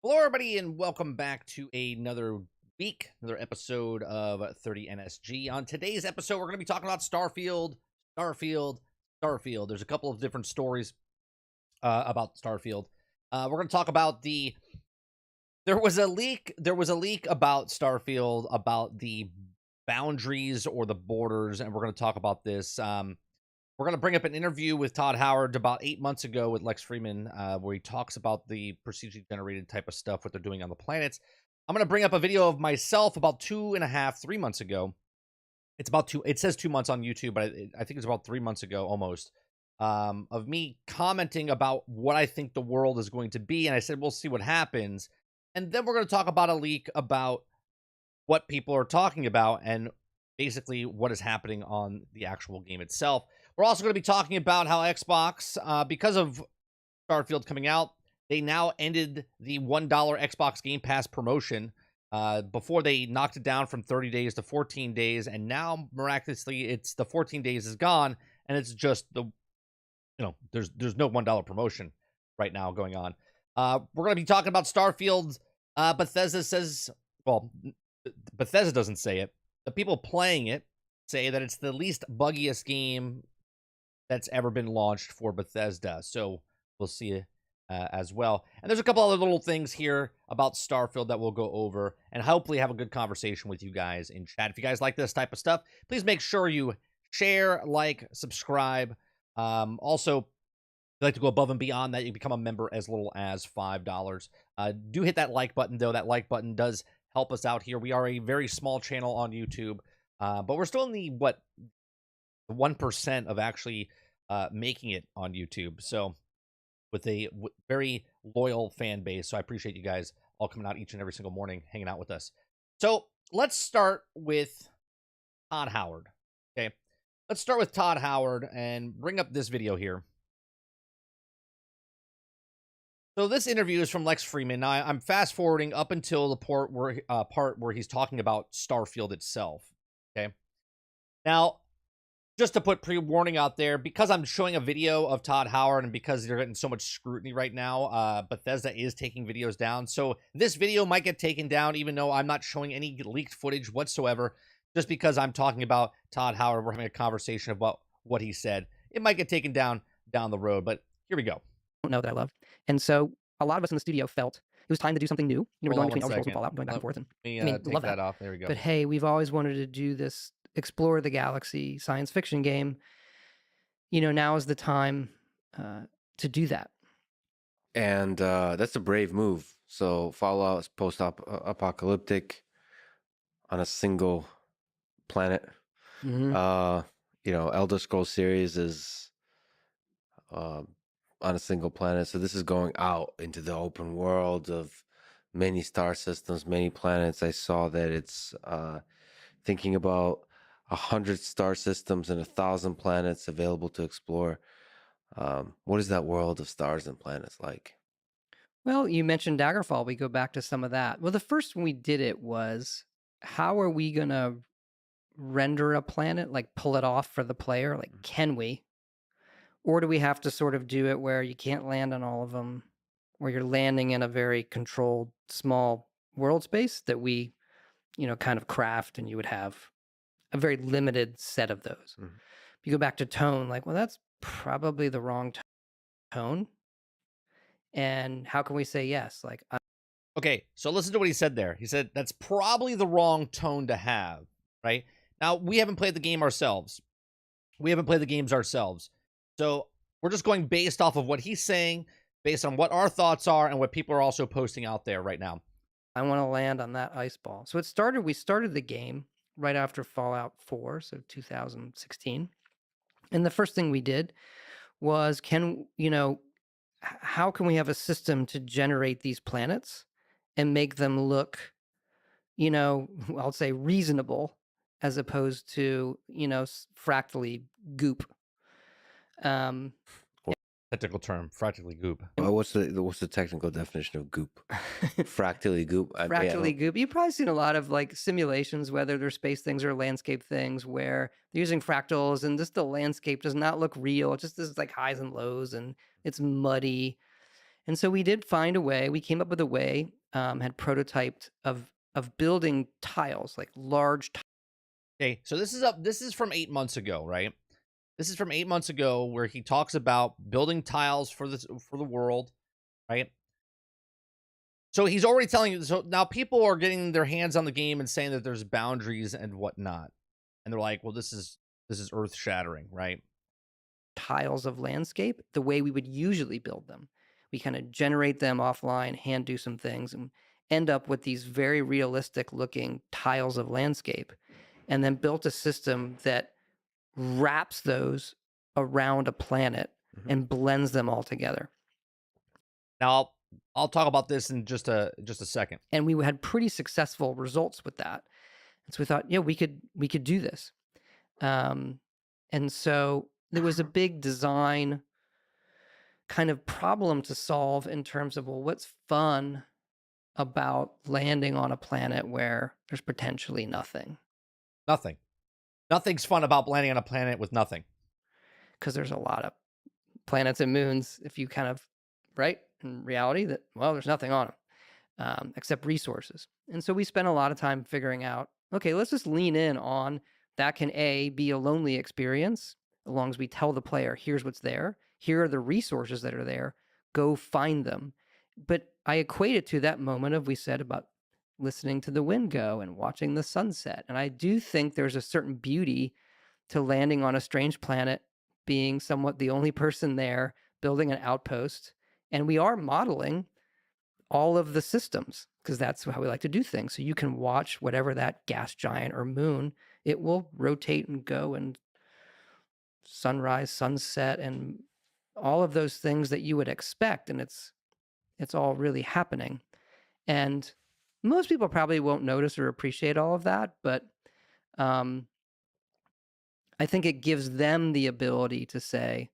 Hello, everybody, and welcome back to another week, another episode of 30 NSG. On today's episode, we're going to be talking about Starfield. There's a couple of different stories about Starfield. We're going to talk about there was a leak about Starfield, about the boundaries or the borders, and we're going to talk about this. We're going to bring up an interview with Todd Howard about 8 months ago with Lex Freeman, where he talks about the procedurally generated type of stuff, what they're doing on the planets. I'm going to bring up a video of myself about 3 months ago. It says 2 months on YouTube, but I think it's about 3 months ago almost, of me commenting about what I think the world is going to be. And I said, we'll see what happens. And then we're going to talk about a leak about what people are talking about and basically what is happening on the actual game itself. We're also going to be talking about how Xbox, because of Starfield coming out, they now ended the $1 Xbox Game Pass promotion. Before they knocked it down from 30 days to 14 days, and now miraculously, it's the 14 days is gone, and it's just there's no $1 promotion right now going on. We're going to be talking about Starfield. Bethesda says, well, Bethesda doesn't say it. The people playing it say that it's the least buggiest game that's ever been launched for Bethesda. So we'll see as well. And there's a couple other little things here about Starfield that we'll go over and hopefully have a good conversation with you guys in chat. If you guys like this type of stuff, please make sure you share, like, subscribe. Also, if you'd like to go above and beyond that, you become a member as little as $5. Do hit that like button, though. That like button does help us out here. We are a very small channel on YouTube, but we're still in the 1% of actually making it on YouTube. So with a very loyal fan base. So I appreciate you guys all coming out each and every single morning, hanging out with us. So let's start with Todd Howard. Okay. Let's start with Todd Howard and bring up this video here. So this interview is from Lex Freeman. Now I'm fast forwarding up until the part where he's talking about Starfield itself. Okay. Now, just to put pre-warning out there, because I'm showing a video of Todd Howard and because they're getting so much scrutiny right now, Bethesda is taking videos down. So this video might get taken down, even though I'm not showing any leaked footage whatsoever, just because I'm talking about Todd Howard. We're having a conversation about what he said. It might get taken down the road, but here we go. Know that I love. And so a lot of us in the studio felt it was time to do something new. You know, we're going between Elder Scrolls and Fallout, going back and forth. And I mean, take love that off. There we go. But hey, we've always wanted to do this explore the galaxy science fiction game. You know, now is the time to do that. And that's a brave move. So Fallout is post-apocalyptic on a single planet. Mhm. You know, Elder Scrolls series is on a single planet. So this is going out into the open world of many star systems, many planets. I saw that it's thinking about 100 star systems and 1,000 planets available to explore. What is that world of stars and planets like? Well, you mentioned Daggerfall. We go back to some of that. Well, the first when we did it was, how are we going to render a planet, like pull it off for the player? Like, can we? Or do we have to sort of do it where you can't land on all of them, where you're landing in a very controlled, small world space that we, kind of craft, and you would have a very limited set of those. Mhm. If you go back to tone, like, well, that's probably the wrong tone. And how can we say yes? Like, Okay, so listen to what he said there. He said that's probably the wrong tone to have, right? Now, we haven't played the game ourselves. We haven't played the games ourselves. So we're just going based off of what he's saying, based on what our thoughts are and what people are also posting out there right now. I want to land on that ice ball. So we started the game right after Fallout 4, so 2016. And the first thing we did was, how can we have a system to generate these planets and make them look, I'll say reasonable, as opposed to, fractally goop. Technical term, fractally goop. Well, what's the technical definition of goop? Fractally goop. Fractally goop. You've probably seen a lot of like simulations, whether they're space things or landscape things, where they're using fractals and just the landscape does not look real. It just is like highs and lows and it's muddy. And so we did find a way. We came up with a way had prototyped of building tiles, like large Okay, so this is from 8 months ago, right? This is from 8 months ago where he talks about building tiles for the world, right? So he's already telling you. So now people are getting their hands on the game and saying that there's boundaries and whatnot, and they're like, "Well, this is earth shattering, right?" tiles of landscape the way we would usually build them. We kind of generate them offline, hand do some things, and end up with these very realistic looking tiles of landscape, and then built a system that wraps those around a planet and blends them all together. Now I'll talk about this in just a second. And we had pretty successful results with that. And so we thought, yeah, we could do this. And so there was a big design kind of problem to solve in terms of, well, what's fun about landing on a planet where there's potentially nothing? Nothing. Nothing's fun about landing on a planet with nothing. Because there's a lot of planets and moons, if you kind of, right, in reality, that, well, there's nothing on them except resources. And so we spent a lot of time figuring out, okay, let's just lean in on that can be a lonely experience, as long as we tell the player, here's what's there. Here are the resources that are there. Go find them. But I equate it to that moment of we said about listening to the wind go and watching the sunset. And I do think there's a certain beauty to landing on a strange planet, being somewhat the only person there, building an outpost. And we are modeling all of the systems because that's how we like to do things. So you can watch whatever that gas giant or moon, it will rotate and go, and sunrise, sunset, and all of those things that you would expect. And it's all really happening. And most people probably won't notice or appreciate all of that, but I think it gives them the ability to say,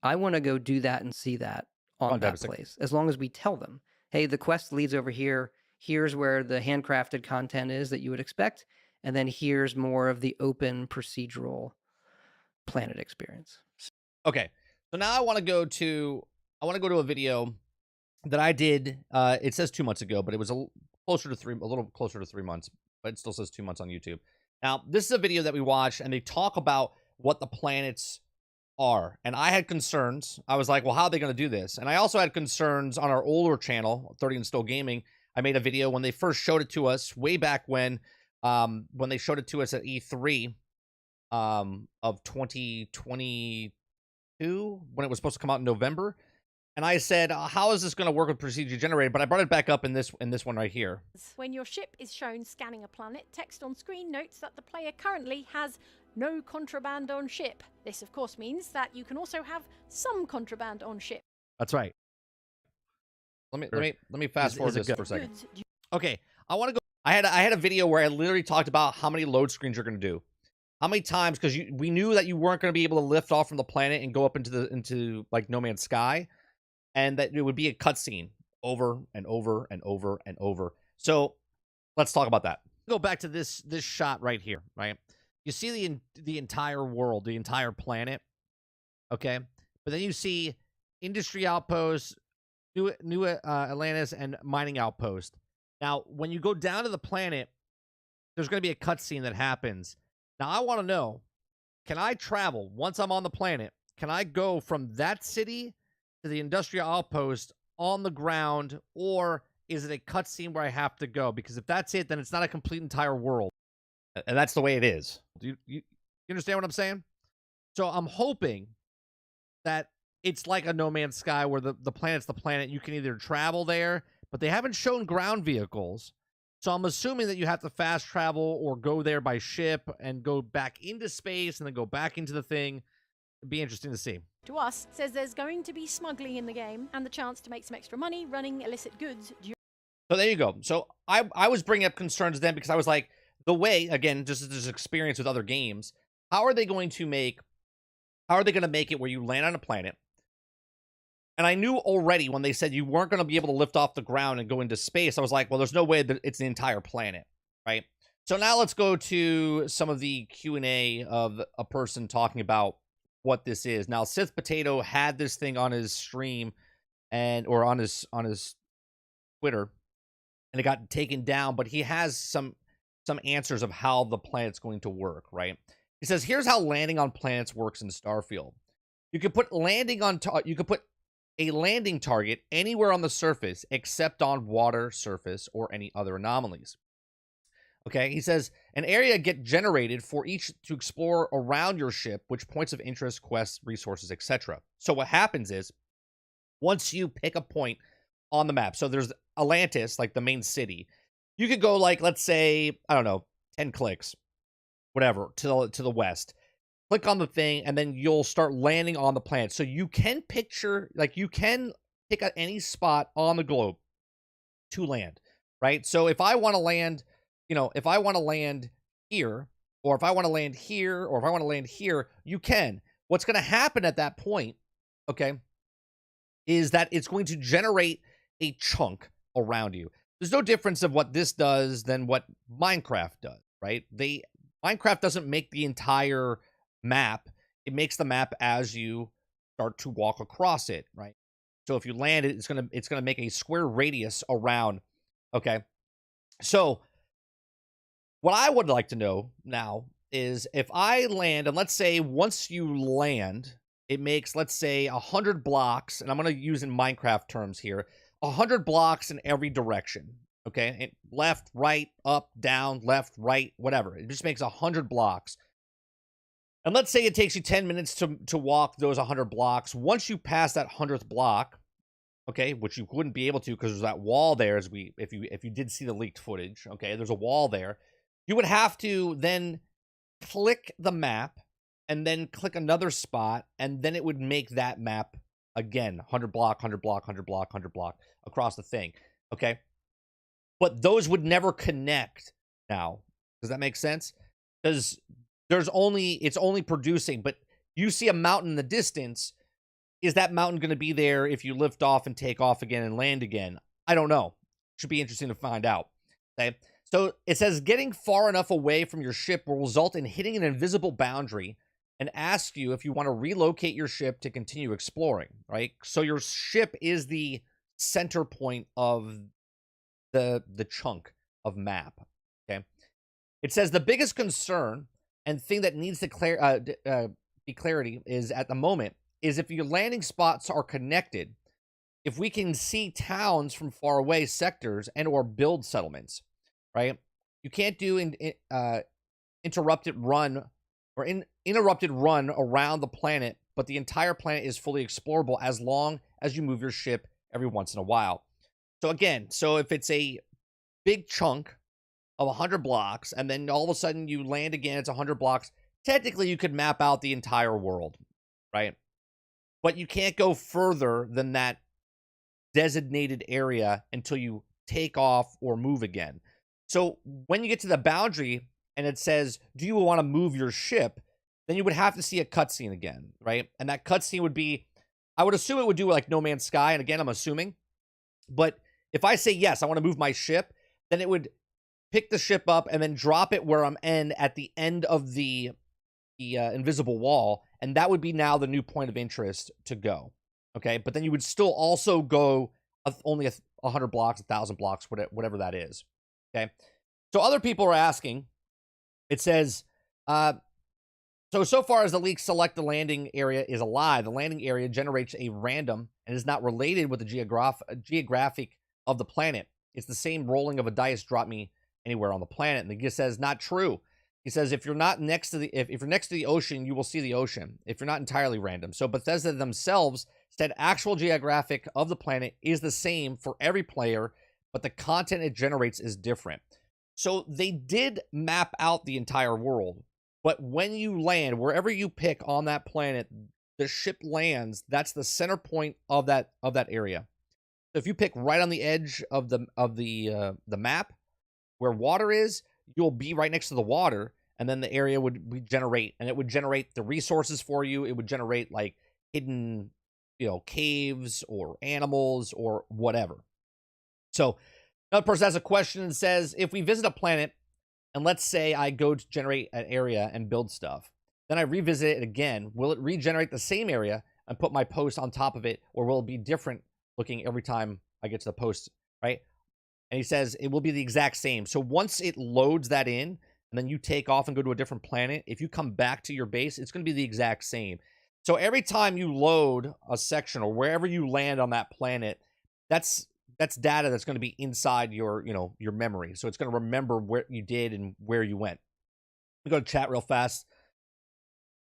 I want to go do that and see that on that place. As long as we tell them, hey, the quest leads over here. Here's where the handcrafted content is that you would expect. And then here's more of the open procedural planet experience. Okay. So now I want to go to a video that I did. It says 2 months ago, but it was a little closer to 3 months, but it still says 2 months on YouTube. Now, this is a video that we watched, and they talk about what the planets are. And I had concerns. I was like, well, how are they going to do this? And I also had concerns on our older channel, 30 and Still Gaming. I made a video when they first showed it to us way back when they showed it to us at E3 of 2022, when it was supposed to come out in November. And I said, how is this going to work with procedure generated? But I brought it back up in this one right here. When your ship is shown scanning a planet, text on screen notes that the player currently has no contraband on ship. This, of course, means that you can also have some contraband on ship. That's right. Let me fast forward this for a second. Okay, I want to go. I had a video where I literally talked about how many load screens you're going to do. How many times, because we knew that you weren't going to be able to lift off from the planet and go up into like No Man's Sky, and that it would be a cutscene over and over and over and over. So let's talk about that. Go back to this shot right here, right? You see the entire world, the entire planet, okay? But then you see industry outposts, New Atlantis, and mining outpost. Now, when you go down to the planet, there's going to be a cutscene that happens. Now, I want to know, can I travel once I'm on the planet? Can I go from that city to the industrial outpost on the ground, or is it a cutscene where I have to go? Because if that's it, then it's not a complete entire world, and that's the way it is. Do you understand what I'm saying? So I'm hoping that it's like a No Man's Sky where the planet's the planet. You can either travel there, but they haven't shown ground vehicles. So I'm assuming that you have to fast travel or go there by ship and go back into space and then go back into the thing. It'd be interesting to see. To us, says there's going to be smuggling in the game and the chance to make some extra money running illicit goods. So there you go. So I was bringing up concerns then because I was like, the way, again, just this experience with other games, how are they going to make it where you land on a planet? And I knew already when they said you weren't going to be able to lift off the ground and go into space, I was like, well, there's no way that it's the entire planet, right? So now let's go to some of the Q&A of a person talking about what this is. Now, Sith Potato had this thing on his stream or on his Twitter, and it got taken down, but he has some answers of how the planet's going to work, right? He says, here's how landing on planets works in Starfield. You can put a landing target anywhere on the surface except on water, surface, or any other anomalies. Okay, he says an area get generated for each to explore around your ship, which points of interest, quests, resources, etc. So what happens is, once you pick a point on the map, so there's Atlantis, like the main city, you could go like, let's say, I don't know, 10 clicks, whatever, to the west. Click on the thing, and then you'll start landing on the planet. So you can picture, like, you can pick at any spot on the globe to land, right? So if I want to land, if I want to land here, or if I want to land here, or if I want to land here, you can. What's going to happen at that point, okay, is that it's going to generate a chunk around you. There's no difference of what this does than what Minecraft does, right? Minecraft doesn't make the entire map. It makes the map as you start to walk across it, right? So if you land it, it's gonna make a square radius around. Okay. So what I would like to know now is if I land, and let's say once you land, it makes, let's say, 100 blocks, and I'm going to use in Minecraft terms here, 100 blocks in every direction, okay? Left, right, up, down, left, right, whatever. It just makes 100 blocks. And let's say it takes you 10 minutes to walk those 100 blocks. Once you pass that 100th block, okay, which you wouldn't be able to because there's that wall there, if you did see the leaked footage, okay, there's a wall there. You would have to then click the map and then click another spot, and then it would make that map again, 100 block, 100 block, 100 block, 100 block across the thing, okay? But those would never connect now. Does that make sense? Because it's only producing, but you see a mountain in the distance. Is that mountain going to be there if you lift off and take off again and land again? I don't know. Should be interesting to find out, okay? So it says getting far enough away from your ship will result in hitting an invisible boundary and ask you if you want to relocate your ship to continue exploring, right? So your ship is the center point of the chunk of map, okay? It says the biggest concern and thing that needs to be clarity is at the moment is if your landing spots are connected, if we can see towns from far away sectors and or build settlements, right? You can't do interrupted run around the planet, but the entire planet is fully explorable as long as you move your ship every once in a while. So again, if it's a big chunk of 100 blocks and then all of a sudden you land again, it's 100 blocks, technically you could map out the entire world, right? But you can't go further than that designated area until you take off or move again. So when you get to the boundary and it says, do you want to move your ship? Then you would have to see a cutscene again, right? And that cutscene would be, I would assume it would do like No Man's Sky. And again, I'm assuming. But if I say, yes, I want to move my ship, then it would pick the ship up and then drop it where I'm at the end of the invisible wall. And that would be now the new point of interest to go. Okay. But then you would still also go only 100 blocks, 1,000 blocks, whatever that is. Okay. So other people are asking, it says, so far as the leaks select the landing area is a lie. The landing area generates a random and is not related with the geographic of the planet. It's the same rolling of a dice, drop me anywhere on the planet. And he says, not true. He says, if you're next to the ocean, you will see the ocean. If you're not entirely random. So Bethesda themselves said actual geographic of the planet is the same for every player, but the content it generates is different. So they did map out the entire world, but when you land, wherever you pick on that planet, the ship lands. That's the center point of that area. So if you pick right on the edge of the map where water is, you'll be right next to the water, and then the area would generate, and it would generate the resources for you. It would generate like hidden, caves or animals or whatever. So another person has a question and says, if we visit a planet, and let's say I go to generate an area and build stuff, then I revisit it again, will it regenerate the same area and put my post on top of it, or will it be different looking every time I get to the post, right? And he says it will be the exact same. So once it loads that in, and then you take off and go to a different planet, if you come back to your base, it's going to be the exact same. So every time you load a section or wherever you land on that planet, that's data that's going to be inside your, your memory. So it's going to remember what you did and where you went. We go to chat real fast.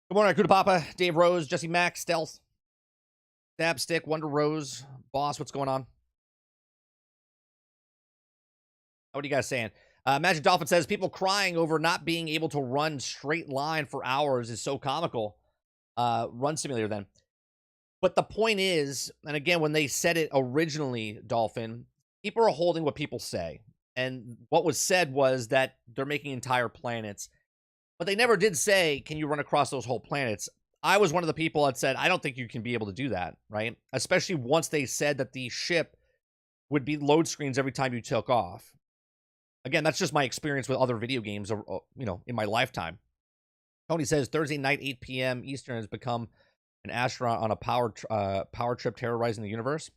Good morning, Akuta Papa, Dave Rose, Jesse Mack, Stealth, Stab Stick, Wonder Rose, Boss. What's going on? What are you guys saying? Magic Dolphin says people crying over not being able to run straight line for hours is so comical. Run Simulator then. But the point is, and again, when they said it originally, Dolphin, people are holding what people say. And what was said was that they're making entire planets. But they never did say, can you run across those whole planets? I was one of the people that said, I don't think you can be able to do that, right? Especially once they said that the ship would be load screens every time you took off. Again, that's just my experience with other video games, in my lifetime. Tony says, Thursday night, 8 p.m. Eastern has become an astronaut on a power trip terrorizing the universe.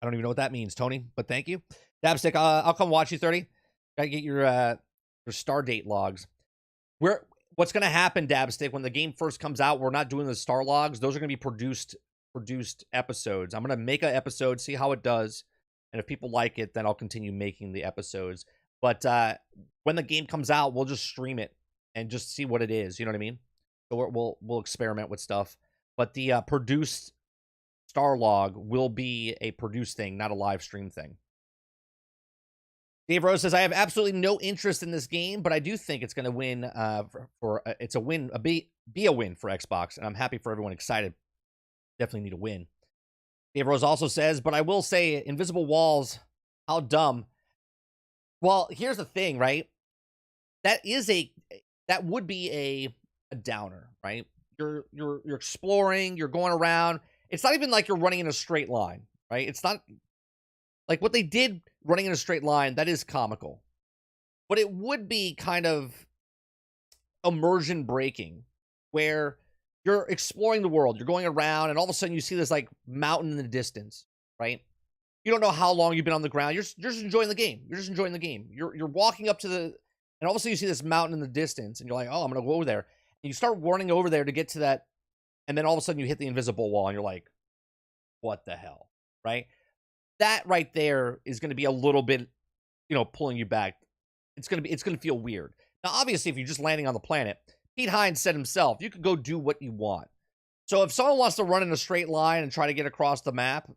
I don't even know what that means, Tony, but thank you. Dabstick, I'll come watch you, 30. Gotta get your star date logs. What's going to happen, Dabstick, when the game first comes out, we're not doing the star logs. Those are going to be produced episodes. I'm going to make an episode, see how it does. And if people like it, then I'll continue making the episodes. But when the game comes out, we'll just stream it and just see what it is. You know what I mean? So we'll experiment with stuff. But the produced star log will be a produced thing, not a live stream thing. Dave Rose says, I have absolutely no interest in this game, but I do think it's going to win it's a win, be a win for Xbox, and I'm happy for everyone excited. Definitely need a win. Dave Rose also says, but I will say, invisible walls, how dumb. Well, here's the thing, right? That would be a downer, right? You're exploring, you're going around. It's not even like you're running in a straight line, right? It's not like what they did running in a straight line, that is comical. But it would be kind of immersion breaking, where you're exploring the world, you're going around, and all of a sudden you see this like mountain in the distance, right? You don't know how long you've been on the ground. You're just enjoying the game. You're walking up to and all of a sudden you see this mountain in the distance, and you're like, oh, I'm gonna go over there. And you start running over there to get to that, and then all of a sudden you hit the invisible wall, and you're like, what the hell, right? That right there is going to be a little bit, pulling you back. It's going to feel weird. Now, obviously, if you're just landing on the planet, Pete Hines said himself, you can go do what you want. So if someone wants to run in a straight line and try to get across the map,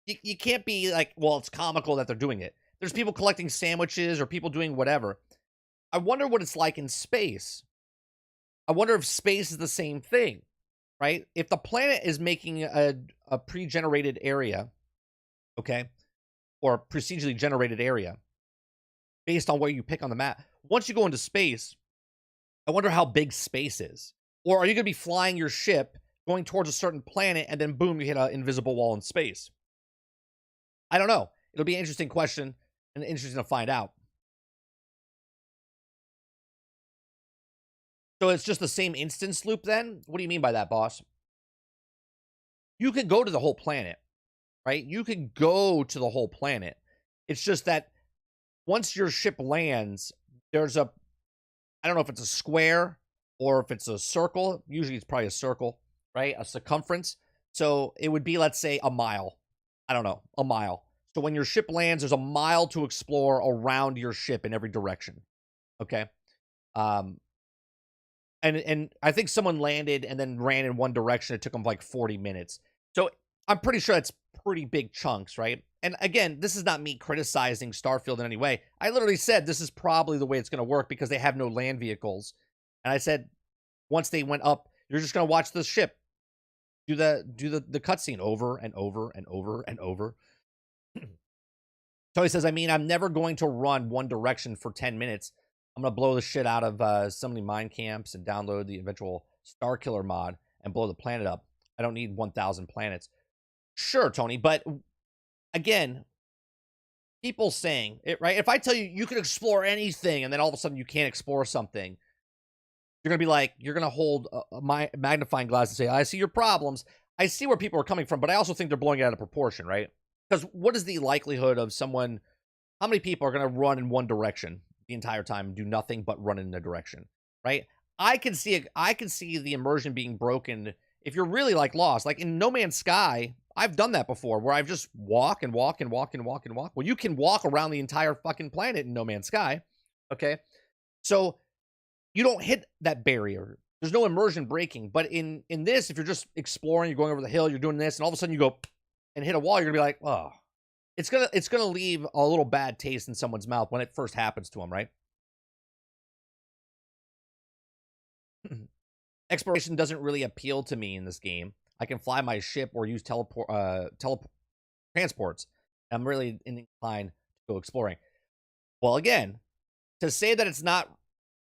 you can't be like, well, it's comical that they're doing it. There's people collecting sandwiches or people doing whatever. I wonder what it's like in space. I wonder if space is the same thing, right? If the planet is making a pre-generated area, okay, or procedurally generated area based on where you pick on the map. Once you go into space, I wonder how big space is. Or are you going to be flying your ship, going towards a certain planet, and then boom, you hit an invisible wall in space? I don't know. It'll be an interesting question and interesting to find out. So it's just the same instance loop then? What do you mean by that, boss? You could go to the whole planet. Right? You could go to the whole planet. It's just that once your ship lands, there's I don't know if it's a square or if it's a circle. Usually it's probably a circle, right? A circumference. So it would be, let's say, a mile. I don't know, a mile. So when your ship lands, there's a mile to explore around your ship in every direction. Okay? And I think someone landed and then ran in one direction. It took them like 40 minutes. So I'm pretty sure that's pretty big chunks, right? And again, this is not me criticizing Starfield in any way. I literally said this is probably the way it's going to work because they have no land vehicles. And I said, once they went up, you're just going to watch the ship do the cutscene over and over and over and over. Tony says, I'm never going to run one direction for 10 minutes. I'm going to blow the shit out of so many mine camps and download the eventual Star Killer mod and blow the planet up. I don't need 1,000 planets. Sure, Tony, but again, people saying it, right? If I tell you you can explore anything and then all of a sudden you can't explore something, you're going to be like, you're going to hold a magnifying glass and say, I see your problems. I see where people are coming from, but I also think they're blowing it out of proportion, right? Because what is the likelihood of someone? How many people are going to run in one direction the entire time and do nothing but run in a direction, right? I can see it. I can see the immersion being broken if you're really like lost. Like in No Man's Sky, I've done that before where I've just walk and walk and walk and walk and walk. Well, you can walk around the entire fucking planet in No Man's Sky, okay? So you don't hit that barrier. There's no immersion breaking. But in this, if you're just exploring, you're going over the hill, you're doing this, and all of a sudden you go and hit a wall, you're gonna be like, oh, it's gonna leave a little bad taste in someone's mouth when it first happens to them, right? Exploration doesn't really appeal to me in this game. I can fly my ship or use transports. I'm really inclined to go exploring. Well, again, to say that it's not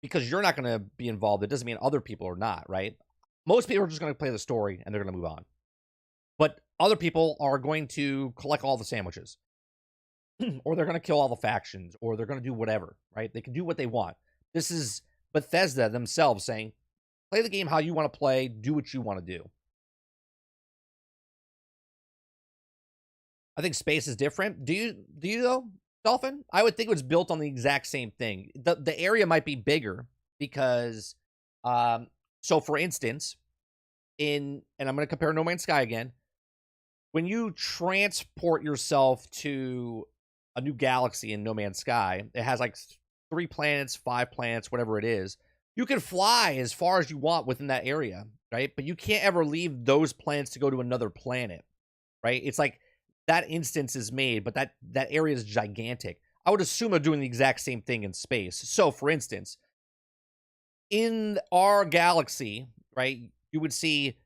because you're not going to be involved, it doesn't mean other people are not, right? Most people are just going to play the story and they're going to move on. But other people are going to collect all the sandwiches. Or they're going to kill all the factions. Or they're going to do whatever, right? They can do what they want. This is Bethesda themselves saying, play the game how you want to play. Do what you want to do. I think space is different. Do you though, Dolphin? I would think it was built on the exact same thing. The area might be bigger because, so for instance, and I'm going to compare No Man's Sky again. When you transport yourself to a new galaxy in No Man's Sky, it has like 3 planets, 5 planets, whatever it is. You can fly as far as you want within that area, right? But you can't ever leave those planets to go to another planet, right? It's like that instance is made, but that area is gigantic. I would assume they're doing the exact same thing in space. So, for instance, in our galaxy, right, you would see,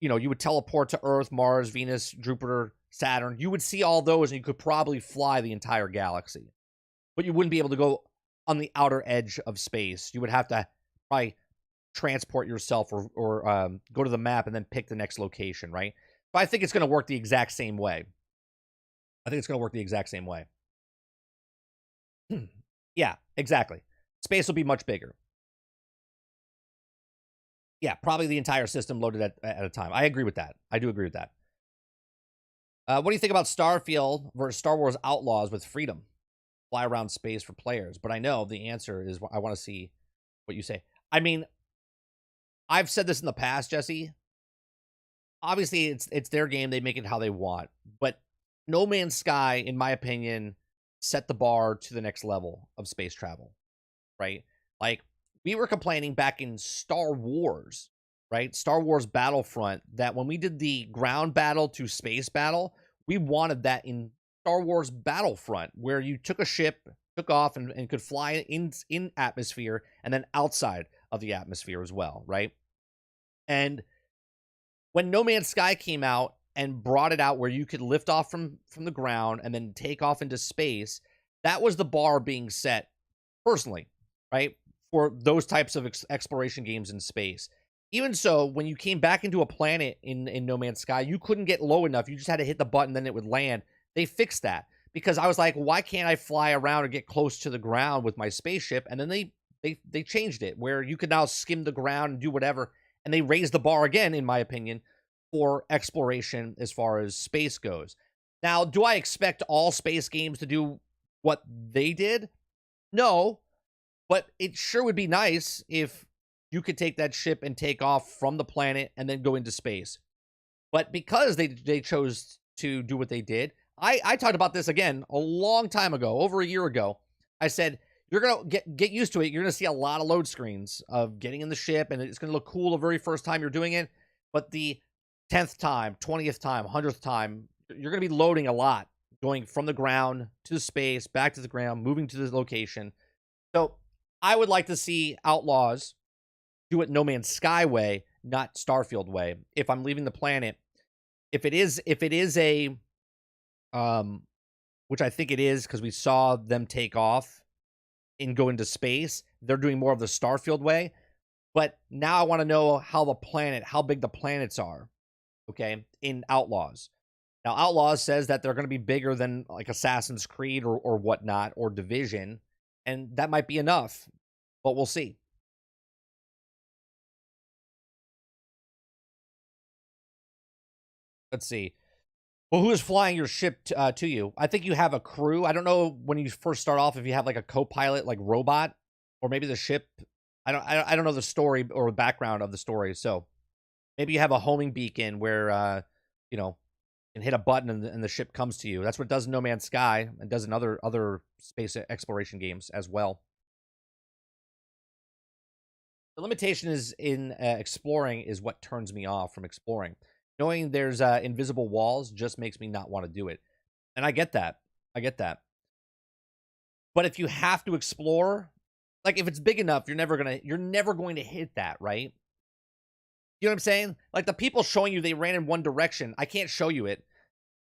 you would teleport to Earth, Mars, Venus, Jupiter, Saturn. You would see all those, and you could probably fly the entire galaxy. But you wouldn't be able to go on the outer edge of space. You would have to probably transport yourself or go to the map and then pick the next location, right? But I think it's going to work the exact same way. Yeah, exactly. Space will be much bigger. Yeah, probably the entire system loaded at a time. I agree with that. I do agree with that. What do you think about Starfield versus Star Wars Outlaws with freedom? Fly around space for players. But I know the answer is I want to see what you say. I mean, I've said this in the past, Jesse. Obviously, it's their game. They make it how they want. But No Man's Sky, in my opinion, set the bar to the next level of space travel, right? Like, we were complaining back in Star Wars, right? Star Wars Battlefront, that when we did the ground battle to space battle, we wanted that in Star Wars Battlefront, where you took a ship, took off, and could fly in atmosphere and then outside of the atmosphere as well, right? And when No Man's Sky came out and brought it out where you could lift off from the ground and then take off into space, that was the bar being set, personally, right, for those types of exploration games in space. Even so, when you came back into a planet in No Man's Sky, you couldn't get low enough. You just had to hit the button, then it would land. They fixed that because I was like, why can't I fly around or get close to the ground with my spaceship? And then they changed it where you could now skim the ground and do whatever. And they raised the bar again, in my opinion, for exploration as far as space goes. Now, do I expect all space games to do what they did? No, but it sure would be nice if you could take that ship and take off from the planet and then go into space. But because they chose to do what they did, I talked about this again a long time ago, over a year ago. I said, you're going to get used to it. You're going to see a lot of load screens of getting in the ship, and it's going to look cool the very first time you're doing it. But the 10th time, 20th time, 100th time, you're going to be loading a lot, going from the ground to the space, back to the ground, moving to the location. So I would like to see Outlaws do it No Man's Sky way, not Starfield way. If I'm leaving the planet, if it is a, which I think it is because we saw them take off and go into space, they're doing more of the Starfield way. But now I want to know how big the planets are, okay, in Outlaws. Now, Outlaws says that they're going to be bigger than like Assassin's Creed or whatnot, or Division, and that might be enough, but we'll see. Let's see. Well, who is flying your ship to you? I think you have a crew. I don't know when you first start off if you have like a co-pilot, like robot, or maybe the ship. I don't know the story or the background of the story. So maybe you have a homing beacon where you know, you can hit a button and the ship comes to you. That's what it does in No Man's Sky and does in other space exploration games as well. The limitation is in exploring is what turns me off from exploring. Knowing there's invisible walls just makes me not want to do it. And I get that. I get that. But if you have to explore, like if it's big enough, you're never going to hit that, right? You know what I'm saying? Like the people showing you they ran in one direction, I can't show you it.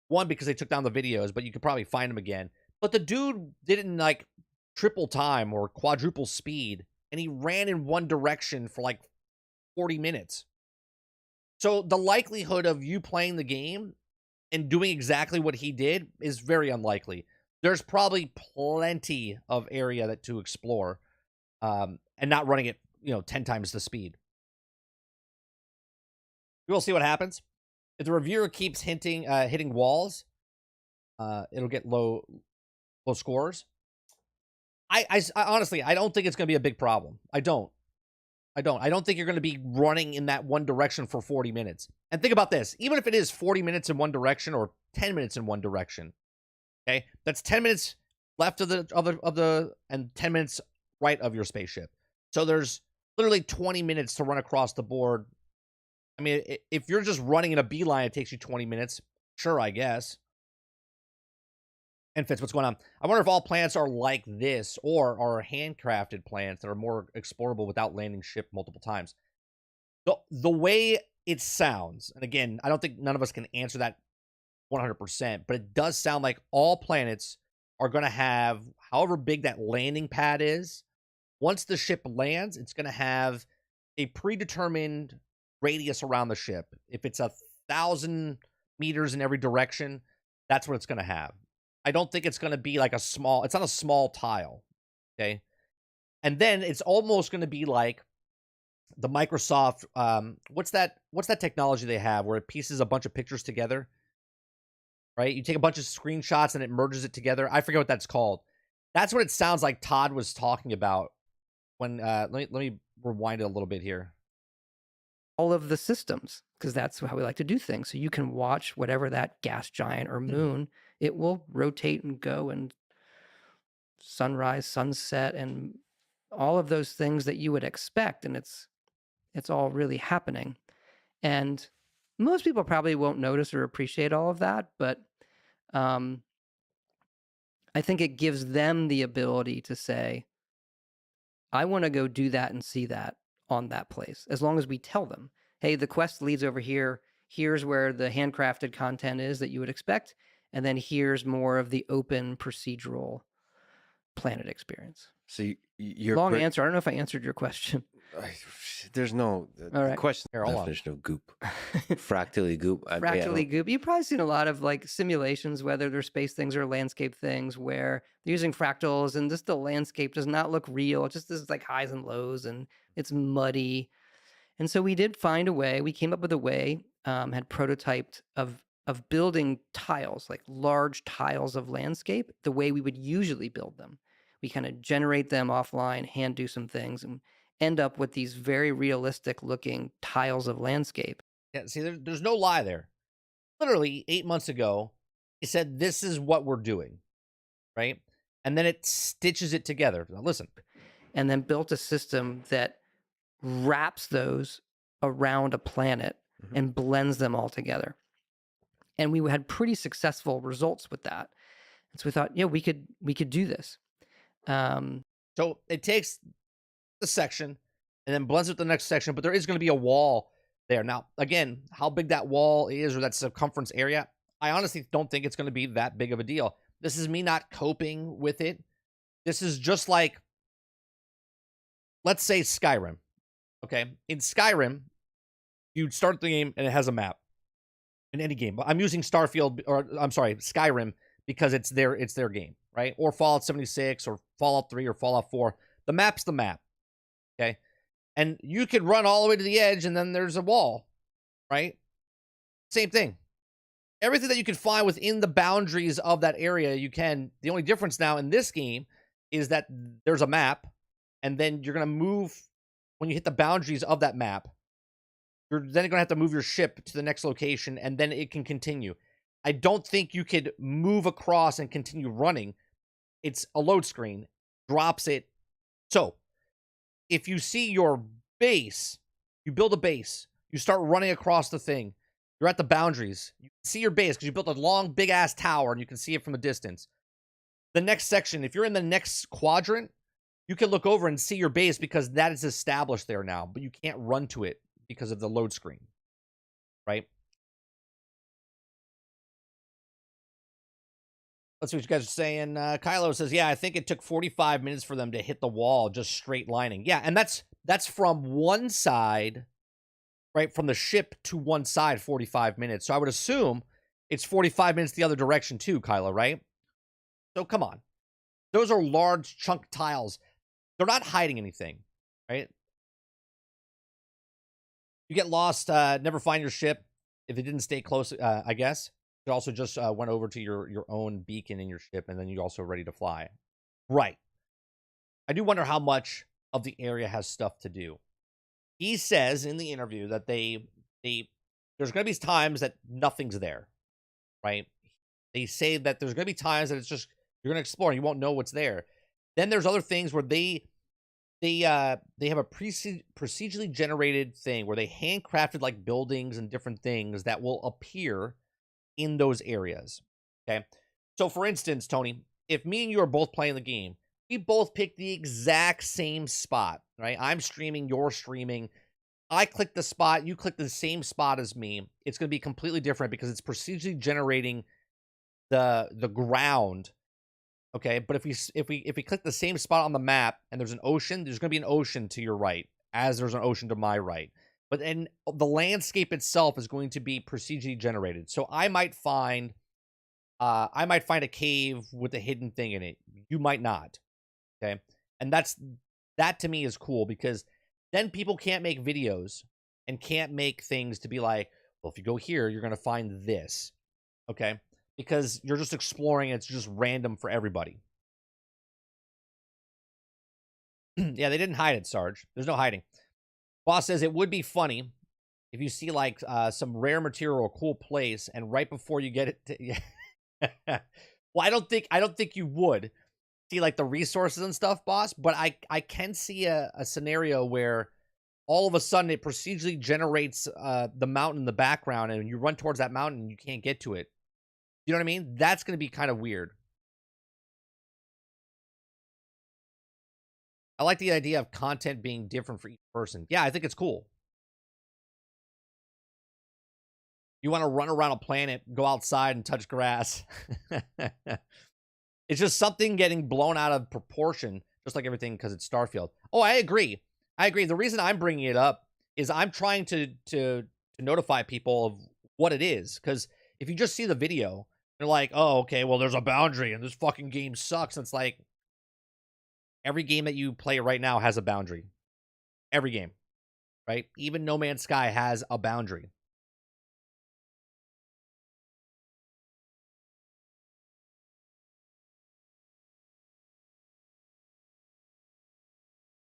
One, because they took down the videos, but you could probably find them again. But the dude didn't like triple time or quadruple speed, and he ran in one direction for like 40 minutes. So the likelihood of you playing the game and doing exactly what he did is very unlikely. There's probably plenty of area to explore, and not running it, 10 times the speed. We will see what happens. If the reviewer keeps hitting walls, it'll get low scores. I honestly, I don't think it's going to be a big problem. I don't think you're going to be running in that one direction for 40 minutes. And think about this. Even if it is 40 minutes in one direction or 10 minutes in one direction, okay? That's 10 minutes left of the and 10 minutes right of your spaceship. So there's literally 20 minutes to run across the board. I mean, if you're just running in a beeline, it takes you 20 minutes. Sure, I guess. And Fitz, what's going on? I wonder if all planets are like this or are handcrafted planets that are more explorable without landing ship multiple times. The way it sounds, and again, I don't think none of us can answer that 100%, but it does sound like all planets are going to have, however big that landing pad is, once the ship lands, it's going to have a predetermined radius around the ship. If it's 1,000 meters in every direction, that's what it's going to have. I don't think it's going to be like it's not a small tile, okay? And then it's almost going to be like the Microsoft, what's that technology they have where it pieces a bunch of pictures together, right? You take a bunch of screenshots and it merges it together. I forget what that's called. That's what it sounds like Todd was talking about when, let me rewind it a little bit here. All of the systems, because that's how we like to do things. So you can watch whatever that gas giant or moon, it will rotate and go, and sunrise, sunset, and all of those things that you would expect. And it's all really happening. And most people probably won't notice or appreciate all of that, but I think it gives them the ability to say, I want to go do that and see that on that place, as long as we tell them, hey, the quest leads over here. Here's where the handcrafted content is that you would expect. And then here's more of the open procedural planet experience. So your long answer. I don't know if I answered your question. There's no right. question. Definition of goop. Fractally goop. Fractally goop. You've probably seen a lot of like simulations, whether they're space things or landscape things, where they're using fractals and just the landscape does not look real. It just is like highs and lows and it's muddy. And so we did find a way. We came up with a way, had prototyped of building tiles, like large tiles of landscape, the way we would usually build them. We kind of generate them offline, hand do some things, and end up with these very realistic looking tiles of landscape. Yeah, see, there's no lie there. Literally 8 months ago, he said, this is what we're doing, right? And then it stitches it together. Now, listen. And then built a system that wraps those around a planet and blends them all together. And we had pretty successful results with that. And so we thought, yeah, we could do this. So it takes the section and then blends it with the next section, but there is going to be a wall there. Now, again, how big that wall is or that circumference area, I honestly don't think it's going to be that big of a deal. This is me not coping with it. This is just like, let's say Skyrim. Okay, in Skyrim, you start the game and it has a map. In any game, but I'm using Skyrim because it's their game, right? Or Fallout 76 or Fallout 3 or Fallout 4. The map's the map, okay? And you could run all the way to the edge and then there's a wall, right? Same thing. everything that you can find within the boundaries of that area, you can. The only difference now in this game is that there's a map, and then you're going to move when you hit the boundaries of that map. You're then going to have to move your ship to the next location, and then it can continue. I don't think you could move across and continue running. It's a load screen, drops it. So, if you see your base, you build a base, you start running across the thing, you're at the boundaries, you can see your base because you built a long, big-ass tower, and you can see it from a distance. The next section, if you're in the next quadrant, you can look over and see your base because that is established there now, but you can't run to it because of the load screen, right? Let's see what you guys are saying. Kylo says, yeah, I think it took 45 minutes for them to hit the wall, just straight lining. Yeah, and that's from one side, right? From the ship to one side, 45 minutes. So I would assume it's 45 minutes the other direction too, Kylo, right? So come on. Those are large chunk tiles. They're not hiding anything, right? You get lost, never find your ship if it didn't stay close, I guess. You also just went over to your own beacon in your ship, and then you're also ready to fly. Right. I do wonder how much of the area has stuff to do. He says in the interview that there's going to be times that nothing's there, right? They say that there's going to be times that it's just you're going to explore and you won't know what's there. Then there's other things where they have a procedurally generated thing where they handcrafted like buildings and different things that will appear in those areas. Okay. So for instance, Tony, if me and you are both playing the game, we both pick the exact same spot, right? I'm streaming, you're streaming. I click the spot, you click the same spot as me. It's going to be completely different because it's procedurally generating the ground. Okay, but if we click the same spot on the map and there's an ocean, there's going to be an ocean to your right as there's an ocean to my right. But then the landscape itself is going to be procedurally generated. So I might find a cave with a hidden thing in it. You might not. Okay? And that to me is cool because then people can't make videos and can't make things to be like, well, if you go here, you're going to find this. Okay? Because you're just exploring, it's just random for everybody. Yeah, they didn't hide it, Sarge. There's no hiding. Boss says it would be funny if you see like some rare material or cool place, and right before you get it, well, I don't think you would see like the resources and stuff, boss. But I can see a scenario where all of a sudden it procedurally generates the mountain in the background, and you run towards that mountain and you can't get to it. You know what I mean? That's going to be kind of weird. I like the idea of content being different for each person. Yeah, I think it's cool. You want to run around a planet, go outside and touch grass. It's just something getting blown out of proportion, just like everything because it's Starfield. Oh, I agree. The reason I'm bringing it up is I'm trying to notify people of what it is. Because if you just see the video, they're like, oh, okay, well, there's a boundary and this fucking game sucks. And it's like, every game that you play right now has a boundary. Every game, right? Even No Man's Sky has a boundary.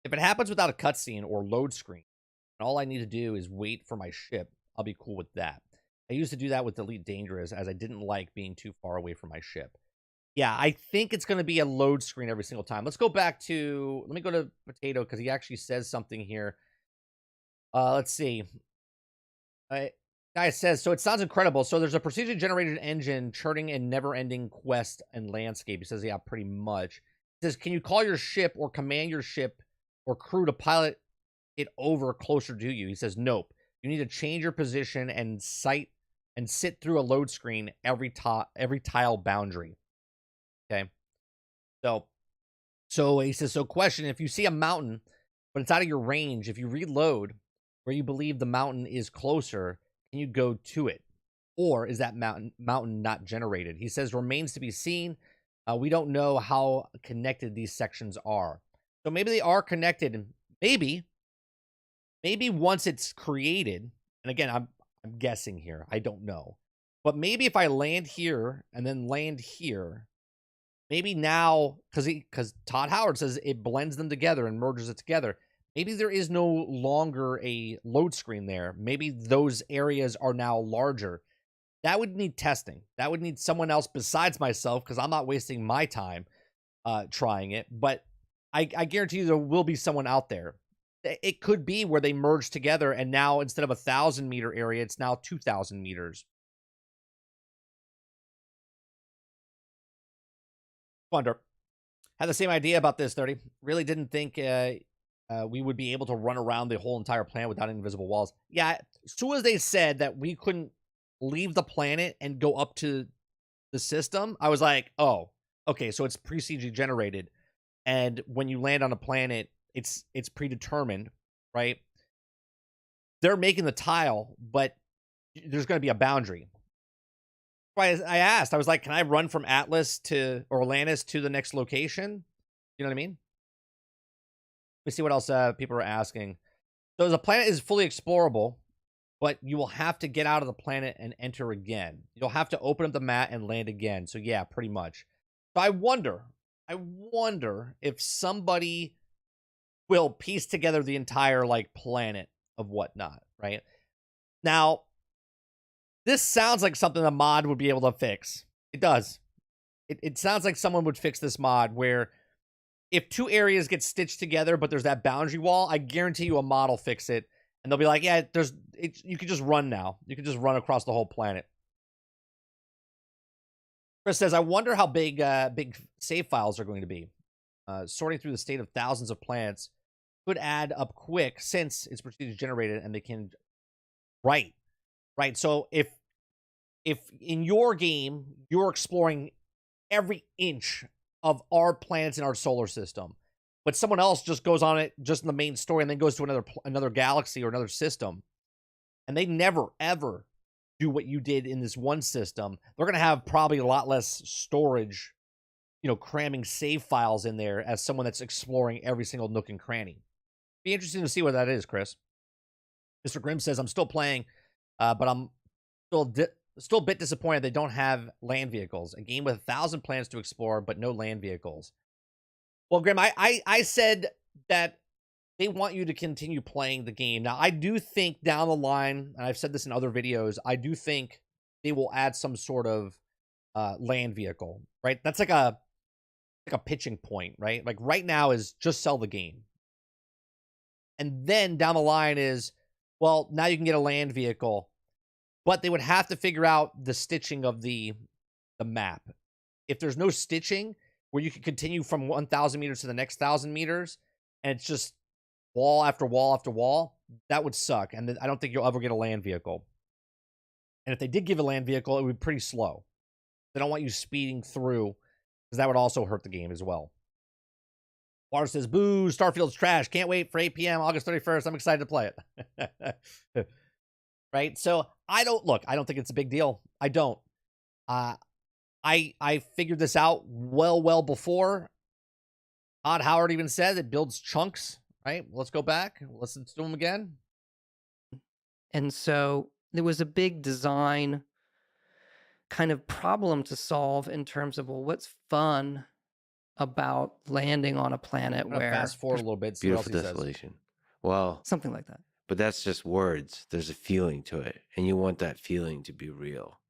If it happens without a cutscene or load screen, and all I need to do is wait for my ship, I'll be cool with that. I used to do that with Elite Dangerous as I didn't like being too far away from my ship. Yeah, I think it's going to be a load screen every single time. Let's go back to, let me go to Potato because he actually says something here. Let's see. Guy says, so it sounds incredible. So there's a procedurally generated engine churning and never-ending quest and landscape. He says, yeah, pretty much. He says, can you call your ship or command your ship or crew to pilot it over closer to you? He says, nope. You need to change your position and sit through a load screen every tile boundary. Okay. So he says, so question, if you see a mountain, but it's out of your range, if you reload where you believe the mountain is closer, can you go to it? Or is that mountain not generated? He says, remains to be seen. We don't know how connected these sections are. So maybe they are connected, and maybe once it's created, and again, I'm guessing here, I don't know. But maybe if I land here and then land here, maybe now, because Todd Howard says it blends them together and merges it together. Maybe there is no longer a load screen there. Maybe those areas are now larger. That would need testing. That would need someone else besides myself, because I'm not wasting my time trying it. But I guarantee you there will be someone out there. It could be where they merge together, and now instead of 1,000-meter area, it's now 2,000 meters. Wonder. Had the same idea about this, 30. Really didn't think we would be able to run around the whole entire planet without invisible walls. Yeah, as soon as they said that we couldn't leave the planet and go up to the system, I was like, oh, okay, so it's pre-CG generated. And when you land on a planet, it's predetermined, right? They're making the tile, but there's going to be a boundary. I asked, I was like, can I run from Atlas to Atlantis to the next location? You know what I mean? Let me see what else people are asking. So the planet is fully explorable, but you will have to get out of the planet and enter again. You'll have to open up the map and land again. So yeah, pretty much. So I wonder if somebody will piece together the entire like planet of whatnot, right? Now, this sounds like something a mod would be able to fix. It does. It sounds like someone would fix this mod where if two areas get stitched together, but there's that boundary wall, I guarantee you a mod will fix it. And they'll be like, yeah, you can just run now. You can just run across the whole planet. Chris says, I wonder how big save files are going to be. Sorting through the state of thousands of planets could add up quick since it's procedure generated and they can... Right. So if in your game, you're exploring every inch of our planets in our solar system, but someone else just goes on it just in the main story and then goes to another galaxy or another system, and they never, ever do what you did in this one system, they're going to have probably a lot less storage, cramming save files in there as someone that's exploring every single nook and cranny. Be interesting to see what that is, Chris. Mr. Grimm says, I'm still playing, but I'm still a bit disappointed they don't have land vehicles. A game with 1,000 planets to explore, but no land vehicles. Well, Grim, I said that they want you to continue playing the game. Now, I do think down the line, and I've said this in other videos, I do think they will add some sort of land vehicle, right? That's like a pitching point, right? Like right now is just sell the game. And then down the line is, well, now you can get a land vehicle, but they would have to figure out the stitching of the map. If there's no stitching where you can continue from 1,000 meters to the next 1,000 meters, and it's just wall after wall after wall, that would suck. And I don't think you'll ever get a land vehicle. And if they did give a land vehicle, it would be pretty slow. They don't want you speeding through, because that would also hurt the game as well. Water says, boo, Starfield's trash. Can't wait for 8 p.m. August 31st. I'm excited to play it. Right? So I don't think it's a big deal. I don't. I figured this out well before. Todd Howard even said it builds chunks, right? Let's go back. Listen to him again. And so there was a big design kind of problem to solve in terms of, well, what's fun about landing on a planet where... Fast forward a little bit. See what Beautiful else he desolation. says. Well, something like that. but that's just words. There's a feeling to it, and you want that feeling to be real.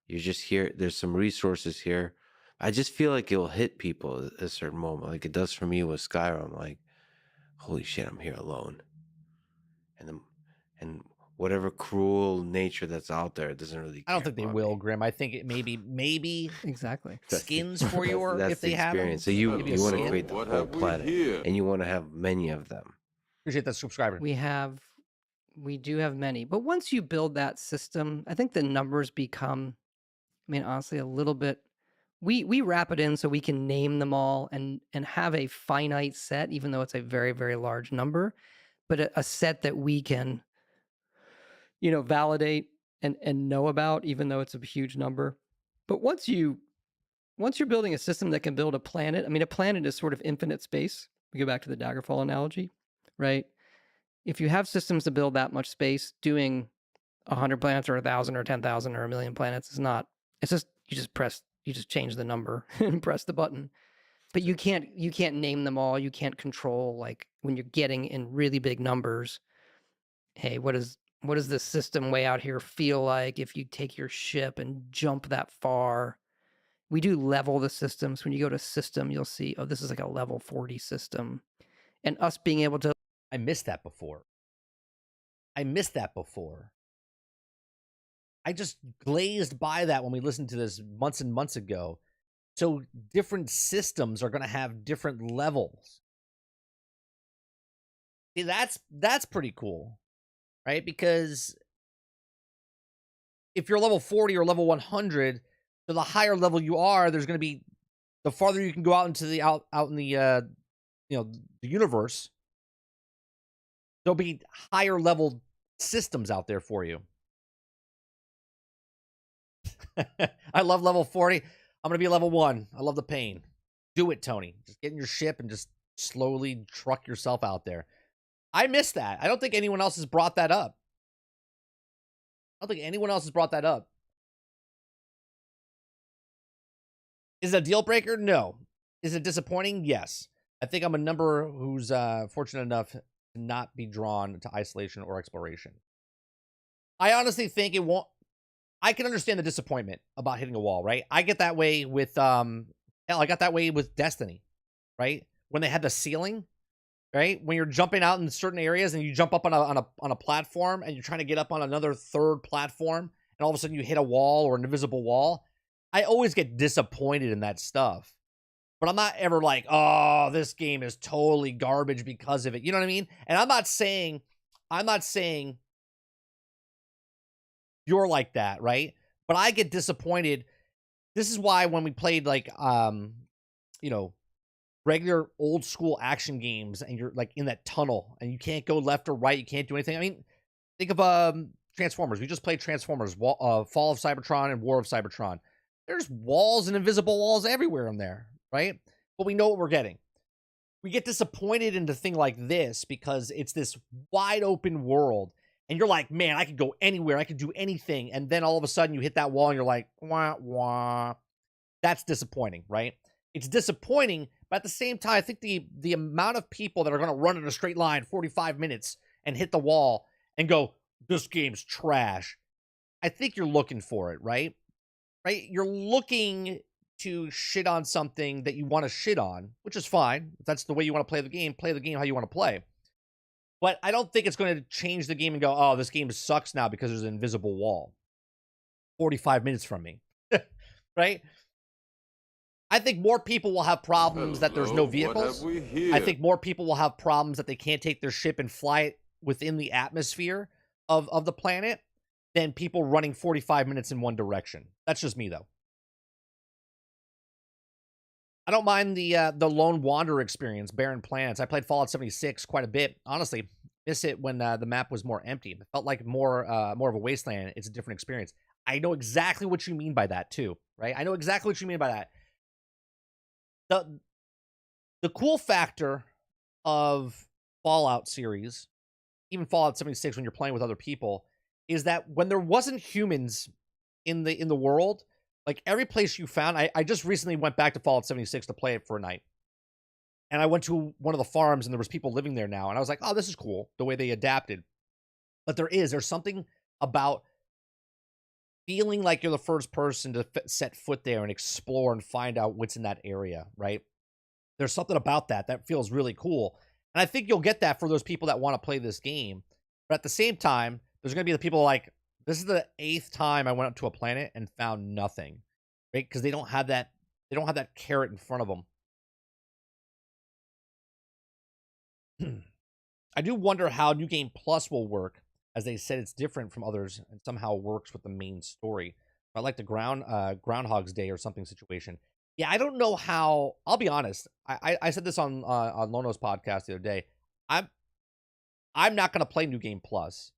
You're just here. There's some resources here. I just feel like it'll hit people at a certain moment, like it does for me with Skyrim. Like, holy shit, I'm here alone, and whatever cruel nature that's out there, it doesn't really. I don't think they will, Grim. I think it maybe exactly skins for you, that's if they have experience. them. So you Maybe a want to skin. create the whole planet, and you want to have many of them. Appreciate that subscriber. We do have many, but once you build that system, I think the numbers become, honestly, a little bit. We wrap it in so we can name them all and have a finite set, even though it's a very, very large number, but a set that we can, validate and know about, even though it's a huge number. But once you're building a system that can build a planet, a planet is sort of infinite space. We go back to the Daggerfall analogy, right? If you have systems to build that much space, doing 100 planets or 1,000 or 10,000 or 1,000,000 planets. It's not. It's just you just change the number and press the button. But you can't name them all. You can't control, like, when you're getting in really big numbers. Hey, what does this system way out here feel like if you take your ship and jump that far? We do level the systems. When you go to system, you'll see, oh, this is like a level 40 system. And us being able to I missed that before. I just glazed by that when we listened to this months and months ago. So different systems are going to have different levels. See, that's pretty cool, right? Because if you're level 40 or level 100, so the higher level you are, there's going to be the farther you can go out into the out in the the universe. There'll be higher level systems out there for you. I love level 40. I'm going to be level 1. I love the pain. Do it, Tony. Just get in your ship and just slowly truck yourself out there. I miss that. I don't think anyone else has brought that up. Is it a deal breaker? No. Is it disappointing? Yes. I think I'm a number who's fortunate enough to not be drawn to isolation or exploration. I honestly think it won't. I can understand the disappointment about hitting a wall, right? I get that way with hell, I got that way with Destiny, right? When they had the ceiling, right? When you're jumping out in certain areas and you jump up on a platform and you're trying to get up on another third platform and all of a sudden you hit a wall or an invisible wall. I always get disappointed in that stuff. But I'm not ever like, oh, this game is totally garbage because of it. You know what I mean? And I'm not saying you're like that, right? But I get disappointed. This is why when we played like regular old school action games and you're like in that tunnel and you can't go left or right, you can't do anything. I mean, think of Transformers. We just played Transformers, Fall of Cybertron and War of Cybertron. There's walls and invisible walls everywhere in there, right? But we know what we're getting. We get disappointed in a thing like this because it's this wide open world. And you're like, man, I could go anywhere. I could do anything. And then all of a sudden you hit that wall and you're like, wah, wah. That's disappointing, right? It's disappointing. But at the same time, I think the amount of people that are going to run in a straight line 45 minutes and hit the wall and go, this game's trash. I think you're looking for it, right? Right? You're looking to shit on something that you want to shit on, which is fine. If that's the way you want to play the game how you want to play. But I don't think it's going to change the game and go, oh, this game sucks now because there's an invisible wall 45 minutes from me, right? I think more people will have problems that there's no vehicles. I think more people will have problems that they can't take their ship and fly it within the atmosphere of the planet than people running 45 minutes in one direction. That's just me, though. I don't mind the Lone Wanderer experience, Barren Planets. I played Fallout 76 quite a bit. Honestly, miss it when the map was more empty. It felt like more of a wasteland. It's a different experience. I know exactly what you mean by that, too, right? I know exactly what you mean by that. The cool factor of Fallout series, even Fallout 76 when you're playing with other people, is that when there wasn't humans in the world, like every place you found, I just recently went back to Fallout 76 to play it for a night. And I went to one of the farms and there was people living there now. And I was like, oh, this is cool, the way they adapted. But there's something about feeling like you're the first person to set foot there and explore and find out what's in that area, right? There's something about that feels really cool. And I think you'll get that for those people that want to play this game. But at the same time, there's going to be the people like, this is the 8th time I went up to a planet and found nothing, right? Because they don't have that carrot in front of them. I do wonder how New Game Plus will work, as they said it's different from others and somehow works with the main story. I like the Groundhog's Day or something situation. Yeah, I don't know how. I'll be honest. I said this on Lono's podcast the other day. I'm not going to play New Game Plus.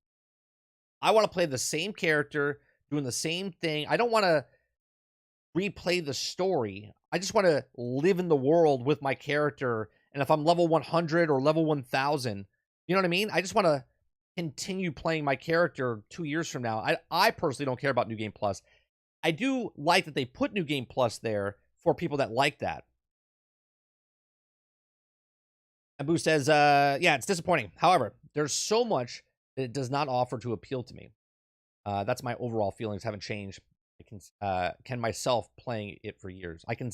I want to play the same character, doing the same thing. I don't want to replay the story. I just want to live in the world with my character. And if I'm level 100 or level 1000, you know what I mean? I just want to continue playing my character 2 years from now. I personally don't care about New Game Plus. I do like that they put New Game Plus there for people that like that. Abu says, yeah, it's disappointing. However, there's so much that it does not offer to appeal to me. That's my overall feelings haven't changed. I can myself playing it for years. I can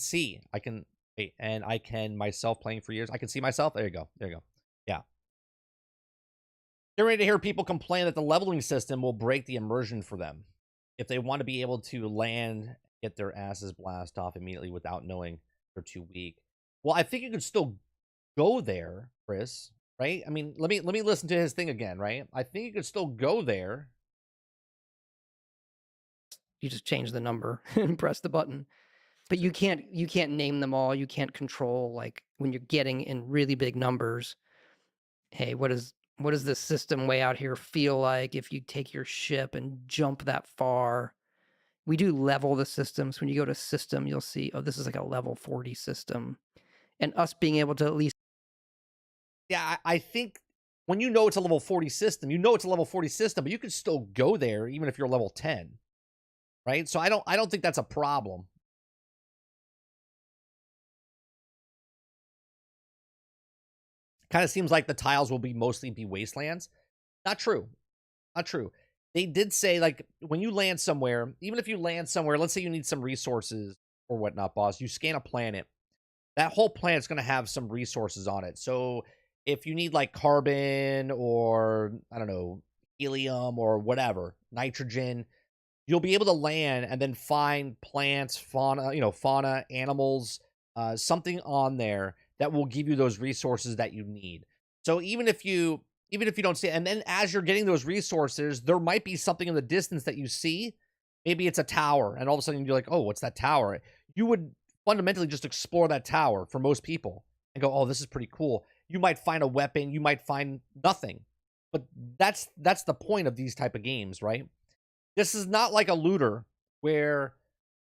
myself playing for years. I can see myself. There you go. Yeah. They're ready to hear people complain that the leveling system will break the immersion for them if they want to be able to land, get their asses blast off immediately without knowing they're too weak. Well, I think you could still go there, Chris, right? I mean, let me listen to his thing again, right? I think you could still go there. You just change the number and press the button. But you can't name them all. You can't control, like, when you're getting in really big numbers. Hey, what does this system way out here feel like if you take your ship and jump that far? We do level the systems. When you go to system, you'll see, oh, this is like a level 40 system. And us being able to at least... Yeah, I think when you know it's a level 40 system, but you can still go there even if you're level 10. Right? So I don't think that's a problem. Kind of seems like the tiles will mostly be wastelands. Not true. They did say, like, when you land somewhere, even if you land somewhere, let's say you need some resources or whatnot, boss, you scan a planet. That whole planet's going to have some resources on it. So if you need, like, carbon or, I don't know, helium or whatever, nitrogen, you'll be able to land and then find plants, fauna, animals, something on there that will give you those resources that you need. So even if you don't see it, and then as you're getting those resources, there might be something in the distance that you see. Maybe it's a tower, and all of a sudden you're like, oh, what's that tower? You would fundamentally just explore that tower for most people and go, oh, this is pretty cool. You might find a weapon, you might find nothing. But that's the point of these type of games, right? This is not like a looter where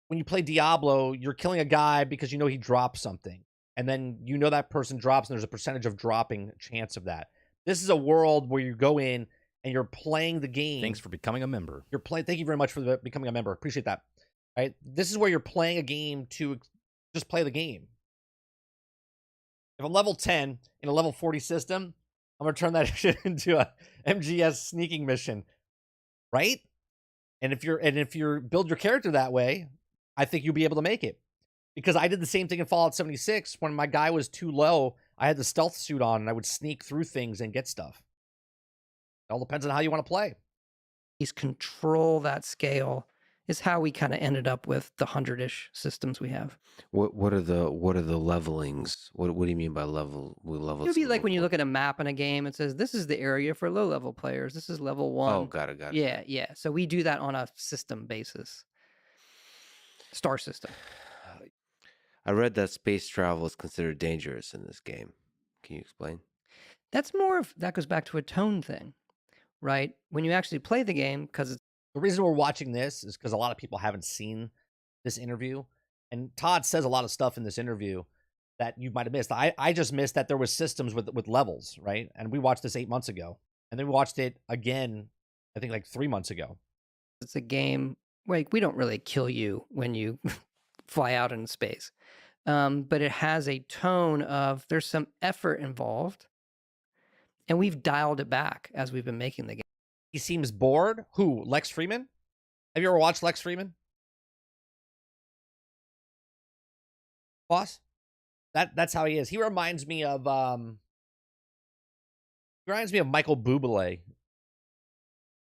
when you play Diablo, you're killing a guy because you know he dropped something. And then you know that person drops and there's a percentage of dropping chance of that. This is a world where you go in and you're playing the game. Thanks for becoming a member. Thank you very much for becoming a member. Appreciate that. Right? This is where you're playing a game to just play the game. If I'm level 10 in a level 40 system, I'm going to turn that shit into a MGS sneaking mission. Right? And if you build your character that way, I think you'll be able to make it. Because I did the same thing in Fallout 76. When my guy was too low, I had the stealth suit on and I would sneak through things and get stuff. It all depends on how you want to play. Control that scale is how we kind of ended up with the 100-ish systems we have. What are the levelings? What do you mean by level? It would be like when you look at a map in a game, it says this is the area for low level players. This is level 1. Oh, got it. Yeah. So we do that on a system basis. Star system. I read that space travel is considered dangerous in this game. Can you explain? That goes back to a tone thing, right? When you actually play the game, because the reason we're watching this is because a lot of people haven't seen this interview. And Todd says a lot of stuff in this interview that you might have missed. I just missed that there was systems with levels, right? And we watched this 8 months ago. And then we watched it again, I think like 3 months ago. It's a game, like, we don't really kill you when you fly out in space. But it has a tone of there's some effort involved. And we've dialed it back as we've been making the game. He seems bored. Who? Lex Freeman? Have you ever watched Lex Freeman? Boss? That's how he is. He reminds me of Michael Bublé.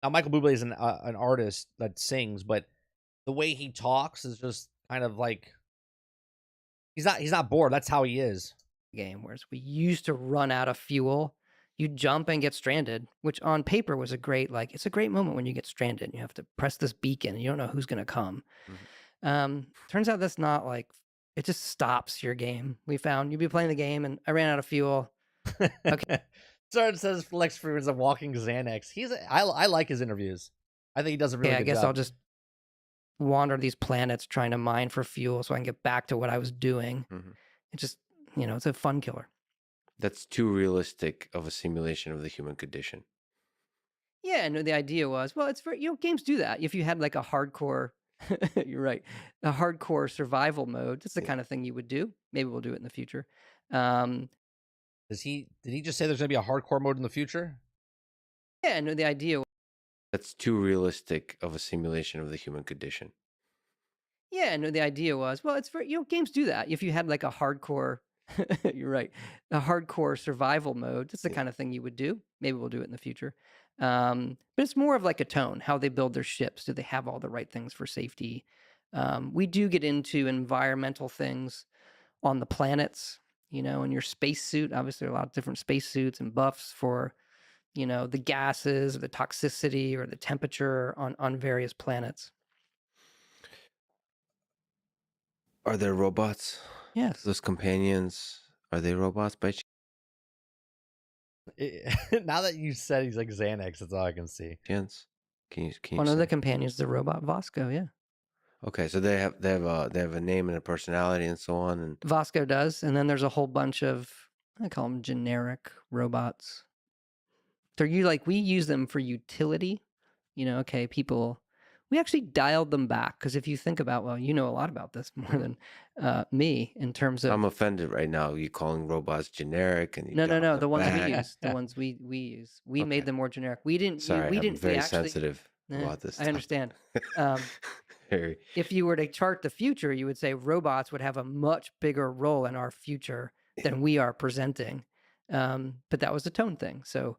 Now Michael Bublé is an artist that sings, but the way he talks is just kind of like he's not bored. That's how he is. Game, whereas we used to run out of fuel, you jump and get stranded, which on paper was it's a great moment when you get stranded and you have to press this beacon and you don't know who's going to come. Mm-hmm. Turns out that's not like, it just stops your game. We found you'd be playing the game and I ran out of fuel. Okay. Sarge says Lex Freeman's a walking Xanax. I like his interviews. I think he does a really good job. I guess I'll just wander these planets trying to mine for fuel so I can get back to what I was doing. Mm-hmm. It just, it's a fun killer. That's too realistic of a simulation of the human condition. Yeah, no, the idea was, well, it's very, games do that. If you had like a hardcore, you're right, a hardcore survival mode, that's the Yeah. kind of thing you would do. Maybe we'll do it in the future. Um, Did he just say there's gonna be a hardcore mode in the future? yeah, no, the idea, That's too realistic of a simulation of the human condition. yeah, no, the idea was, well, it's very, games do that. If you had like a hardcore, you're right, a hardcore survival mode, that's the Yeah. kind of thing you would do. Maybe we'll do it in the future. But it's more of like a tone, how they build their ships. Do they have all the right things for safety? We do get into environmental things on the planets, in your spacesuit. Obviously, there are a lot of different spacesuits and buffs for, the gases or the toxicity or the temperature on various planets. Are there robots? Yes. Those companions, are they robots by Now that you said he's like Xanax, that's all I can see. chance? Can you One of say? the companions, the robot Vasco, yeah. Okay, so they have a name and a personality and so on, and Vasco does. And then there's a whole bunch of, I call them generic robots. We use them for utility. Okay, people, we actually dialed them back because if you think about, well, you know a lot about this more than me in terms of. I'm offended right now. You calling robots generic and you No. dialed The them ones we back. use, the ones we use, we Okay. made them more generic. We didn't. Sorry, we I'm didn't. very we actually, sensitive about this I stuff. understand. Very. If you were to chart the future, you would say robots would have a much bigger role in our future than we are presenting. But that was a tone thing. So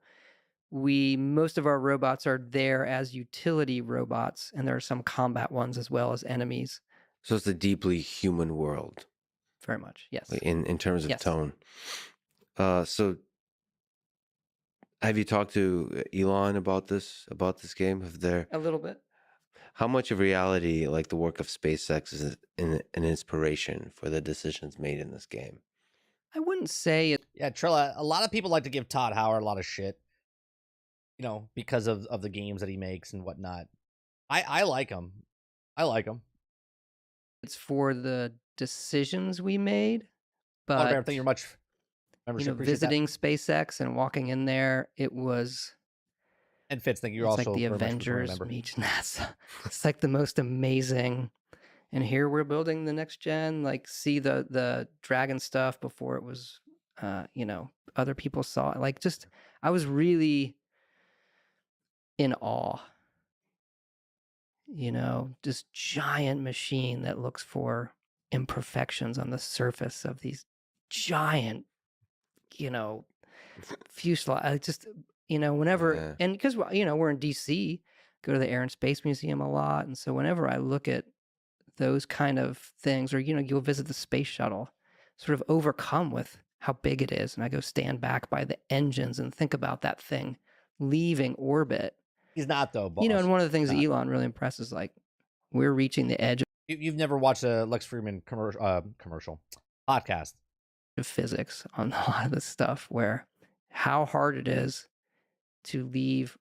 most of our robots are there as utility robots, and there are some combat ones as well as enemies. So it's a deeply human world. Very much, yes. In terms of Yes. tone. So have you talked to Elon about this game? A little bit. How much of reality, like the work of SpaceX, is an inspiration for the decisions made in this game? I wouldn't say it. Yeah, Trilla, a lot of people like to give Todd Howard a lot of shit, because of the games that he makes and whatnot. I like him. I like him. It's for the decisions we made, but Thank you very much. Appreciate that. visiting SpaceX and walking in there, it was. And Fitz, thank you. It's Also like the very much for becoming a Avengers member. meets NASA. It's like the most amazing. And here we're building the next gen. Like, see the Dragon stuff before it was, other people saw it. Like, just I was really in awe. This giant machine that looks for imperfections on the surface of these giant, fuselage. I just, whenever, Yeah. and because, we're in DC, go to the Air and Space Museum a lot. And so whenever I look at those kind of things, or, you'll visit the space shuttle, sort of overcome with how big it is. And I go stand back by the engines and think about that thing leaving orbit. He's not though, boss. And one of the things that Not. Elon really impresses, like, we're reaching the edge You've never watched a Lex Friedman commercial podcast. of physics on a lot of this stuff, where how hard it is to leave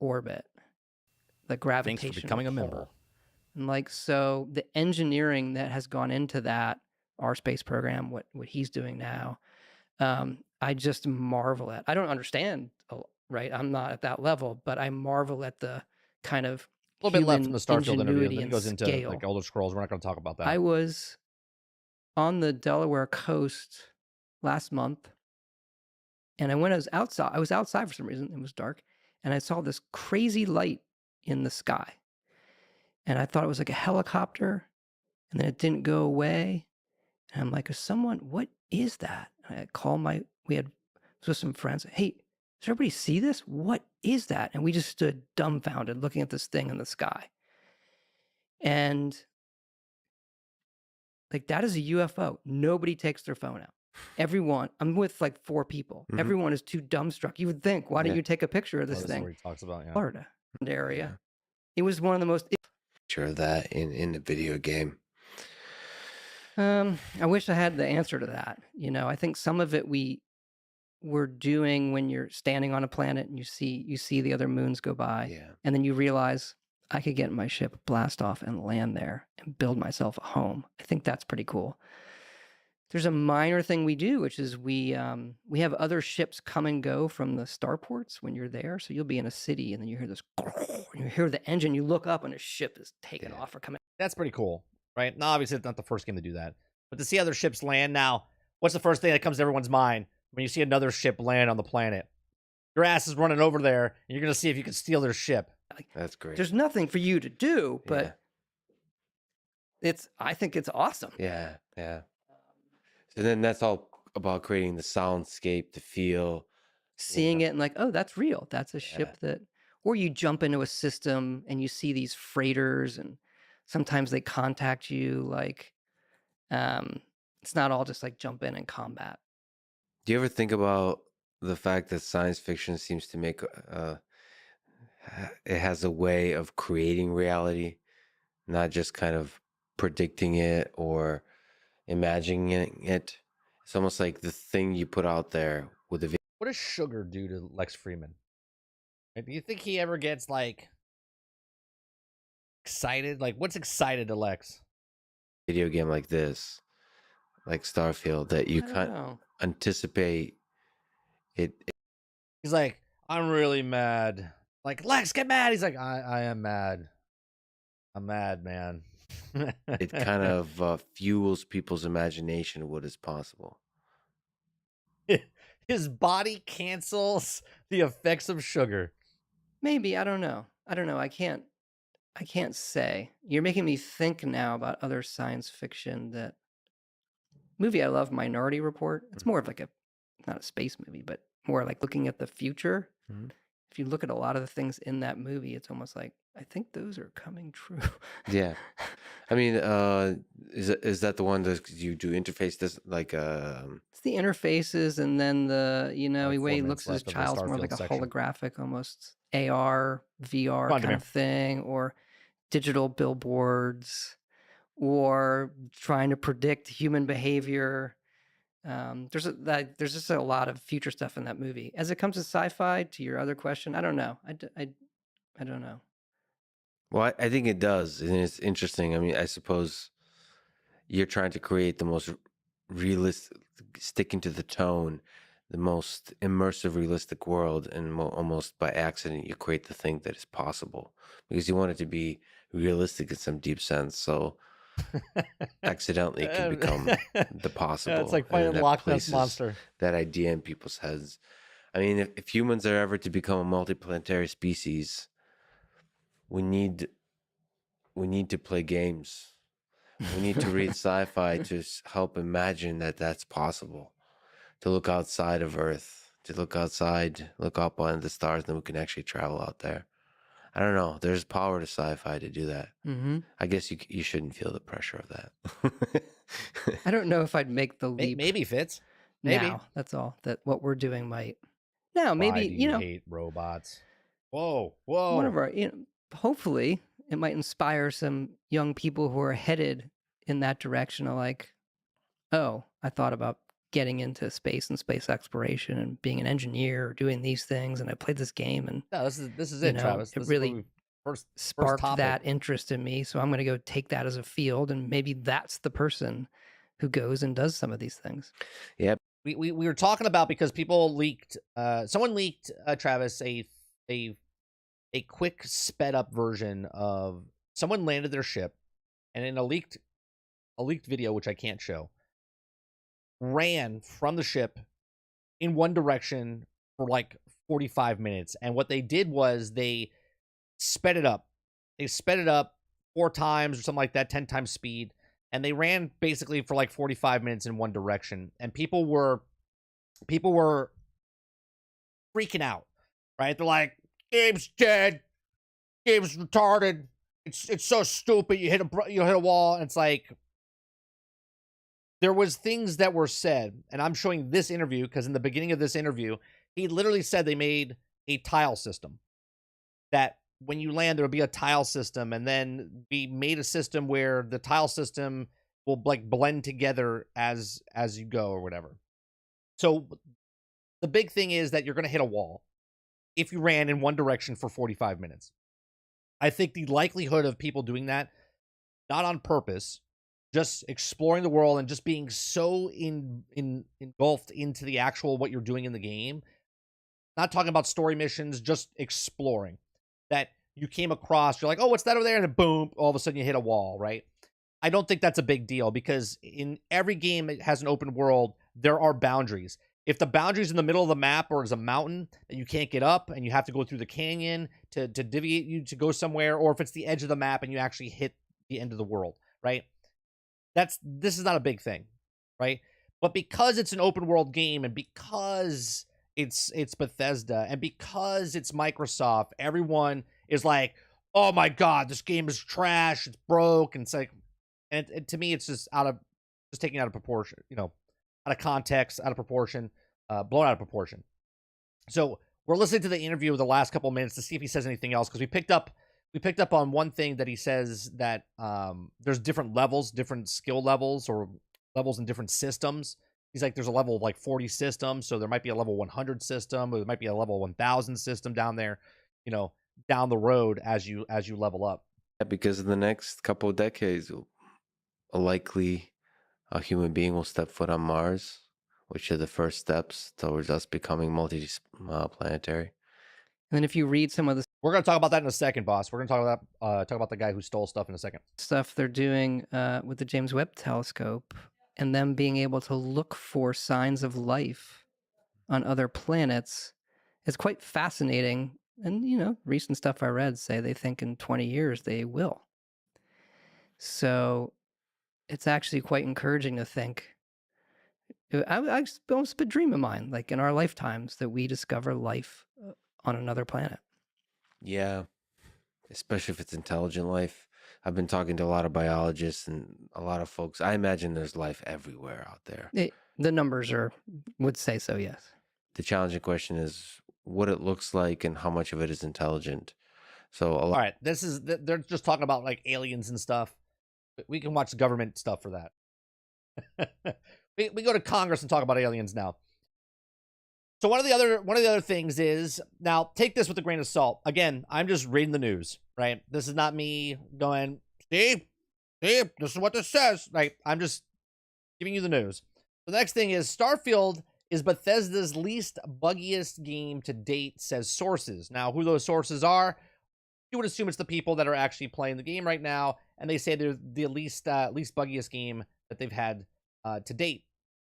orbit, the gravitational Thanks for becoming a member. pull. And so the engineering that has gone into that, our space program, what he's doing now, I just marvel at. I don't understand, right? I'm not at that level, but I marvel at the kind of A little bit left from human the Starfield interview. ingenuity Then he and goes into scale. like Elder Scrolls. We're not going to talk about that. I was on the Delaware coast last month, and I was outside for some reason. It was dark, and I saw this crazy light in the sky, and I thought it was like a helicopter, and then it didn't go away, and I'm like, what is that? And I called we had with some friends. Hey, does everybody see this? What is that? And we just stood dumbfounded looking at this thing in the sky. And like, that is a UFO. Nobody takes their phone out. Everyone, I'm with like 4 people. Mhm. Everyone is too dumbstruck. You would think, why don't Yeah. you take a picture of this This is thing? what he talks about. Yeah. Florida area. Yeah. It was one of the most. Picture of that in the video game. I wish I had the answer to that. I think some of it we're doing when you're standing on a planet and you see the other moons go by, Yeah. and then you realize I could get in my ship, blast off, and land there and build myself a home. I think that's pretty cool. There's a minor thing we do, which is we have other ships come and go from the starports when you're there. So you'll be in a city and then you hear this, and you hear the engine. You look up and a ship is taking off or coming. That's pretty cool, right? Now, obviously, it's not the first game to do that, but to see other ships land now, what's the first thing that comes to everyone's mind when you see another ship land on the planet? Your ass is running over there, and you're going to see if you can steal their ship. That's great. There's nothing for you to do, but I think it's awesome. Yeah. So then that's all about creating the soundscape, the feel. Seeing it and like, oh, that's real. That's a ship that, or you jump into a system and you see these freighters and sometimes they contact you. Like, it's not all just like jump in and combat. Do you ever think about the fact that science fiction seems to make, it has a way of creating reality, not just kind of predicting it or imagining it? It's almost like the thing you put out there with the What does Sugar do to Lex Freeman? Like, do you think he ever gets like excited? Like, what's excited to Lex? video game like this, like Starfield, that you I don't can't know. anticipate it. He's like, I'm really mad. Like, Lex, get mad. He's like, I am mad. I'm mad, man. It kind of fuels people's imagination of what is possible. His body cancels the effects of sugar. Maybe, I don't know. I can't say. You're making me think now about other science fiction that movie I love, Minority Report. It's more of like not a space movie, but more like looking at the future. Mhm. If you look at a lot of the things in that movie, it's almost like, I think those are coming true. Yeah. I mean, is that the one that you do interface this like It's the interfaces and then the, the Like way 4 he minutes looks at his left of the child's more Starfield like a section. holographic, almost AR, VR Come on, kind Demir. of thing, or digital billboards, or trying to predict human behavior. There's just a lot of future stuff in that movie. As it comes to sci-fi, to your other question, I don't know. I don't know. well, I think it does, and it's interesting. I mean, I suppose you're trying to create the most realistic, sticking to the tone, the most immersive, realistic world, and almost by accident, you create the thing that is possible because you want it to be realistic in some deep sense. So accidentally, it can become the possible. Yeah, it's like and then fighting that Loch Ness places Monster. that idea in people's heads. I mean, if humans are ever to become a multiplanetary species, we need to play games. We need to read sci-fi to help imagine that that's possible. To look outside of Earth, to look up on the stars, and we can actually travel out there. I don't know. There's power to sci-fi to do that. Mm-hmm. I guess you shouldn't feel the pressure of that. I don't know if I'd make the leap. Maybe Fitz. Maybe. Now, that's all. That what we're doing might. Now, Why maybe do you hate robots? Whoa. one of our, hopefully it might inspire some young people who are headed in that direction of like, oh, I thought about getting into space and space exploration and being an engineer or doing these things, and I played this game and No, this is it, Travis. it This really is what first sparked topic. that interest in me. So I'm going to go take that as a field, and maybe that's the person who goes and does some of these things. Yep. We were talking about because people leaked. Someone leaked Travis a quick sped up version of someone landed their ship, and in a leaked video, which I can't show, ran from the ship in one direction for like 45 minutes. And what they did was they sped it up. They sped it up 4 times or something like that, 10 times speed. And they ran basically for like 45 minutes in one direction. And people were freaking out, right? They're like, game's dead. Game's retarded. It's so stupid. You hit a wall. And it's like, there was things that were said, and I'm showing this interview because in the beginning of this interview, he literally said they made a tile system. That when you land, there will be a tile system, and then we made a system where the tile system will like blend together as you go or whatever. So the big thing is that you're going to hit a wall if you ran in one direction for 45 minutes. I think the likelihood of people doing that, not on purpose, just exploring the world and just being so engulfed into the actual what you're doing in the game. Not talking about story missions, just exploring. That you came across, you're like, oh, what's that over there? And then boom, all of a sudden you hit a wall, right? I don't think that's a big deal because in every game that has an open world, there are boundaries. If the boundary's in the middle of the map or is a mountain that you can't get up and you have to go through the canyon to deviate you to go somewhere, or if it's the edge of the map and you actually hit the end of the world, right? This is not a big thing, right? But because it's an open world game and because it's Bethesda and because it's Microsoft, everyone is like, oh my God, this game is trash, it's broke, and it's like, and to me, it's just taken out of proportion, out of context, out of proportion, blown out of proportion. So we're listening to the interview of the last couple of minutes to see if he says anything else, because we picked up on one thing that he says that there's different levels, different skill levels, or levels in different systems. He's like, there's a level of like 40 systems, so there might be a level 100 system, or there might be a level 1000 system down there, down the road as you level up. Yeah, because in the next couple of decades, likely a human being will step foot on Mars, which are the first steps towards us becoming multi-planetary. And then if you read some of the We're going to talk about that in a second, boss. We're going to talk about the guy who stole stuff in a second. stuff they're doing with the James Webb Telescope and them being able to look for signs of life on other planets is quite fascinating. And, recent stuff I read say they think in 20 years they will. So it's actually quite encouraging to think. It's almost a dream of mine, like in our lifetimes, that we discover life on another planet. Yeah, especially if it's intelligent life. I've been talking to a lot of biologists and a lot of folks. I imagine there's life everywhere out there. The numbers would say so, yes. The challenging question is what it looks like and how much of it is intelligent. So All right, they're just talking about like aliens and stuff. We can watch government stuff for that. we go to Congress and talk about aliens now. So one of the other things is, now take this with a grain of salt. Again, I'm just reading the news, right? This is not me going, see, this is what this says. Right? I'm just giving you the news. The next thing is Starfield is Bethesda's least buggiest game to date, says sources. Now, who those sources are, you would assume it's the people that are actually playing the game right now, and they say they're the least buggiest game that they've had to date.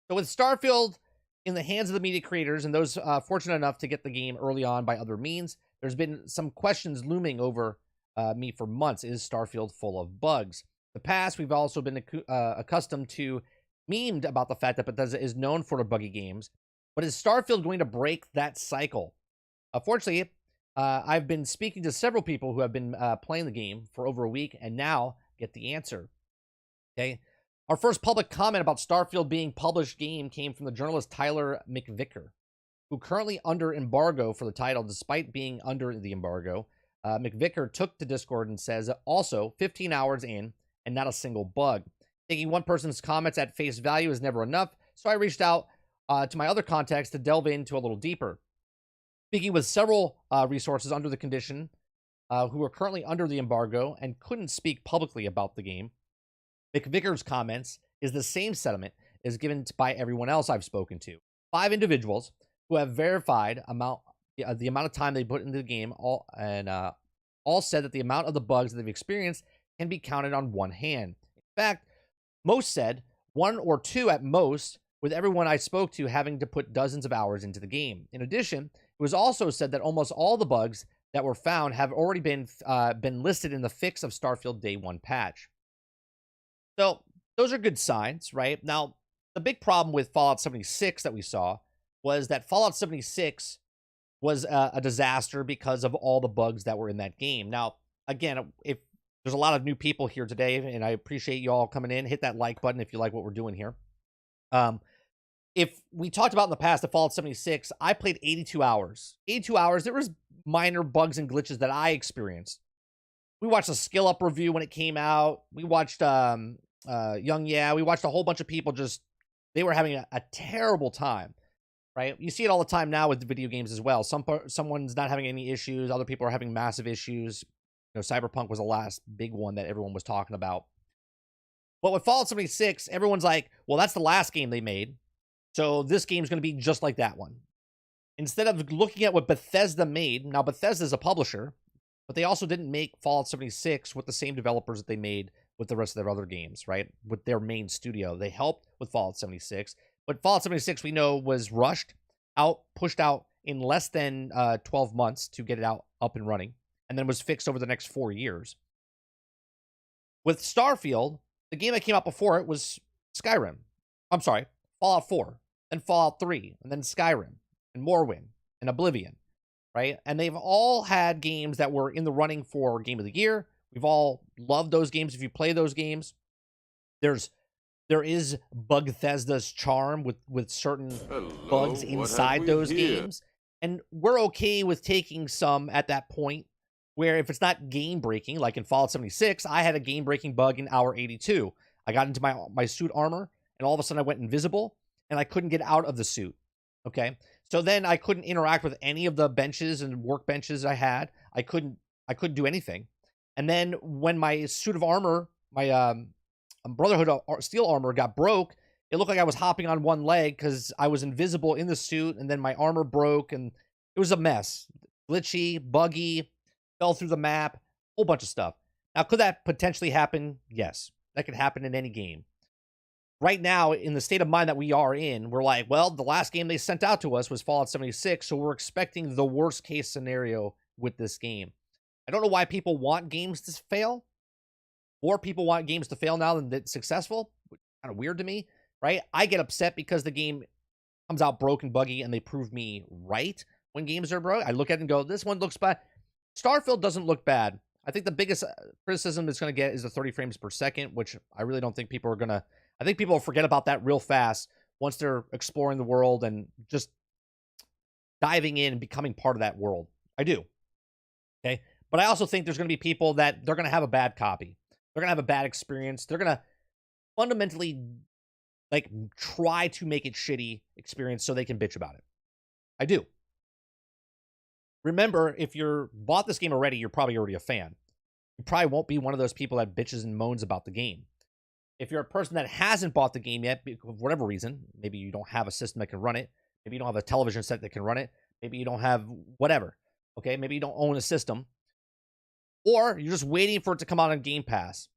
So with Starfield in the hands of the media creators and those fortunate enough to get the game early on by other means, there's been some questions looming over me for months. Is Starfield full of bugs? In the past, we've also been accustomed to memed about the fact that Bethesda is known for the buggy games, but is Starfield going to break that cycle? Fortunately, I've been speaking to several people who have been playing the game for over a week and now get the answer. Okay. Our first public comment about Starfield being published game came from the journalist Tyler McVicker, who currently under embargo for the title despite being under the embargo. McVicker took to Discord and says also 15 hours in and not a single bug. Taking one person's comments at face value is never enough, so I reached out to my other contacts to delve into a little deeper. Speaking with several resources under the condition who are currently under the embargo and couldn't speak publicly about the game, McVicker's comments is the same sentiment as given by everyone else I've spoken to. 5 individuals who have verified the amount of time they put into the game, all said that the amount of the bugs that they've experienced can be counted on one hand. In fact, most said 1 or 2 at most, with everyone I spoke to having to put dozens of hours into the game. In addition, it was also said that almost all the bugs that were found have already been listed in the fix of Starfield Day 1 patch. So those are good signs, right? Now, the big problem with Fallout 76 that we saw was that Fallout 76 was a disaster because of all the bugs that were in that game. Now, again, if there's a lot of new people here today, and I appreciate you all coming in, hit that like button if you like what we're doing here. If we talked about in the past, the Fallout 76, I played 82 hours. 82 hours, there was minor bugs and glitches that I experienced. We watched a skill up review when it came out. We watched we watched a whole bunch of people they were having a terrible time, right? You see it all the time now with video games as well. Someone's not having any issues. Other people are having massive issues. Cyberpunk was the last big one that everyone was talking about. But with Fallout 76, everyone's like, well, that's the last game they made. So this game's going to be just like that one. Instead of looking at what Bethesda made, now Bethesda is a publisher, but they also didn't make Fallout 76 with the same developers that they made with the rest of their other games, right? With their main studio. They helped with Fallout 76, but Fallout 76 we know was rushed out, pushed out in less than 12 months to get it out up and running, and then was fixed over the next 4 years. With Starfield, the game that came out before it was Skyrim. I'm sorry, Fallout 4, then Fallout 3, and then Skyrim, and Morrowind, and Oblivion, right? And they've all had games that were in the running for Game of the Year. We've all loved those games if you play those games. There is Bethesda's charm with certain bugs inside those games. And we're okay with taking some at that point where if it's not game-breaking, like in Fallout 76, I had a game-breaking bug in hour 82. I got into my suit armor, and all of a sudden I went invisible, and I couldn't get out of the suit, okay? So then I couldn't interact with any of the benches and workbenches I had. I couldn't do anything. And then when my suit of armor, my Brotherhood of Steel armor got broke, it looked like I was hopping on one leg because I was invisible in the suit, and then my armor broke, and it was a mess. Glitchy, buggy, fell through the map, whole bunch of stuff. Now, could that potentially happen? Yes. That could happen in any game. Right now, in the state of mind that we are in, we're like, well, the last game they sent out to us was Fallout 76, so we're expecting the worst case scenario with this game. I don't know why people want games to fail. More people want games to fail now than it's successful. Kind of weird to me, right? I get upset because the game comes out broken, buggy, and they prove me right when games are broke. I look at it and go, this one looks bad. Starfield doesn't look bad. I think the biggest criticism it's going to get is the 30 frames per second, which I really don't think people are going to... I think people will forget about that real fast once they're exploring the world and just diving in and becoming part of that world. I do. Okay? But I also think there's going to be people that they're going to have a bad copy. They're going to have a bad experience. They're going to fundamentally like try to make it shitty experience so they can bitch about it. I do. Remember, if you're bought this game already, you're probably already a fan. You probably won't be one of those people that bitches and moans about the game. If you're a person that hasn't bought the game yet, for whatever reason, maybe you don't have a system that can run it. Maybe you don't have a television set that can run it. Maybe you don't have whatever. Okay, maybe you don't own a system. Or you're just waiting for it to come out on Game Pass.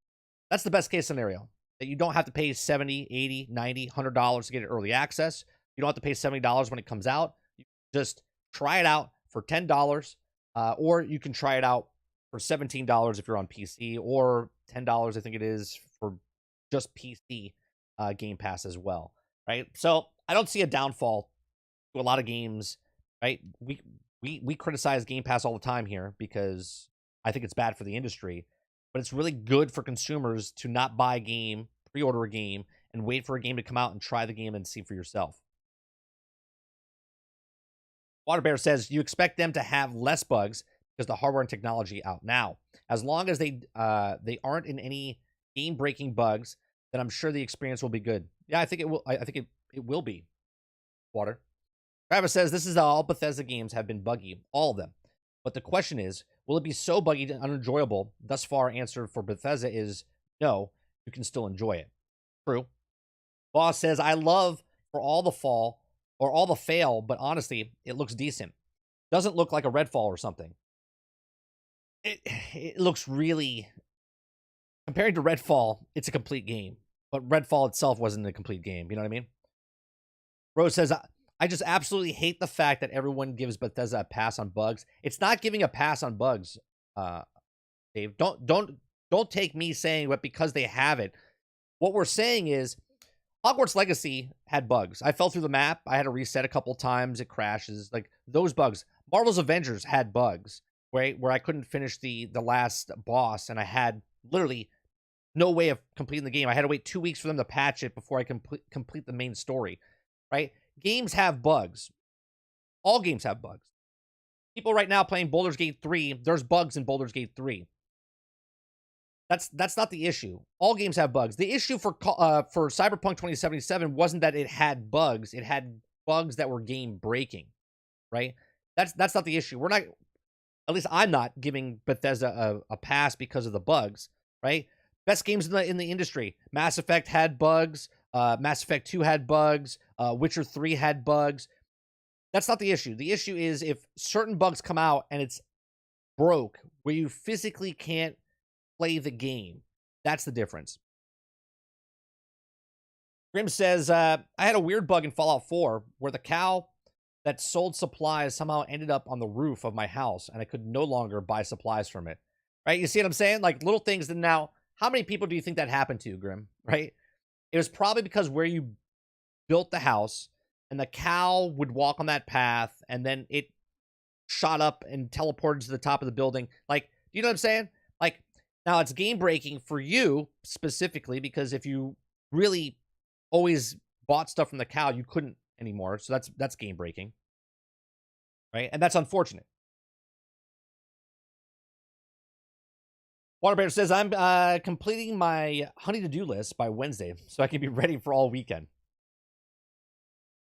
That's the best case scenario. That you don't have to pay $70, $80, $90, $100 to get it early access. You don't have to pay $70 when it comes out. You just try it out for $10. Or you can try it out for $17 if you're on PC. Or $10, I think it is, for just PC Game Pass as well. Right? So I don't see a downfall to a lot of games. Right? We criticize Game Pass all the time here because I think it's bad for the industry, but it's really good for consumers to not buy a game, pre-order a game, and wait for a game to come out and try the game and see for yourself. Waterbear says, you expect them to have less bugs because the hardware and technology out now. As long as they aren't in any game-breaking bugs, then I'm sure the experience will be good. Yeah, I think it will. I think it will be. Water. Travis says, this is all Bethesda games have been buggy, all of them. But the question is, will it be so buggy and unenjoyable? Thus far, answer for Bethesda is no, you can still enjoy it. True. Boss says, I love for all the fall or all the fail, but honestly, it looks decent. Doesn't look like a Redfall or something. It looks really... Compared to Redfall, it's a complete game. But Redfall itself wasn't a complete game. You know what I mean? Rose says, I just absolutely hate the fact that everyone gives Bethesda a pass on bugs. It's not giving a pass on bugs, Dave. Don't take me saying that because they have it. What we're saying is Hogwarts Legacy had bugs. I fell through the map. I had to reset a couple times. It crashes. Like those bugs. Marvel's Avengers had bugs, right? Where I couldn't finish the last boss, and I had literally no way of completing the game. I had to wait 2 weeks for them to patch it before I complete the main story, right? Games have bugs. All games have bugs. People right now playing Baldur's Gate 3, there's bugs in Baldur's Gate 3. That's not the issue. All games have bugs. The issue for Cyberpunk 2077 wasn't that it had bugs. It had bugs that were game breaking, right? That's not the issue. We're not, at least I'm not giving Bethesda a pass because of the bugs, right? Best games in the industry. Mass Effect had bugs. Mass Effect 2 had bugs. Witcher 3 had bugs. That's not the issue. The issue is if certain bugs come out and it's broke, where you physically can't play the game. That's the difference. Grim says, I had a weird bug in Fallout 4 where the cow that sold supplies somehow ended up on the roof of my house, and I could no longer buy supplies from it. Right? You see what I'm saying? Like, little things that now, how many people do you think that happened to, Grim? Right? It was probably because where you built the house, and the cow would walk on that path, and then it shot up and teleported to the top of the building. Like, you know what I'm saying? Like, now it's game breaking for you specifically, because if you really always bought stuff from the cow, you couldn't anymore. So that's game breaking, right? And that's unfortunate. Waterbear says, I'm completing my honey to-do list by Wednesday so I can be ready for all weekend.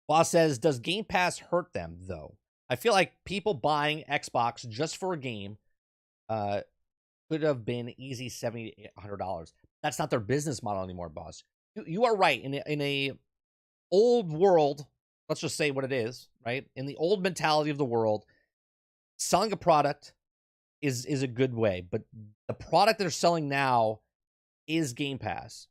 Boss says, does Game Pass hurt them, though? I feel like people buying Xbox just for a game could have been easy $70 to $100. That's not their business model anymore, boss. You are right. In a old world, let's just say what it is, right? In the old mentality of the world, selling a product is a good way, but the product they're selling now is Game Pass.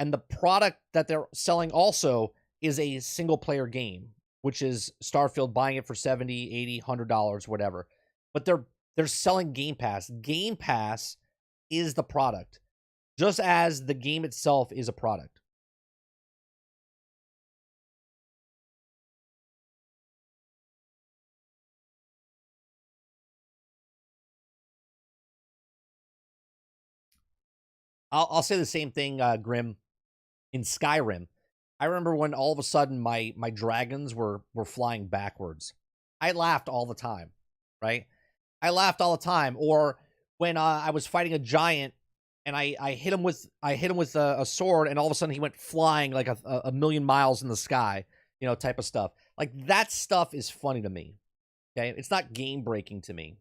And the product that they're selling also is a single player game, which is Starfield, buying it for $70, $80, $100, whatever. But they're selling Game Pass. Game Pass is the product, just as the game itself is a product. I'll say the same thing, Grim, in Skyrim. I remember when all of a sudden my dragons were flying backwards. I laughed all the time, right? I laughed all the time. Or when I was fighting a giant and I hit him with a sword, and all of a sudden he went flying like a million miles in the sky, you know, type of stuff. Like, that stuff is funny to me. Okay, it's not game breaking to me.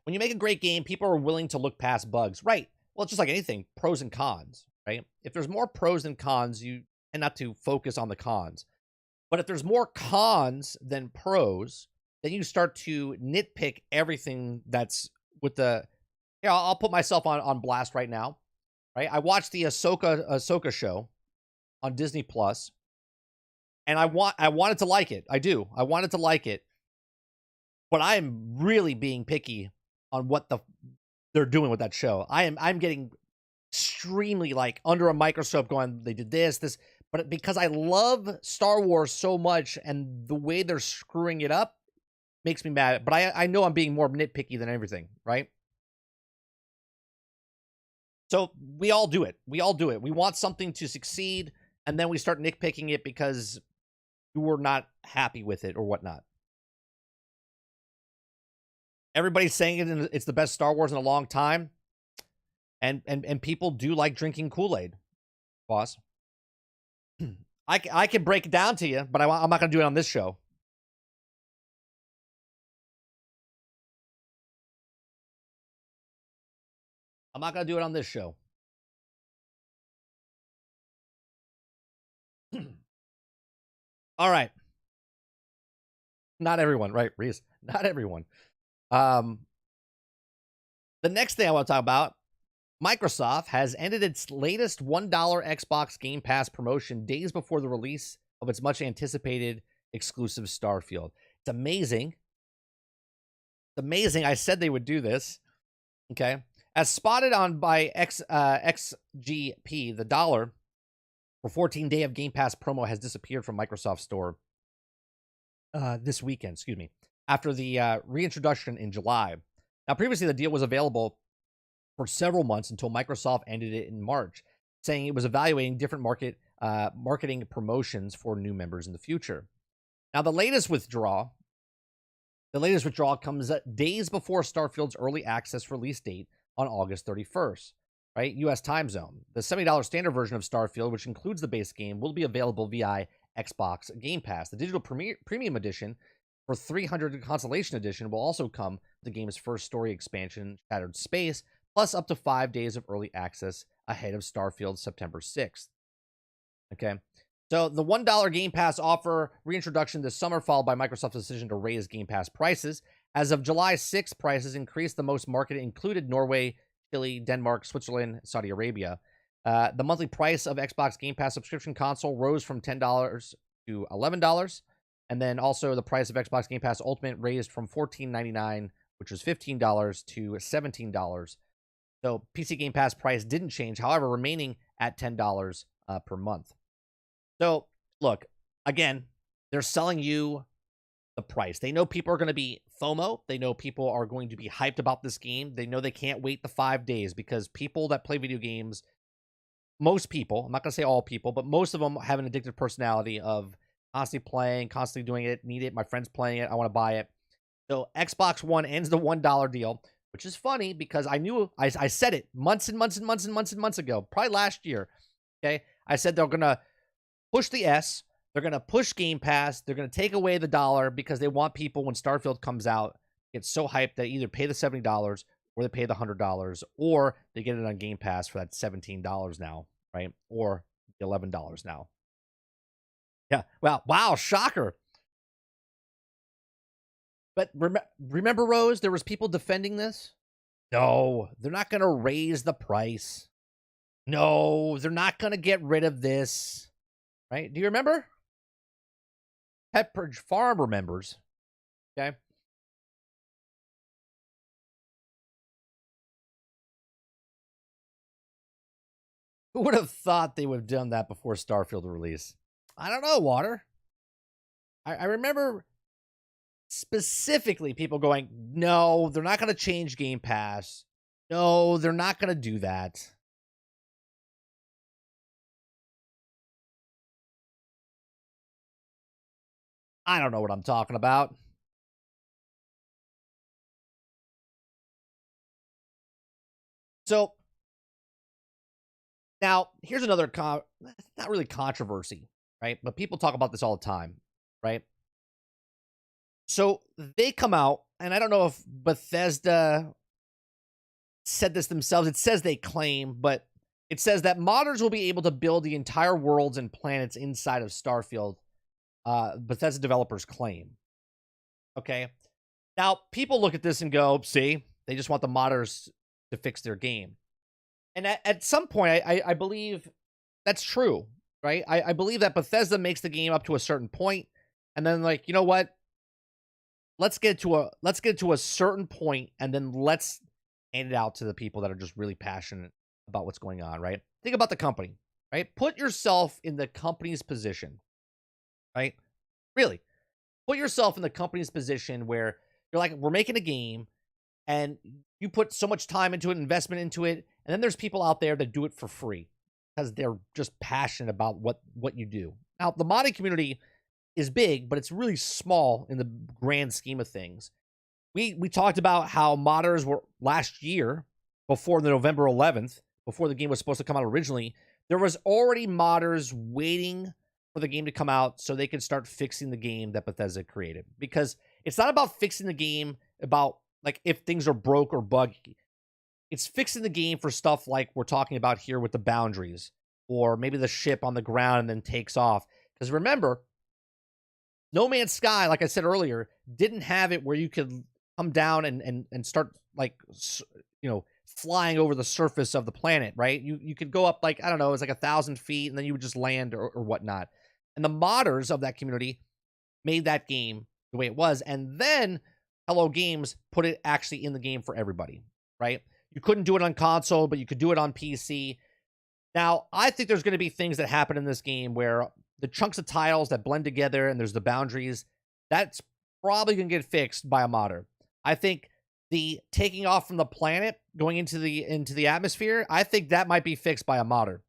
When you make a great game, people are willing to look past bugs, right? Well, it's just like anything, pros and cons, right? If there's more pros than cons, you tend not to focus on the cons. But if there's more cons than pros, then you start to nitpick everything that's with the... Yeah, I'll put myself on blast right now, right? I watched the Ahsoka show on Disney Plus, and I wanted to like it. I do. I wanted to like it. But I am really being picky on what they're doing with that show. I'm getting extremely, like, under a microscope going, they did this, but because I love Star Wars so much, and the way they're screwing it up makes me mad. But I know I'm being more nitpicky than everything, right? So we all do it. We all do it. We want something to succeed, and then we start nitpicking it because we're not happy with it or whatnot. Everybody's saying it's the best Star Wars in a long time. And people do like drinking Kool-Aid, boss. I can break it down to you, but I'm not going to do it on this show. I'm not going to do it on this show. All right. Not everyone, right, Reese? Not everyone. The next thing I want to talk about, Microsoft has ended its latest $1 Xbox Game Pass promotion days before the release of its much anticipated exclusive Starfield. It's amazing. It's amazing. I said they would do this. Okay. As spotted on by XGP, the dollar for 14-day of Game Pass promo has disappeared from Microsoft Store this weekend, after the reintroduction in July. Now, previously, the deal was available for several months until Microsoft ended it in March, saying it was evaluating different marketing promotions for new members in the future. Now, the latest withdrawal comes days before Starfield's early access release date on August 31st, right? U.S. time zone. The $70 standard version of Starfield, which includes the base game, will be available via Xbox Game Pass. The digital premium edition for 300 Constellation Edition will also come the game's first story expansion, Shattered Space, plus up to 5 days of early access ahead of Starfield September 6th. Okay, so the $1 Game Pass offer reintroduction this summer, followed by Microsoft's decision to raise Game Pass prices. As of July 6th, prices increased. The most marketed included Norway, Chile, Denmark, Switzerland, Saudi Arabia. The monthly price of Xbox Game Pass subscription console rose from $10 to $11. And then also the price of Xbox Game Pass Ultimate raised from $14.99, which was $15, to $17. So PC Game Pass price didn't change, however, remaining at $10 per month. So look, again, they're selling you the price. They know people are going to be FOMO. They know people are going to be hyped about this game. They know they can't wait the 5 days because people that play video games, most people, I'm not going to say all people, but most of them have an addictive personality of constantly playing, constantly doing it, need it, my friend's playing it, I want to buy it. So Xbox One ends the $1 deal, which is funny because I knew, I said it months and months and months and months and months ago, probably last year, okay? I said they're going to push the S, they're going to push Game Pass, they're going to take away the dollar because they want people, when Starfield comes out, get so hyped that either pay the $70 or they pay the $100, or they get it on Game Pass for that $17 now, right? Or the $11 now. Yeah, wow, shocker. But remember, Rose, there was people defending this? No, they're not going to raise the price. No, they're not going to get rid of this. Right? Do you remember? Pepperidge Farm remembers. Okay. Who would have thought they would have done that before Starfield release? I don't know, Water. I remember specifically people going, no, they're not going to change Game Pass. No, they're not going to do that. I don't know what I'm talking about. So, now, here's another, not really controversy, right? But people talk about this all the time, right? So, they come out, and I don't know if Bethesda said this themselves. It says they claim, but it says that modders will be able to build the entire worlds and planets inside of Starfield. Bethesda developers claim. Okay. Now, people look at this and go, see, they just want the modders to fix their game. And at some point, I believe that's true, right? I believe that Bethesda makes the game up to a certain point, and then, like, you know what? Let's get to a certain point, and then let's hand it out to the people that are just really passionate about what's going on, right? Think about the company, right? Put yourself in the company's position, right? Really, put yourself in the company's position where you're like, we're making a game, and you put so much time into it, investment into it, and then there's people out there that do it for free because they're just passionate about what you do. Now, the modding community is big, but it's really small in the grand scheme of things. We talked about how modders were last year, before the November 11th, before the game was supposed to come out originally, there was already modders waiting for the game to come out so they could start fixing the game that Bethesda created. Because it's not about fixing the game about, like, if things are broke or buggy. It's fixing the game for stuff like we're talking about here with the boundaries, or maybe the ship on the ground and then takes off. Because remember, No Man's Sky, like I said earlier, didn't have it where you could come down and start, like, you know, flying over the surface of the planet, right? You could go up, like, I don't know, it's like 1,000 feet, and then you would just land or whatnot. And the modders of that community made that game the way it was. And then Hello Games put it actually in the game for everybody, right? You couldn't do it on console, but you could do it on PC. Now, I think there's going to be things that happen in this game where the chunks of tiles that blend together and there's the boundaries, that's probably going to get fixed by a modder. I think the taking off from the planet, going into the atmosphere, I think that might be fixed by a modder.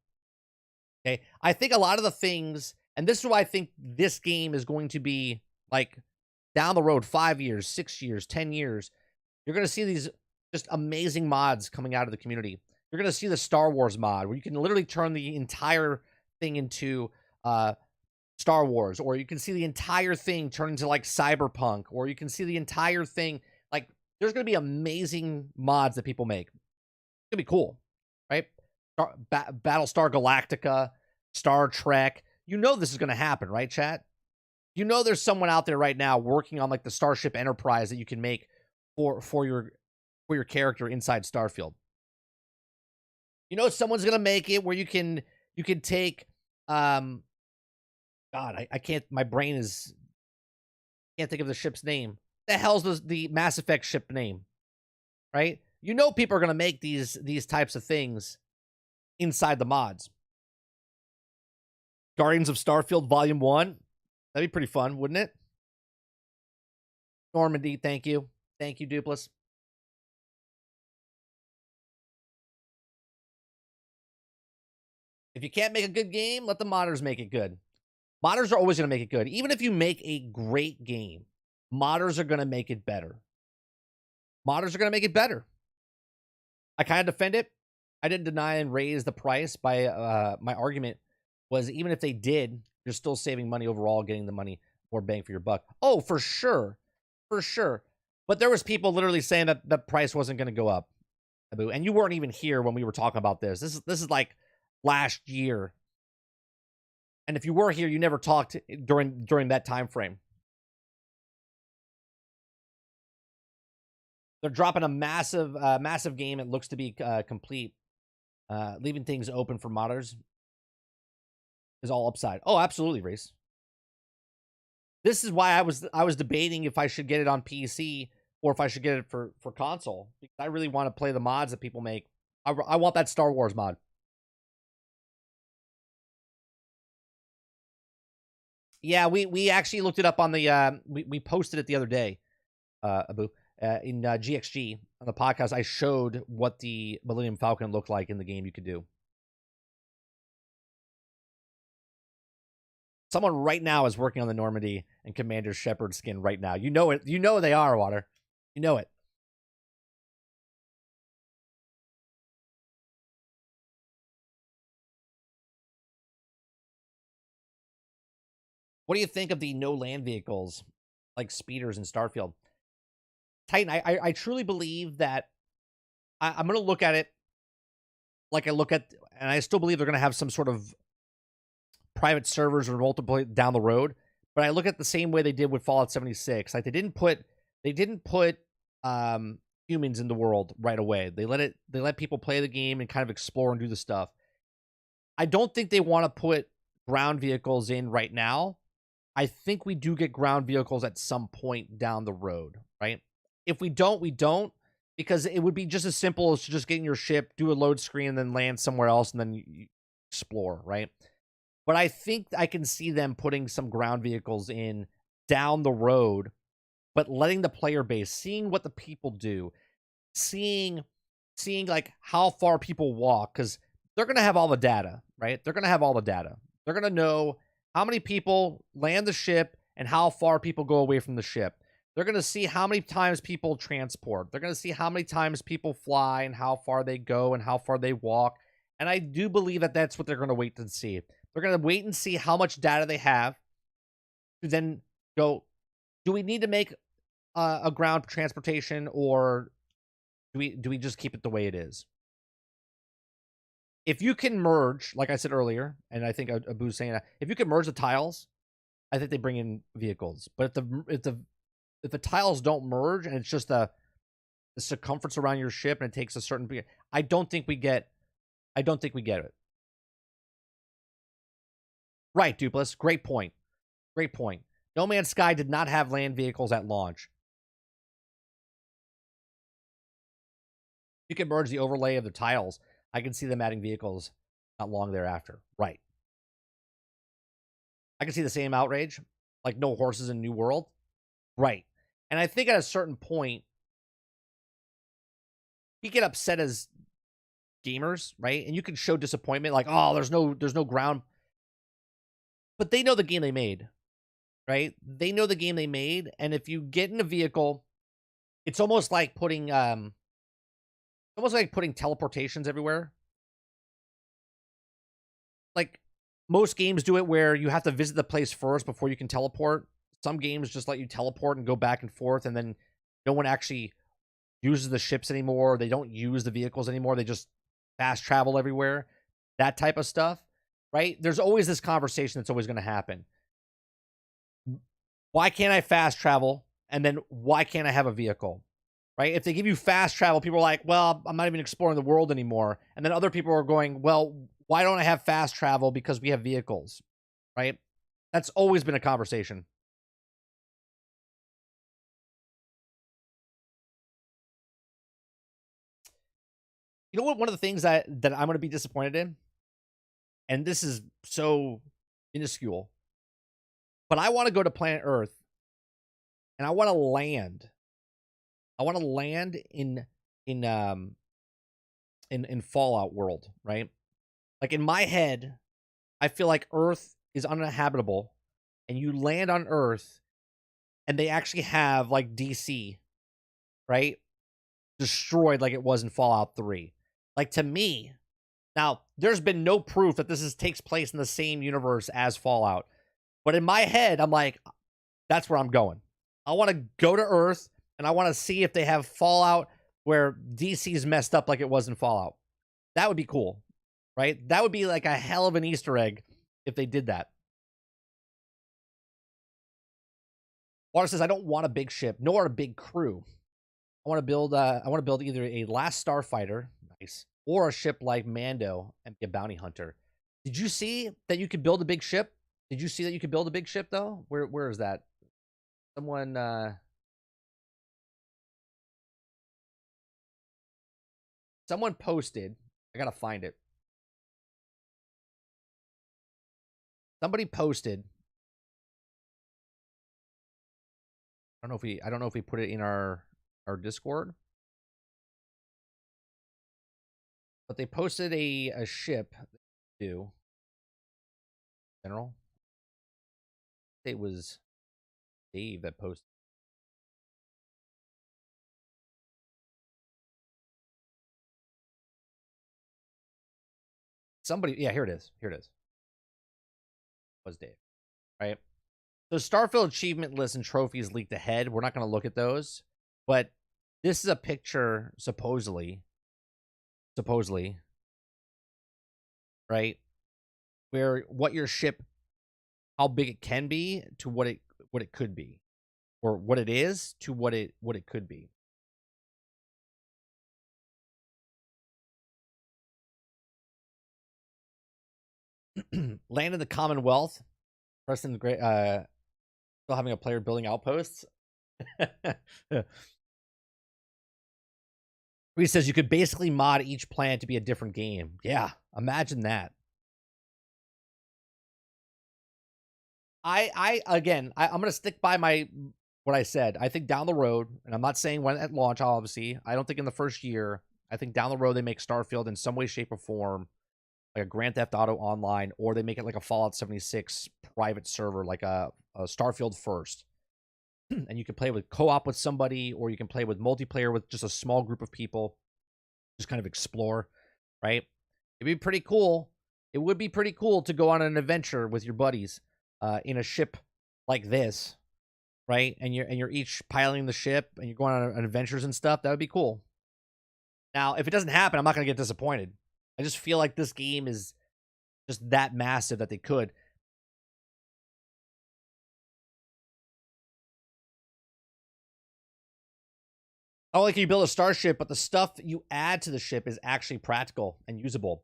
Okay, I think a lot of the things, and this is why I think this game is going to be, like, down the road, 5 years, 6 years, 10 years, you're going to see these just amazing mods coming out of the community. You're going to see the Star Wars mod, where you can literally turn the entire thing into Star Wars, or you can see the entire thing turn into like Cyberpunk, or you can see the entire thing. Like, there's going to be amazing mods that people make. It's going to be cool, right? Battlestar Galactica, Star Trek. You know this is going to happen, right, chat? You know there's someone out there right now working on like the Starship Enterprise that you can make for your character inside Starfield. You know someone's going to make it where you can take God, I can't. My brain is can't think of the ship's name. The hell's the Mass Effect ship name, right? You know people are gonna make these types of things inside the mods. Guardians of Starfield Volume 1. That'd be pretty fun, wouldn't it? Normandy, thank you. Thank you, Dupless. If you can't make a good game, let the modders make it good. Modders are always going to make it good. Even if you make a great game, modders are going to make it better. Modders are going to make it better. I kind of defend it. I didn't deny and raise the price by my argument was even if they did, you're still saving money overall, getting the money more bang for your buck. Oh, for sure. For sure. But there was people literally saying that the price wasn't going to go up. And you weren't even here when we were talking about this. This is like last year. And if you were here, you never talked during that time frame. They're dropping a massive game. It looks to be complete. Leaving things open for modders is all upside. Oh, absolutely, Reese. This is why I was debating if I should get it on PC or if I should get it for console. Because I really want to play the mods that people make. I want that Star Wars mod. Yeah, we actually looked it up on the we posted it the other day, Abu, in GXG on the podcast. I showed what the Millennium Falcon looked like in the game you could do. Someone right now is working on the Normandy and Commander Shepard skin right now. You know it. You know they are, Water. You know it. What do you think of the no land vehicles like speeders in Starfield? Titan, I truly believe that I'm going to look at it like I look at, and I still believe they're going to have some sort of private servers or multiple down the road. But I look at the same way they did with Fallout 76. Like they didn't put humans in the world right away. They let people play the game and kind of explore and do the stuff. I don't think they want to put ground vehicles in right now. I think we do get ground vehicles at some point down the road, right? If we don't, we don't, because it would be just as simple as just getting your ship, do a load screen, and then land somewhere else, and then you explore, right? But I think I can see them putting some ground vehicles in down the road, but letting the player base, seeing what the people do, seeing like how far people walk, because they're going to have all the data, right? They're going to have all the data. They're going to know how many people land the ship and how far people go away from the ship. They're going to see how many times people transport. They're going to see how many times people fly and how far they go and how far they walk. And I do believe that that's what they're going to wait to see. They're going to wait and see how much data they have to then go, do we need to make a ground transportation, or do we just keep it the way it is? If you can merge, like I said earlier, and I think Abu's saying that, if you can merge the tiles, I think they bring in vehicles. But if the tiles don't merge and it's just the circumference around your ship and it takes a certain, I don't think we get it. Right, Dupless. Great point. Great point. No Man's Sky did not have land vehicles at launch. You can merge the overlay of the tiles. I can see them adding vehicles not long thereafter. Right. I can see the same outrage, like no horses in New World. Right. And I think at a certain point, we get upset as gamers, right? And you can show disappointment, like, oh, there's no ground. But they know the game they made, right? They know the game they made, and if you get in a vehicle, it's almost like putting teleportations everywhere. Like, most games do it where you have to visit the place first before you can teleport. Some games just let you teleport and go back and forth, and then no one actually uses the ships anymore. They don't use the vehicles anymore. They just fast travel everywhere. That type of stuff, right? There's always this conversation that's always going to happen. Why can't I fast travel? And then why can't I have a vehicle? Right? If they give you fast travel, people are like, well, I'm not even exploring the world anymore. And then other people are going, well, why don't I have fast travel? Because we have vehicles, right? That's always been a conversation. You know what? One of the things that I'm going to be disappointed in, and this is so minuscule, but I want to go to planet Earth, and I want to land. I want to land in Fallout world, right? Like in my head, I feel like Earth is uninhabitable, and you land on Earth, and they actually have like DC, right? Destroyed like it was in Fallout 3. Like to me, now there's been no proof that takes place in the same universe as Fallout, but in my head, I'm like, that's where I'm going. I want to go to Earth, and I want to see if they have Fallout where DC's messed up like it was in Fallout. That would be cool, right? That would be like a hell of an Easter egg if they did that. Water says, I don't want a big ship, nor a big crew. I want to build either a last starfighter, nice, or a ship like Mando and be a bounty hunter. Did you see that you could build a big ship? Did you see that you could build a big ship though? Where is that? Someone posted. I gotta find it. Somebody posted. I don't know if we put it in our Discord. But they posted a ship do general. It was Dave that posted. Somebody, yeah, here it is. Here it is. It was Dave, right? So Starfield achievement lists and trophies leaked ahead. We're not going to look at those, but this is a picture supposedly, right, where what your ship, how big it can be to what it could be, or what it is to what it could be. Land in the Commonwealth. Preston, great. Still having a player building outposts. He says you could basically mod each planet to be a different game. Yeah, imagine that. I'm gonna stick by what I said. I think down the road, and I'm not saying when at launch, obviously. I don't think in the first year. I think down the road they make Starfield in some way, shape, or form, like a Grand Theft Auto Online, or they make it like a Fallout 76 private server, like a Starfield first. And you can play with co-op with somebody, or you can play with multiplayer with just a small group of people. Just kind of explore, right? It'd be pretty cool. It would be pretty cool to go on an adventure with your buddies in a ship like this, right? And you're each piloting the ship, and you're going on adventures and stuff. That would be cool. Now, if it doesn't happen, I'm not going to get disappointed. I just feel like this game is just that massive that they could. I don't like you build a starship, but the stuff you add to the ship is actually practical and usable.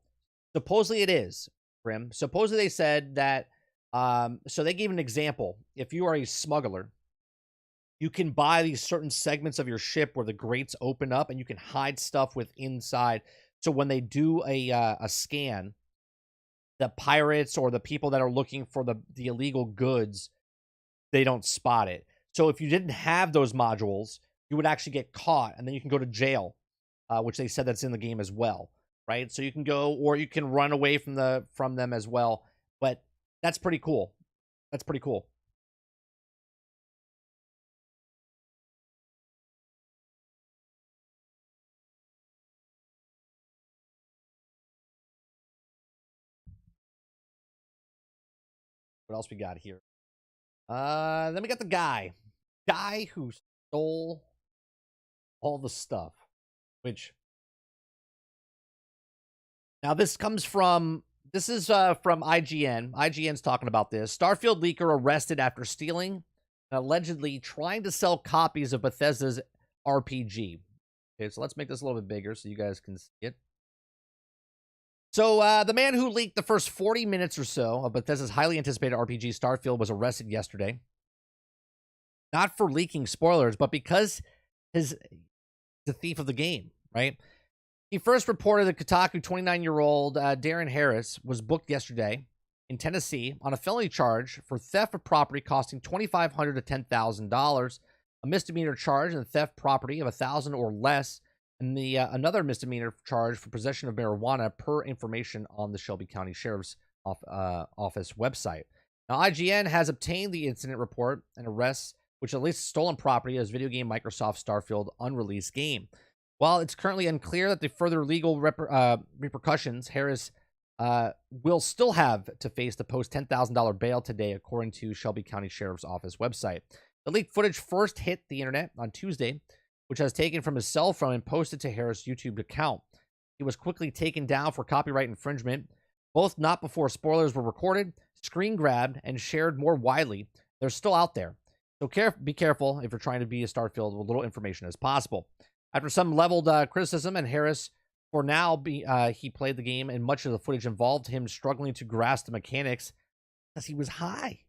Supposedly it is, Grim. Supposedly they said that, so they gave an example. If you are a smuggler, you can buy these certain segments of your ship where the grates open up and you can hide stuff with inside. So when they do a scan, the pirates or the people that are looking for the illegal goods, they don't spot it. So if you didn't have those modules, you would actually get caught, and then you can go to jail, which they said that's in the game as well, right? So you can go, or you can run away from them as well. But that's pretty cool. That's pretty cool. What else we got here? Then we got the guy who stole all the stuff, which now this is from IGN. IGN's talking about this. Starfield leaker arrested after stealing and allegedly trying to sell copies of Bethesda's RPG. Okay, so let's make this a little bit bigger so you guys can see it. So the man who leaked the first 40 minutes or so of Bethesda's highly anticipated RPG Starfield was arrested yesterday. Not for leaking spoilers, but because he's the thief of the game, right? He first reported that Kotaku 29-year-old Darren Harris was booked yesterday in Tennessee on a felony charge for theft of property costing $2,500 to $10,000, a misdemeanor charge and theft property of $1,000 or less, and another misdemeanor charge for possession of marijuana, per information on the Shelby County Sheriff's Office website. Now, IGN has obtained the incident report and arrests, which at least stolen property as video game Microsoft Starfield unreleased game. While it's currently unclear that the further legal repercussions, Harris will still have to face the post $10,000 bail today, according to Shelby County Sheriff's Office website. The leaked footage first hit the internet on Tuesday, which was taken from his cell phone and posted to Harris' YouTube account. He was quickly taken down for copyright infringement, both not before spoilers were recorded, screen grabbed, and shared more widely. They're still out there. So be careful if you're trying to be a Starfield with little information as possible. After some leveled criticism, and Harris, for now, he played the game, and much of the footage involved him struggling to grasp the mechanics because he was high.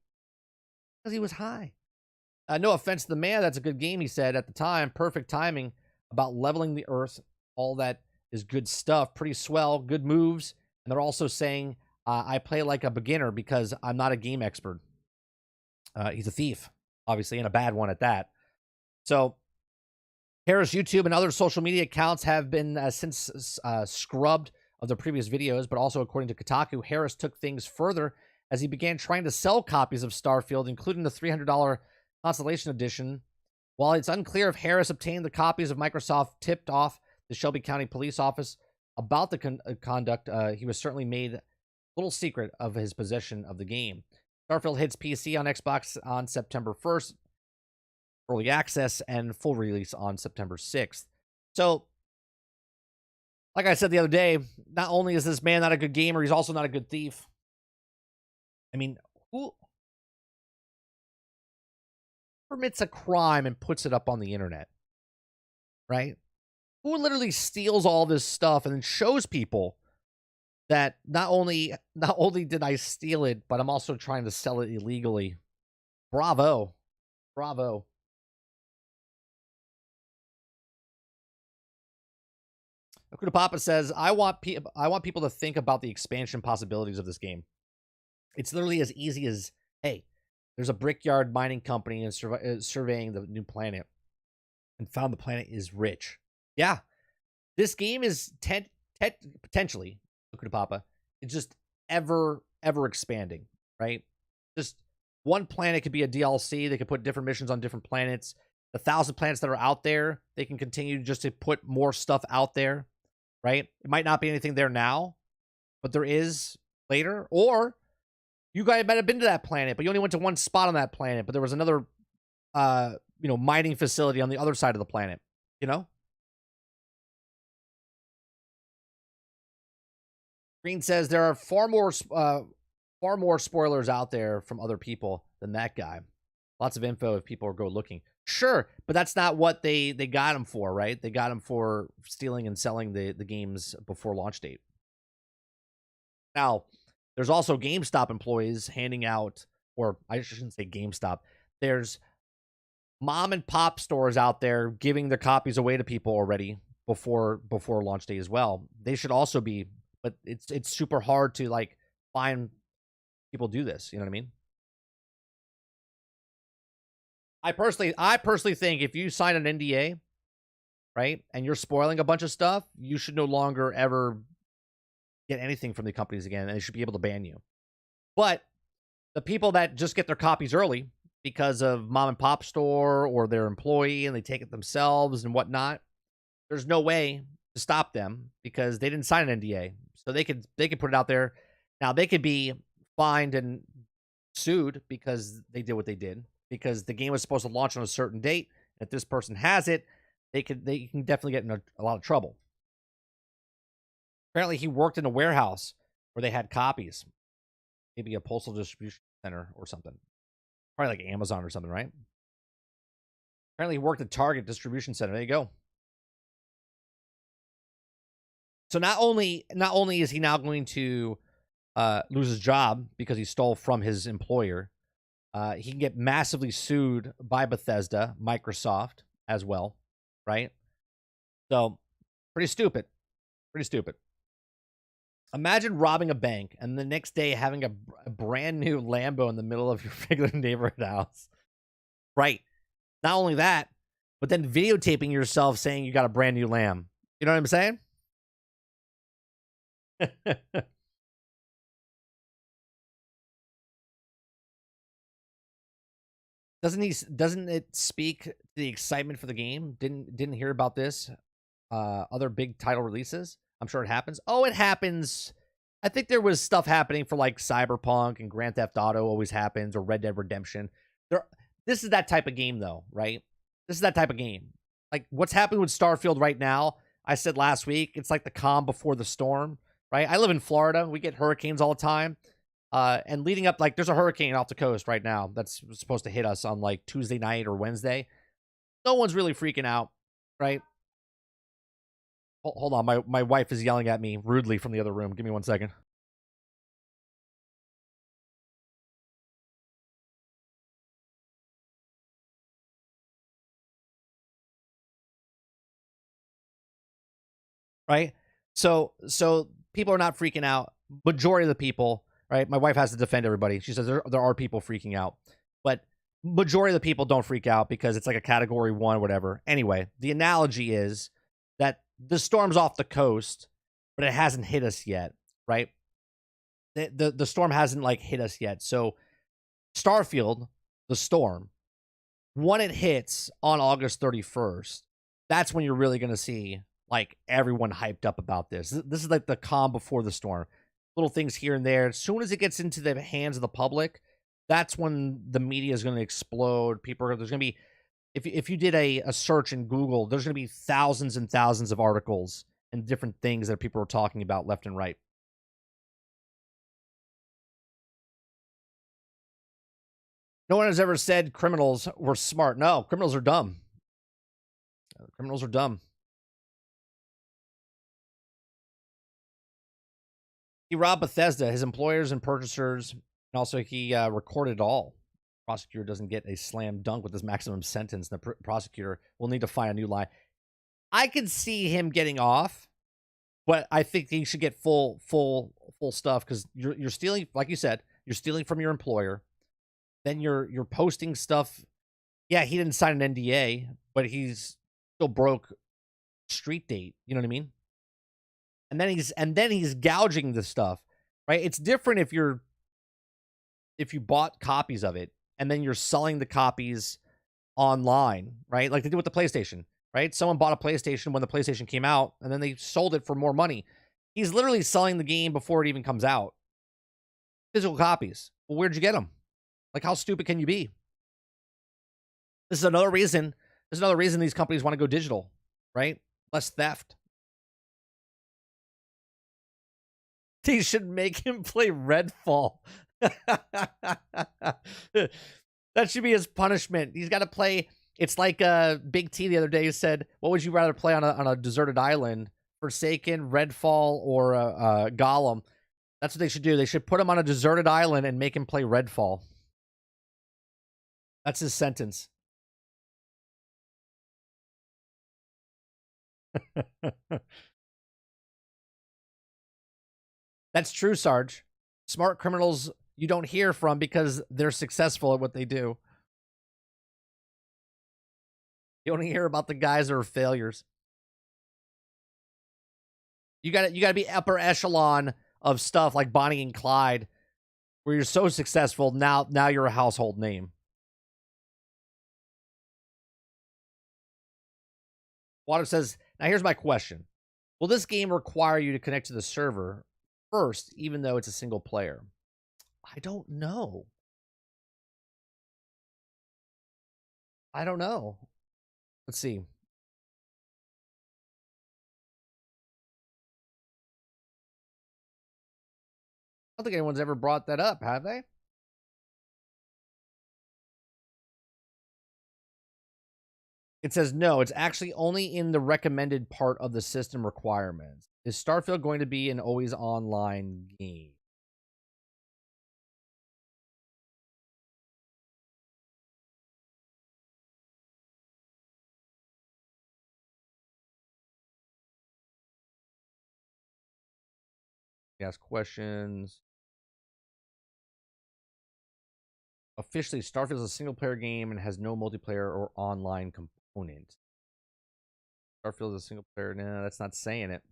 No offense to the man, that's a good game, he said at the time. Perfect timing about leveling the earth. All that is good stuff. Pretty swell, good moves. And they're also saying, I play like a beginner because I'm not a game expert. He's a thief, obviously, and a bad one at that. So Harris' YouTube and other social media accounts have been since scrubbed of their previous videos, but also according to Kotaku, Harris took things further as he began trying to sell copies of Starfield, including the $300 Constellation Edition. While it's unclear if Harris obtained the copies of Microsoft tipped off the Shelby County Police Office about the conduct, he was certainly made a little secret of his possession of the game. Starfield hits PC on Xbox on September 1st, early access, and full release on September 6th. So, like I said the other day, not only is this man not a good gamer, he's also not a good thief. I mean, who permits a crime and puts it up on the internet, right? Who literally steals all this stuff and then shows people that not only did I steal it, but I'm also trying to sell it illegally. Bravo. Akuta Papa says, I want people to think about the expansion possibilities of this game. It's literally as easy as, hey, there's a brickyard mining company and surveying the new planet and found the planet is rich. Yeah. This game is potentially, Akuta Papa, it's just ever expanding, right? Just one planet could be a DLC. They could put different missions on different planets. The 1,000 planets that are out there, they can continue just to put more stuff out there, right? It might not be anything there now, but there is later. Or you guys might have been to that planet, but you only went to one spot on that planet, but there was another, mining facility on the other side of the planet, Green says there are far more spoilers out there from other people than that guy. Lots of info if people go looking. Sure, but that's not what they got him for, right? They got him for stealing and selling the games before launch date. Now, there's also GameStop employees handing out, or I shouldn't say GameStop. There's mom and pop stores out there giving their copies away to people already before launch day as well. They should also be, but it's super hard to find people do this. You know what I mean? I personally think if you sign an NDA, right, and you're spoiling a bunch of stuff, you should no longer ever get anything from the companies again, and they should be able to ban you. But the people that just get their copies early because of mom and pop store or their employee and they take it themselves and whatnot, there's no way to stop them because they didn't sign an NDA. So they could put it out there. Now they could be fined and sued because they did what they did, because the game was supposed to launch on a certain date. If this person has it, they can definitely get in a lot of trouble. Apparently, he worked in a warehouse where they had copies, maybe a postal distribution center or something, probably like Amazon or something, right? Apparently, he worked at Target distribution center. There you go. So not only is he now going to lose his job because he stole from his employer, he can get massively sued by Bethesda, Microsoft as well, right? So pretty stupid. Pretty stupid. Imagine robbing a bank and the next day having a brand new Lambo in the middle of your regular neighborhood house. Right. Not only that, but then videotaping yourself saying you got a brand new Lamb. You know what I'm saying? Doesn't it speak to the excitement for the game? Didn't hear about this. Other big title releases. I'm sure it happens. Oh, it happens. I think there was stuff happening for like Cyberpunk and Grand Theft Auto always happens, or Red Dead Redemption. This is that type of game though, right? This is that type of game. Like what's happening with Starfield right now, I said last week, it's like the calm before the storm, right? I live in Florida. We get hurricanes all the time. And leading up, like there's a hurricane off the coast right now that's supposed to hit us on like Tuesday night or Wednesday. No one's really freaking out, right? Hold on, my wife is yelling at me rudely from the other room. Give me 1 second. Right? So people are not freaking out. Majority of the people, right? My wife has to defend everybody. She says there are people freaking out. But majority of the people don't freak out because it's like a category 1, whatever. Anyway, the analogy is that the storm's off the coast, but it hasn't hit us yet, right? The storm hasn't like hit us yet. So Starfield, the storm, when it hits on August 31st, that's when you're really going to see like everyone hyped up about this. This is like the calm before the storm. Little things here and there. As soon as it gets into the hands of the public, that's when the media is going to explode. There's going to be, if you did a search in Google, there's going to be thousands and thousands of articles and different things that people are talking about left and right. No one has ever said criminals were smart. No, criminals are dumb. Criminals are dumb. He robbed Bethesda, his employers and purchasers, and also he recorded it all. The prosecutor doesn't get a slam dunk with his maximum sentence. The prosecutor will need to find a new lie. I can see him getting off, but I think he should get full stuff because you're stealing, like you said, you're stealing from your employer. Then you're posting stuff. Yeah, he didn't sign an NDA, but he's still broke street date. You know what I mean? And then he's gouging the stuff, right? It's different if you bought copies of it and then you're selling the copies online, right? Like they did with the PlayStation, right? Someone bought a PlayStation when the PlayStation came out and then they sold it for more money. He's literally selling the game before it even comes out. Physical copies. Well, where'd you get them? Like, how stupid can you be? This is another reason. There's another reason these companies want to go digital, right? Less theft. They should make him play Redfall. That should be his punishment. He's got to play. It's like Big T the other day said, what would you rather play on a deserted island? Forsaken, Redfall, or Gollum? That's what they should do. They should put him on a deserted island and make him play Redfall. That's his sentence. That's true, Sarge. Smart criminals you don't hear from because they're successful at what they do. You only hear about the guys that are failures. You got to be upper echelon of stuff like Bonnie and Clyde, where you're so successful now you're a household name. Water says, now here's my question. Will this game require you to connect to the server first, even though it's a single player? I don't know. I don't know. Let's see. I don't think anyone's ever brought that up, have they? It says no, it's actually only in the recommended part of the system requirements. Is Starfield going to be an always online game? Ask questions. Officially, Starfield is a single-player game and has no multiplayer or online component. Starfield is a single-player. No, that's not saying it.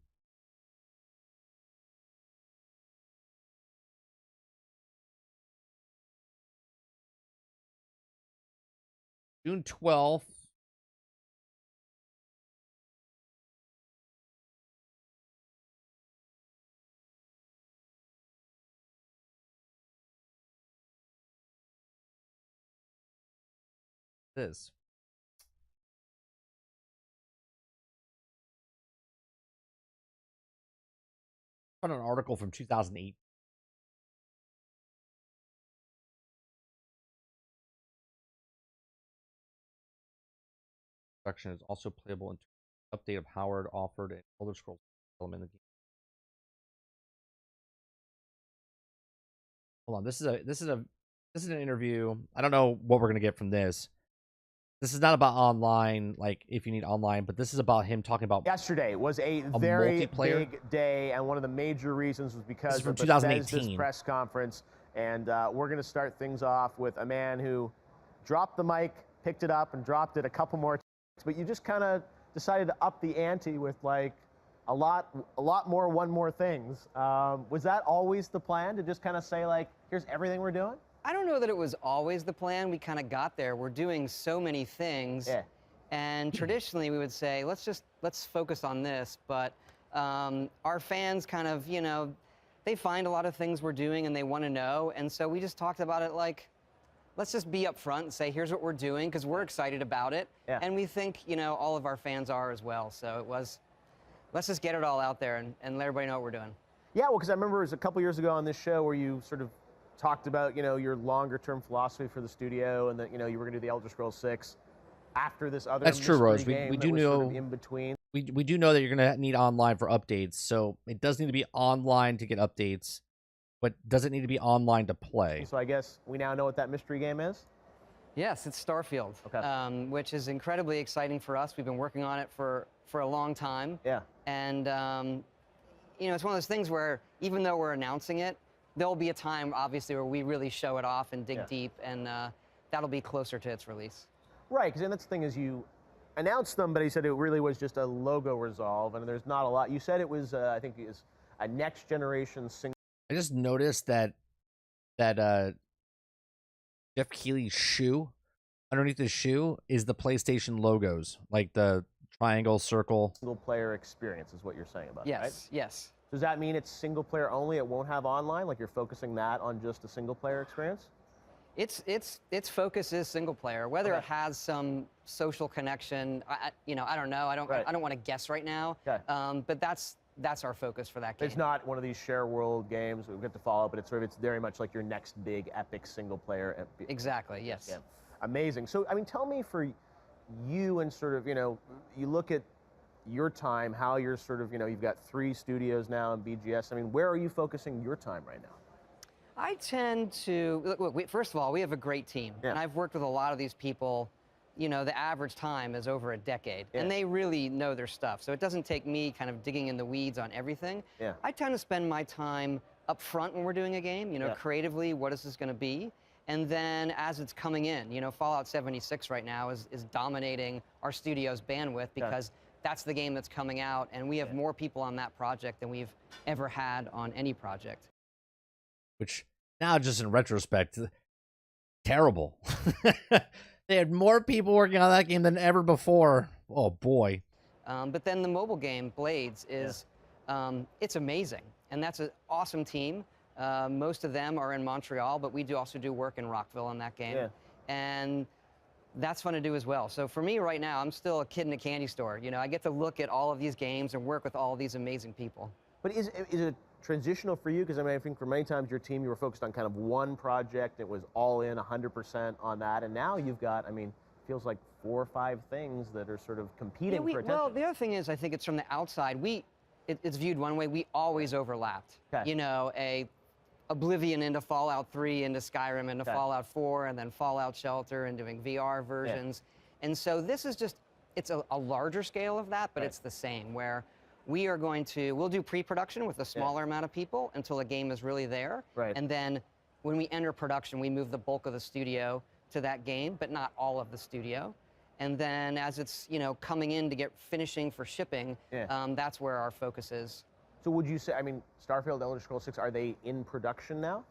June 12th. This. I found an article from 2008. Production is also playable in update of Howard offered an Elder Scrolls element in the game. Hold on, this is an interview. I don't know what we're gonna get from this. This is not about online, like if you need online, but this is about him talking about yesterday was a very multiplayer big day, and one of the major reasons was because from of 2018. Bethesda's press conference. And we're going to start things off with a man who dropped the mic, picked it up, and dropped it a couple more times. But you just kind of decided to up the ante with like a lot more, one more things. Was that always the plan, to just kind of say like, here's everything we're doing? I don't know that it was always the plan. We kind of got there. We're doing so many things. Yeah. And traditionally we would say, let's focus on this. But our fans kind of, you know, they find a lot of things we're doing and they want to know. And so we just talked about it like, let's just be upfront and say, here's what we're doing, because we're excited about it. Yeah. And we think, you know, all of our fans are as well. So it was, let's just get it all out there and let everybody know what we're doing. Yeah, well, because I remember it was a couple years ago on this show where you sort of talked about, you know, your longer term philosophy for the studio, and that, you know, you were going to do the Elder Scrolls 6 after this other That's true, Rose. game We that do was know sort of in between. we do know that you're gonna need online for updates, so it does need to be online to get updates, but does it need to be online to play? So I guess we now know what that mystery game is. Yes, it's Starfield, Okay. Which is incredibly exciting for us. We've been working on it for a long time. Yeah. And, you know, it's one of those things where even though we're announcing it, there'll be a time, obviously, where we really show it off and dig deep, and that'll be closer to its release. Right, because that's the thing, is you announced them, but he said it really was just a logo resolve, and there's not a lot. You said it was, I think it was a next generation single. I just noticed that Jeff Keighley's shoe, underneath his shoe, is the PlayStation logos, like the triangle, circle. Single player experience is what you're saying about it, Yes, right? yes. Does that mean it's single player only? It won't have online? Like you're focusing that on just a single player experience? Its focus is single player. Whether it has some social connection, you know, I don't know. I don't want to guess right now. Okay. But that's our focus for that game. It's not one of these share world games we get to follow, but it's very much like your next big epic single player. Exactly. Yes. Yeah. Amazing. So I mean, tell me, for you, and sort of, you know, you look at your time, how you're sort of, you know, you've got 3 studios now in BGS. I mean, where are you focusing your time right now? I tend to look. First of all, we have a great team, and I've worked with a lot of these people. You know, the average time is over a decade, and they really know their stuff. So it doesn't take me kind of digging in the weeds on everything. Yeah. I tend to spend my time up front when we're doing a game. You know, creatively, what is this going to be? And then as it's coming in, you know, Fallout 76 right now is dominating our studio's bandwidth because that's the game that's coming out, and we have more people on that project than we've ever had on any project. Which now, just in retrospect, terrible. They had more people working on that game than ever before. Oh boy. But then the mobile game, Blades, is it's amazing, and that's an awesome team. Most of them are in Montreal, but we also do work in Rockville on that game. Yeah. And that's fun to do as well. So for me right now, I'm still a kid in a candy store. You know, I get to look at all of these games and work with all of these amazing people. But is it transitional for you? Because I mean, I think for many times your team, you were focused on kind of one project. It was all in 100% on that. And now you've got, I mean, feels like 4 or 5 things that are sort of competing for attention. Well, the other thing is, I think it's from the outside. It's viewed one way. We always overlapped. Okay. You know, Oblivion into Fallout 3 into Skyrim into Fallout 4 and then Fallout Shelter and doing VR versions. And so this is just, it's a larger scale of that, but it's the same, where we'll do pre-production with a smaller amount of people until the game is really there. Right. And then when we enter production, we move the bulk of the studio to that game, but not all of the studio. And then as it's, you know, coming in to get finishing for shipping, that's where our focus is. So would you say, I mean, Starfield, Elder Scrolls 6, are they in production now?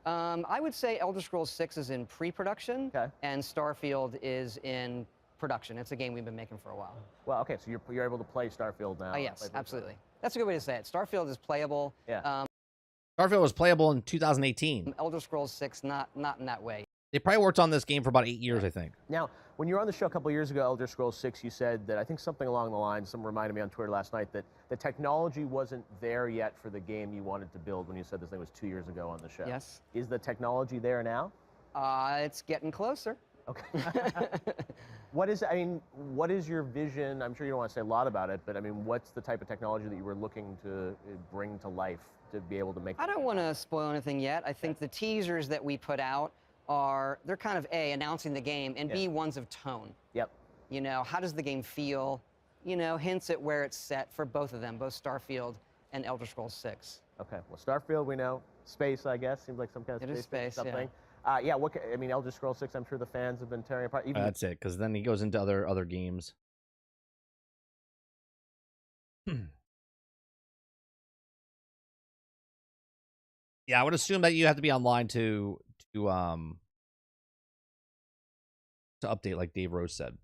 I would say Elder Scrolls 6 is in pre-production, and Starfield is in production. It's a game we've been making for a while. Well, okay, so you're able to play Starfield now. Oh, yes, absolutely. That's a good way to say it. Starfield is playable. Yeah. Starfield was playable in 2018. Elder Scrolls 6, not in that way. They probably worked on this game for about 8 years, I think. Now, when you were on the show a couple of years ago, Elder Scrolls 6, you said that, I think something along the lines, someone reminded me on Twitter last night, that the technology wasn't there yet for the game you wanted to build when you said this thing was 2 years ago on the show. Yes. Is the technology there now? It's getting closer. Okay. What is your vision? I'm sure you don't want to say a lot about it, but I mean, what's the type of technology that you were looking to bring to life to be able to make? I don't want to spoil anything yet. I think the teasers that we put out they're kind of A, announcing the game, and B, ones of tone. Yep. You know, how does the game feel? You know, hints at where it's set for both of them, both Starfield and Elder Scrolls 6. Okay, well, Starfield, we know. Space, I guess, seems like some kind of It is space, something. I mean, Elder Scrolls 6, I'm sure the fans have been tearing apart. Even That's it, because then he goes into other games. Yeah, I would assume that you have to be online to update, like Dave Rose said.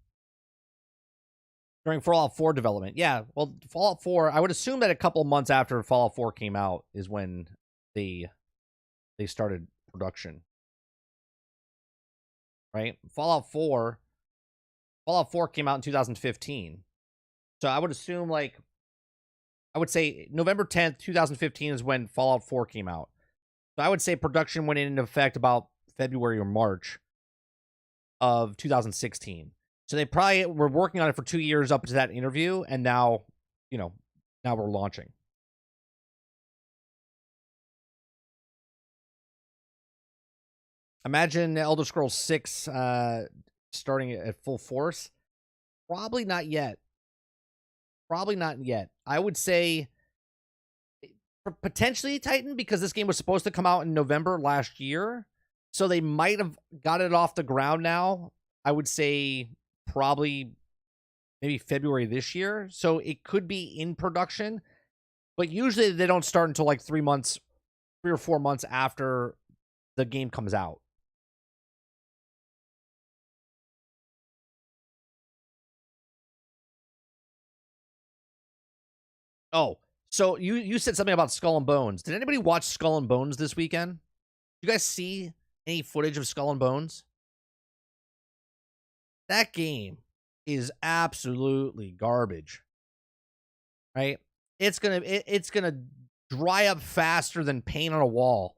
During Fallout 4 development. Yeah, well, Fallout 4, I would assume that a couple of months after Fallout 4 came out is when they started production. Right? Fallout 4 came out in 2015. So I would assume, like, I would say November 10th, 2015 is when Fallout 4 came out. So I would say production went into effect about February or March of 2016. So they probably were working on it for 2 years up to that interview, and now, now we're launching. Imagine Elder Scrolls 6 starting at full force. Probably not yet. I would say potentially Titan, because this game was supposed to come out in November last year. So they might have got it off the ground now. I would say probably maybe February this year. So it could be in production. But usually they don't start until like 3 or 4 months after the game comes out. Oh, so you said something about Skull and Bones. Did anybody watch Skull and Bones this weekend? You guys see any footage of Skull and Bones? That game is absolutely garbage. Right? It's gonna dry up faster than paint on a wall.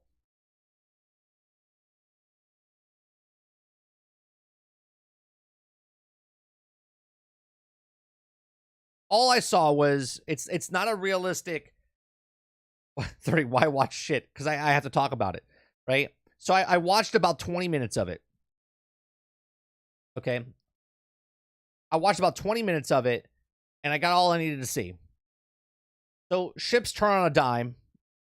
All I saw was it's not a realistic 30. Why watch shit? Because I have to talk about it, right? So I watched about 20 minutes of it. Okay. I watched about 20 minutes of it, and I got all I needed to see. So ships turn on a dime.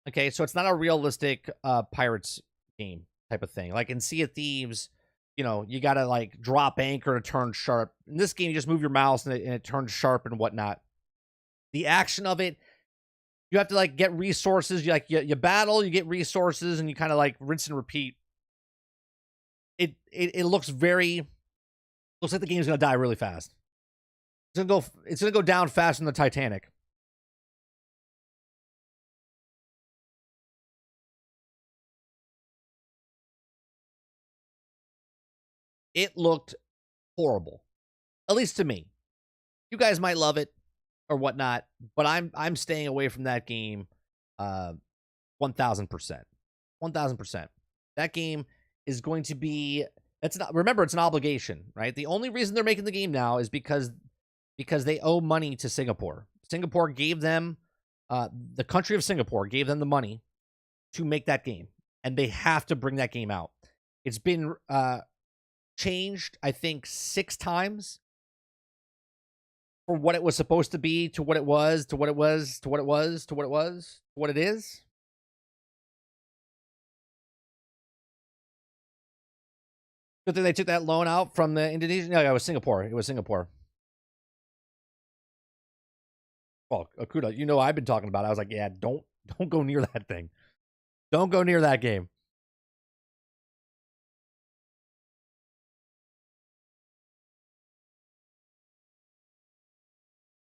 Okay, so it's not a realistic pirates game type of thing. Like in Sea of Thieves, you gotta like drop anchor to turn sharp. In this game, you just move your mouse and it turns sharp and whatnot. The action of it, you have to like get resources. You battle, you get resources, and you kind of like rinse and repeat. It looks like the game's gonna die really fast. It's gonna go down faster than the Titanic. It looked horrible. At least to me. You guys might love it or whatnot, but I'm staying away from that game 1000%. 1000%. That game is going to be remember, it's an obligation, right? The only reason they're making the game now is because they owe money to Singapore. Singapore gave them the country of Singapore gave them the money to make that game, and they have to bring that game out. It's been changed, I think, 6 times for what it was supposed to be, to what it was, to what it was, to what it was, to what it was, to what it is. Good thing they took that loan out from the Indonesian. No, it was Singapore. It was Singapore. Well, Akuda, you know I've been talking about it. I was like, yeah, don't go near that thing. Don't go near that game.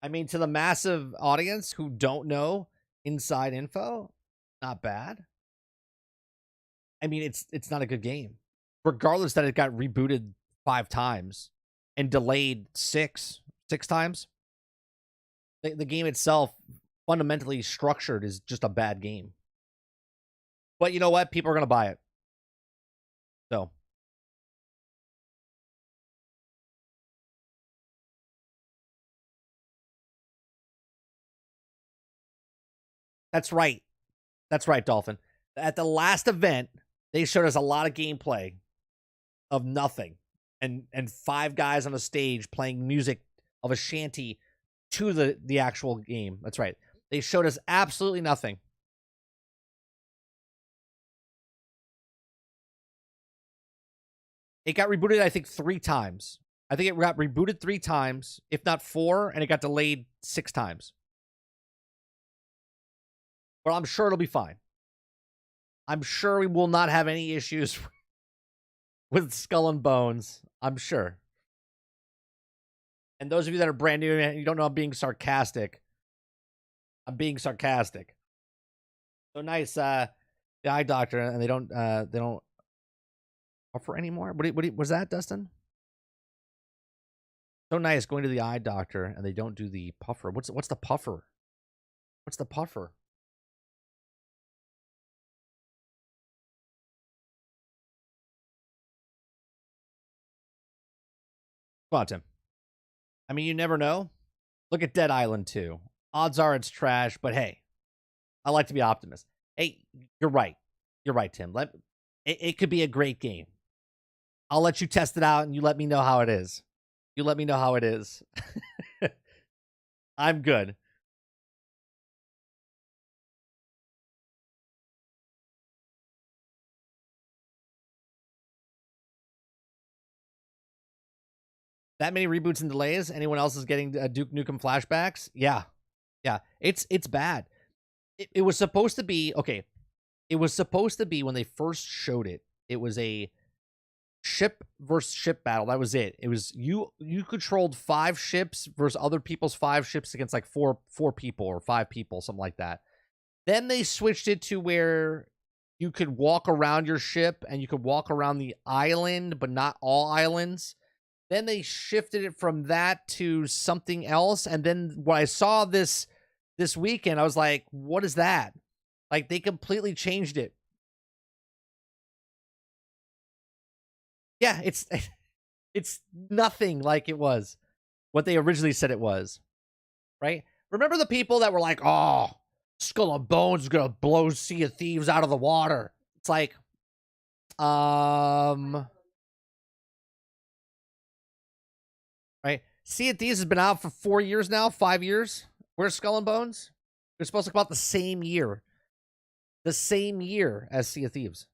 I mean, to the massive audience who don't know inside info, not bad. I mean, it's not a good game. Regardless that it got rebooted 5 times and delayed 6 times. The game itself, fundamentally structured, is just a bad game. But you know what? People are going to buy it. So. That's right. That's right, Dolphin. At the last event, they showed us a lot of gameplay of nothing. And 5 guys on a stage playing music of a shanty to the actual game. That's right. They showed us absolutely nothing. It got rebooted, I think, 3 times. I think it got rebooted 3 times, if not 4, and it got delayed 6 times. But I'm sure it'll be fine. I'm sure we will not have any issues with Skull and Bones. I'm sure. And those of you that are brand new and you don't know I'm being sarcastic, I'm being sarcastic. So nice, the eye doctor, and they don't offer anymore. What was that, Dustin? So nice going to the eye doctor and they don't do the puffer. What's the puffer? What's the puffer? Come on, Tim. I mean, you never know. Look at Dead Island 2. Odds are it's trash, but hey, I like to be optimist. Hey, you're right. You're right, Tim. It could be a great game. I'll let you test it out and you let me know how it is. You let me know how it is. I'm good. That many reboots and delays? Anyone else is getting Duke Nukem flashbacks? Yeah. It's bad. It was supposed to be, okay. It was supposed to be, when they first showed it, it was a ship versus ship battle. That was it. It was you controlled 5 ships versus other people's 5 ships against like 4 people or 5 people, something like that. Then they switched it to where you could walk around your ship and you could walk around the island, but not all islands. Then they shifted it from that to something else. And then when I saw this weekend, I was like, what is that? Like, they completely changed it. Yeah, it's nothing like it was what they originally said it was, right? Remember the people that were like, oh, Skull and Bones is going to blow Sea of Thieves out of the water. It's like, right? Sea of Thieves has been out for 4 years now, 5 years. Where's Skull and Bones? They're supposed to come out the same year. The same year as Sea of Thieves.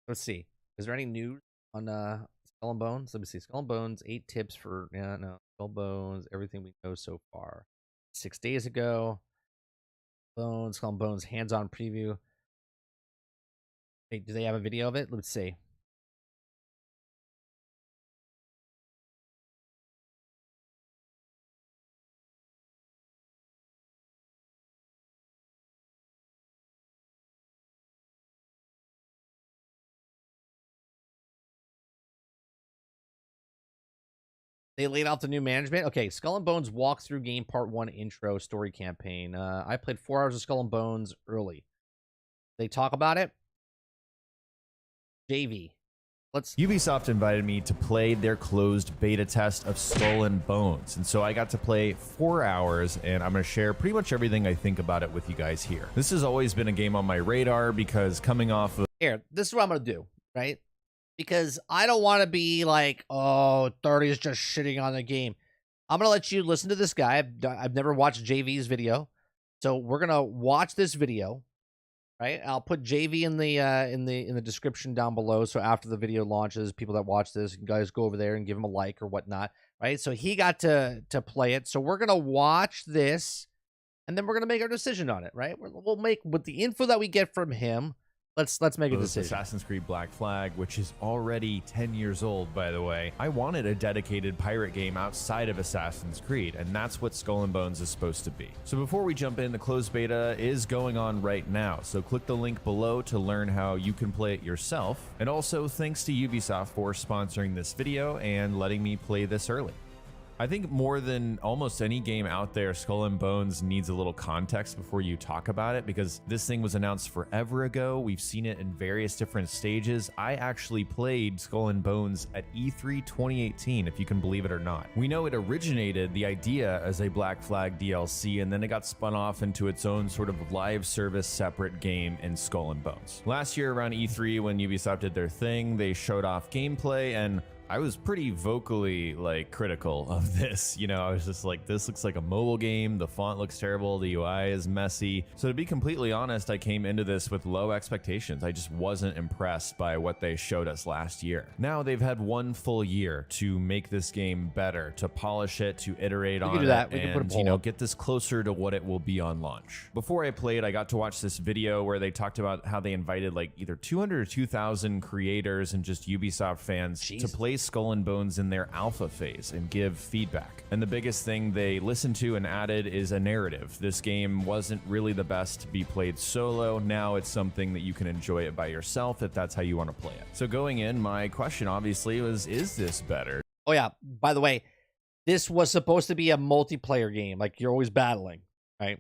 Let's see. Is there any news on Skull and Bones? Let me see. Skull and Bones, 8 tips for Skull and Bones, everything we know so far. 6 days ago. Skull and Bones, hands-on preview. Hey, do they have a video of it? Let's see. They laid out the new management. Okay, Skull and Bones walkthrough game part 1 intro story campaign. I played 4 hours of Skull and Bones early. They talk about it. JV. Ubisoft invited me to play their closed beta test of Skull and Bones, and so I got to play 4 hours, and I'm going to share pretty much everything I think about it with you guys here. This has always been a game on my radar because coming off of... Here, this is what I'm going to do, right? Because I don't want to be like, oh, 30 is just shitting on the game. I'm going to let you listen to this guy. I've never watched JV's video, so we're going to watch this video. Right, I'll put JV in the description down below. So after the video launches, people that watch this, you guys go over there and give him a like or whatnot. Right, so he got to play it. So we're gonna watch this, and then we're gonna make our decision on it. Right, we'll make with the info that we get from him. Let's make a decision. Assassin's Creed Black Flag, which is already 10 years old, by the way. I wanted a dedicated pirate game outside of Assassin's Creed, and that's what Skull and Bones is supposed to be. So before we jump in, the closed beta is going on right now, so click the link below to learn how you can play it yourself. And also, thanks to Ubisoft for sponsoring this video and letting me play this early. I think more than almost any game out there, Skull and Bones needs a little context before you talk about it, because this thing was announced forever ago. We've seen it in various different stages. I actually played Skull and Bones at E3 2018, if you can believe it or not. We know it originated, the idea, as a Black Flag DLC, and then it got spun off into its own sort of live service separate game in Skull and Bones. Last year around E3, when Ubisoft did their thing, they showed off gameplay, and I was pretty vocally critical of this. You know, I was just like, this looks like a mobile game. The font looks terrible. The UI is messy. So to be completely honest, I came into this with low expectations. I just wasn't impressed by what they showed us last year. Now they've had 1 full year to make this game better, to polish it, to iterate on it, and you know, get this closer to what it will be on launch. Before I played, I got to watch this video where they talked about how they invited like either 200 or 2,000 creators and just Ubisoft fans to play Skull and Bones in their alpha phase and give feedback. And the biggest thing they listened to and added is a narrative. This game wasn't really the best to be played solo. Now it's something that you can enjoy it by yourself if that's how you want to play it. So going in, my question obviously was, is this better? Oh yeah, by the way, this was supposed to be a multiplayer game. Like, you're always battling, right?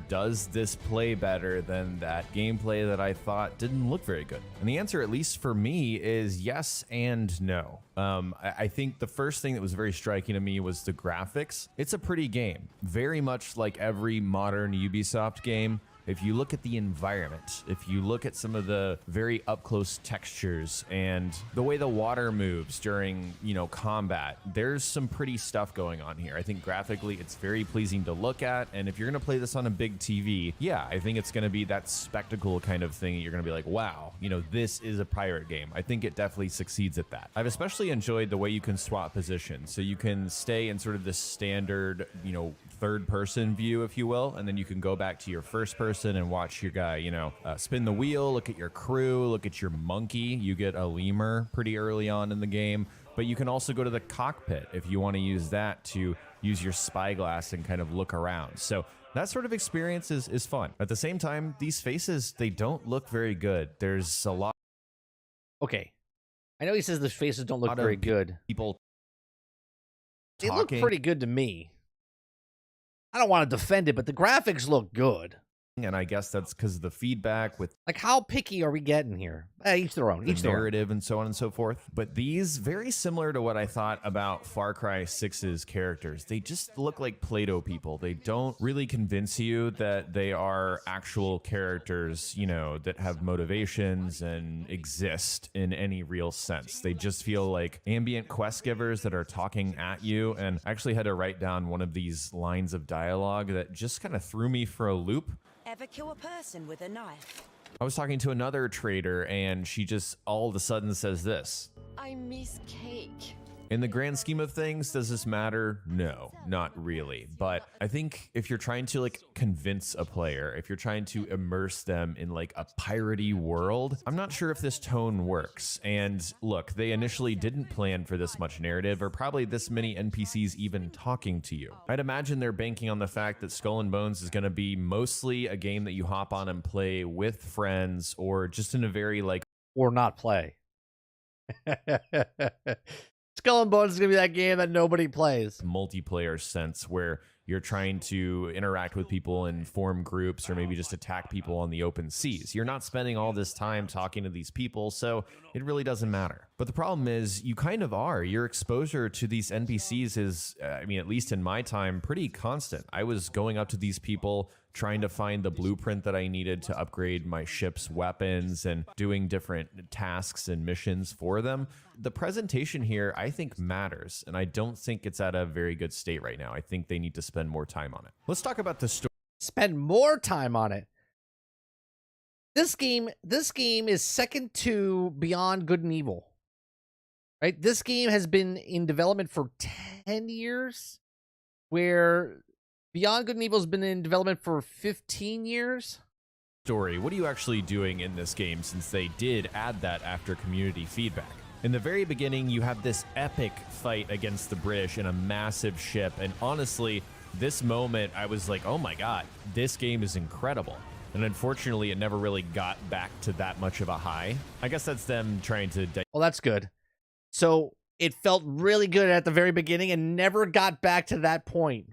Does this play better than that gameplay that I thought didn't look very good? And the answer, at least for me, is yes and no. I think the first thing that was very striking to me was the graphics. It's a pretty game, very much like every modern Ubisoft game. If you look at the environment, if you look at some of the very up-close textures and the way the water moves during, you know, combat, there's some pretty stuff going on here. I think graphically it's very pleasing to look at, and if you're going to play this on a big TV, yeah, I think it's going to be that spectacle kind of thing. You're going to be like, wow, you know, this is a pirate game. I think it definitely succeeds at that. I've especially enjoyed the way you can swap positions, so you can stay in sort of the standard, you know, third-person view, if you will, and then you can go back to your first person and watch your guy, you know, spin the wheel, look at your crew, look at your monkey. You get a lemur pretty early on in the game, but you can also go to the cockpit if you want to use that to use your spyglass and kind of look around. So that sort of experience is fun. At the same time, these faces, they don't look very good. There's a lot. Okay. I know he says the faces don't look very good. People They look pretty good to me. I don't want to defend it, but the graphics look good. And I guess that's because of the feedback with, like, how picky are we getting here? Each their own. Each the narrative and so on and so forth. But these, very similar to what I thought about Far Cry 6's characters. They just look like Play-Doh people. They don't really convince you that they are actual characters, you know, that have motivations and exist in any real sense. They just feel like ambient quest givers that are talking at you. And I actually had to write down one of these lines of dialogue that just kind of threw me for a loop. Ever kill a person with a knife? I was talking to another trader, and she just all of a sudden says this. I miss cake. In the grand scheme of things, does this matter? No, not really. But I think if you're trying to like convince a player, if you're trying to immerse them in like a piratey world, I'm not sure if this tone works. And look, they initially didn't plan for this much narrative or probably this many NPCs even talking to you. I'd imagine they're banking on the fact that Skull and Bones is going to be mostly a game that you hop on and play with friends or just in a very like... Or not play. Skull and Bones is gonna be that game that nobody plays. Multiplayer sense where you're trying to interact with people and form groups or maybe just attack people on the open seas. You're not spending all this time talking to these people, so it really doesn't matter. But the problem is you kind of are. Your exposure to these NPCs is, I mean, at least in my time, pretty constant. I was going up to these people, trying to find the blueprint that I needed to upgrade my ship's weapons and doing different tasks and missions for them. The presentation here, I think, matters, and I don't think it's at a very good state right now. I think they need to spend more time on it. Let's talk about the story. Spend more time on it. This game is second to Beyond Good and Evil. Right? This game has been in development for 10 years, where Beyond Good and Evil has been in development for 15 years. Story. What are you actually doing in this game, since they did add that after community feedback? In the very beginning, you have this epic fight against the British in a massive ship, and honestly, this moment, I was like, oh my god, this game is incredible. And unfortunately, it never really got back to that much of a high. I guess that's them trying to... Well, that's good. So it felt really good at the very beginning and never got back to that point.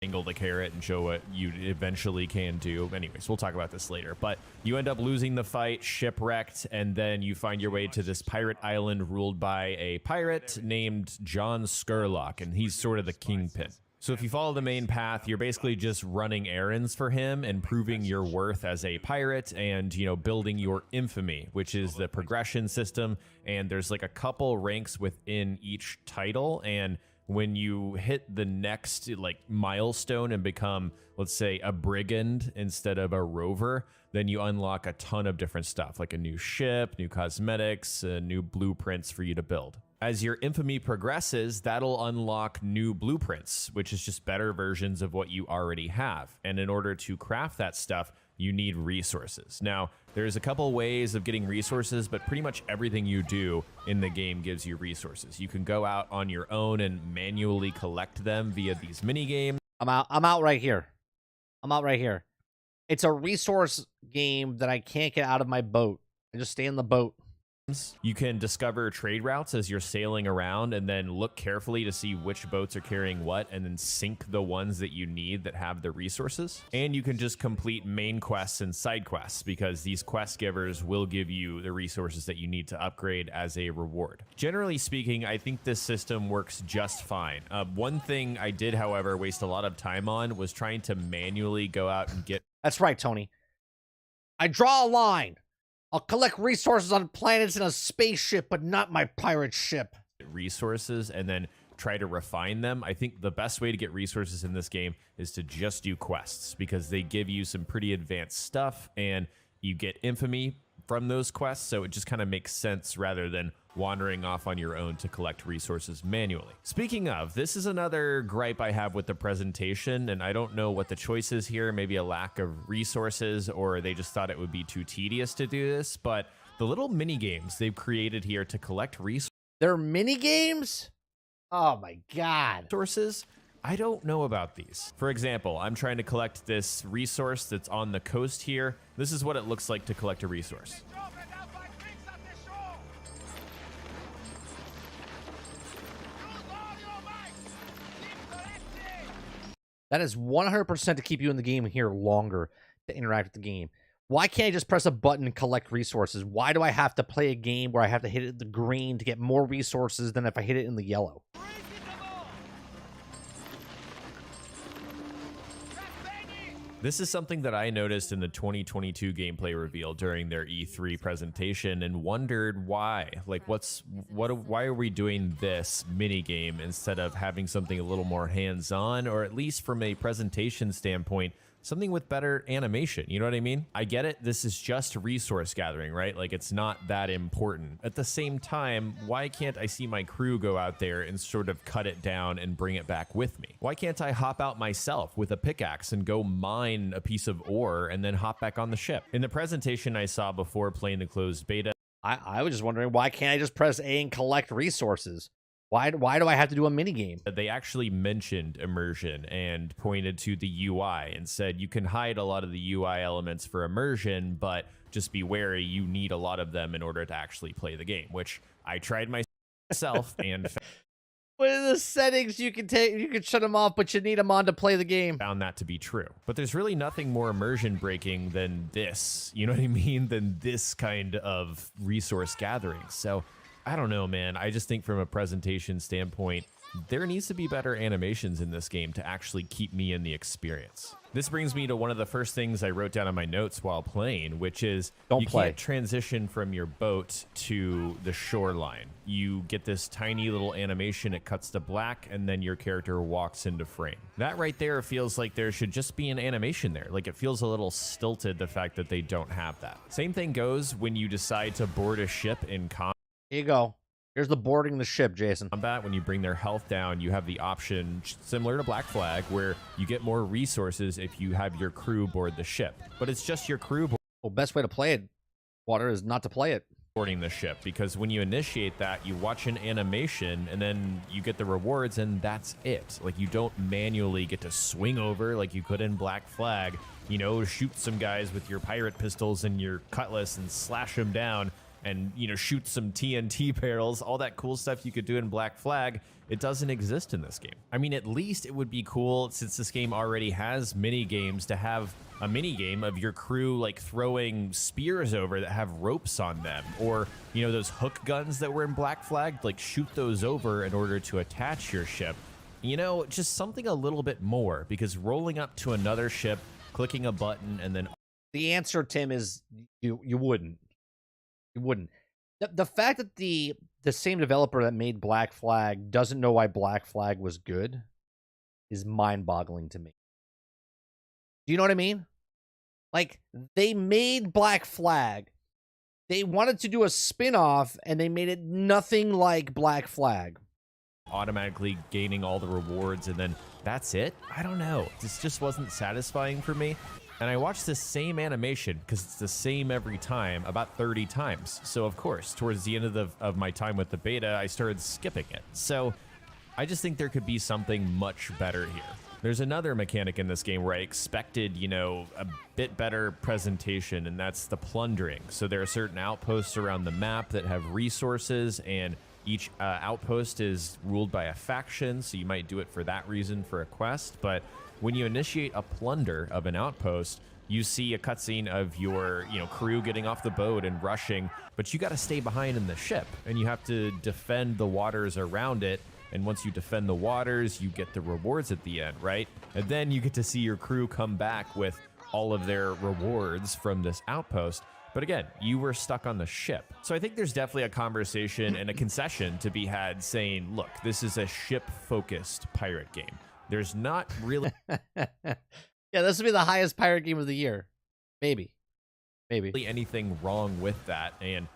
Angle the carrot and show what you eventually can do. Anyways, we'll talk about this later. But you end up losing the fight, shipwrecked, and then you find your way to this pirate island ruled by a pirate named John Scurlock, and he's sort of the kingpin. So if you follow the main path, you're basically just running errands for him and proving your worth as a pirate and, you know, building your infamy, which is the progression system. And there's like a couple ranks within each title, and when you hit the next like milestone and become, let's say, a brigand instead of a rover, then you unlock a ton of different stuff, like a new ship, new cosmetics, new blueprints for you to build. As your infamy progresses, that'll unlock new blueprints, which is just better versions of what you already have. And in order to craft that stuff, you need resources. Now, there's a couple ways of getting resources, but pretty much everything you do in the game gives you resources. You can go out on your own and manually collect them via these mini games. I'm out right here. I'm out right here. It's a resource game that I can't get out of my boat. I just stay in the boat. You can discover trade routes as you're sailing around and then look carefully to see which boats are carrying what and then sink the ones that you need that have the resources. And you can just complete main quests and side quests because these quest givers will give you the resources that you need to upgrade as a reward. Generally speaking, I think this system works just fine. One thing I did, however, waste a lot of time on was trying to manually go out and get... That's right, Tony. I draw a line. I'll collect resources on planets in a spaceship, but not my pirate ship. Resources and then try to refine them. I think the best way to get resources in this game is to just do quests because they give you some pretty advanced stuff and you get infamy from those quests. So it just kind of makes sense rather than wandering off on your own to collect resources manually. Speaking of, this is another gripe I have with the presentation, and I don't know what the choice is here, maybe a lack of resources, or they just thought it would be too tedious to do this, but the little mini games they've created here to collect resources. They're mini games? Oh my god. I don't know about these. For example, I'm trying to collect this resource that's on the coast here. This is what it looks like to collect a resource. That is 100% to keep you in the game here longer, to interact with the game. Why can't I just press a button and collect resources? Why do I have to play a game where I have to hit it in the green to get more resources than if I hit it in the yellow? This is something that I noticed in the 2022 gameplay reveal during their E3 presentation and wondered why. Like, why are we doing this mini game instead of having something a little more hands-on, or at least from a presentation standpoint, something with better animation? You know what I mean? I get it. This is just resource gathering, right? Like, it's not that important. At the same time, why can't I see my crew go out there and sort of cut it down and bring it back with me? Why can't I hop out myself with a pickaxe and go mine a piece of ore and then hop back on the ship? In the presentation I saw before playing the closed beta, I was just wondering, why can't I just press A and collect resources? Why do I have to do a mini game? They actually mentioned immersion and pointed to the UI and said you can hide a lot of the UI elements for immersion, but just be wary, you need a lot of them in order to actually play the game, which I tried myself. itself and What are the settings you can shut them off, but you need them on to play the game. found that to be true. But there's really nothing more immersion breaking than this, you know what I mean, than this kind of resource gathering. So I don't know, man. I just think from a presentation standpoint, there needs to be better animations in this game to actually keep me in the experience. This brings me to one of the first things I wrote down on my notes while playing, which is you can't transition from your boat to the shoreline. You get this tiny little animation, it cuts to black, and then your character walks into frame. That right there feels like there should just be an animation there. Like, it feels a little stilted, the fact that they don't have that. Same thing goes when you decide to board a ship in combat. Here you go. Here's the boarding the ship, Jason. When you bring their health down, you have the option similar to Black Flag where you get more resources if you have your crew board the ship. But it's just your crew Well, best way to play it, Water, is not to play it. boarding the ship, because when you initiate that, you watch an animation and then you get the rewards and that's it. Like, you don't manually get to swing over like you could in Black Flag, you know, shoot some guys with your pirate pistols and your cutlass and slash them down. And, you know, shoot some TNT barrels, all that cool stuff you could do in Black Flag. It doesn't exist in this game. I mean, at least it would be cool, since this game already has mini games, to have a mini game of your crew like throwing spears over that have ropes on them, or, you know, those hook guns that were in Black Flag, like shoot those over in order to attach your ship. You know, just something a little bit more, because rolling up to another ship, clicking a button, and then The answer, Tim, is you wouldn't. You wouldn't. The fact that the same developer that made Black Flag doesn't know why Black Flag was good is mind-boggling to me. Do you know what I mean? Like, they made Black Flag. They wanted to do a spin-off, and they made it nothing like Black Flag. Automatically gaining all the rewards, and then that's it? I don't know. This just wasn't satisfying for me. And I watched this same animation, because it's the same every time, about 30 times. So, of course, towards the end of my time with the beta, I started skipping it. So I just think there could be something much better here. There's another mechanic in this game where I expected, you know, a bit better presentation, and that's the plundering. So there are certain outposts around the map that have resources, and each outpost is ruled by a faction, so you might do it for that reason for a quest. But when you initiate a plunder of an outpost, you see a cutscene of your, you know, crew getting off the boat and rushing, but you got to stay behind in the ship, and you have to defend the waters around it. And once you defend the waters, you get the rewards at the end, right? And then you get to see your crew come back with all of their rewards from this outpost. But again, you were stuck on the ship. So I think there's definitely a conversation and a concession to be had saying, look, this is a ship-focused pirate game. There's not really... Yeah, this would be the highest pirate game of the year. Maybe. anything wrong with that. And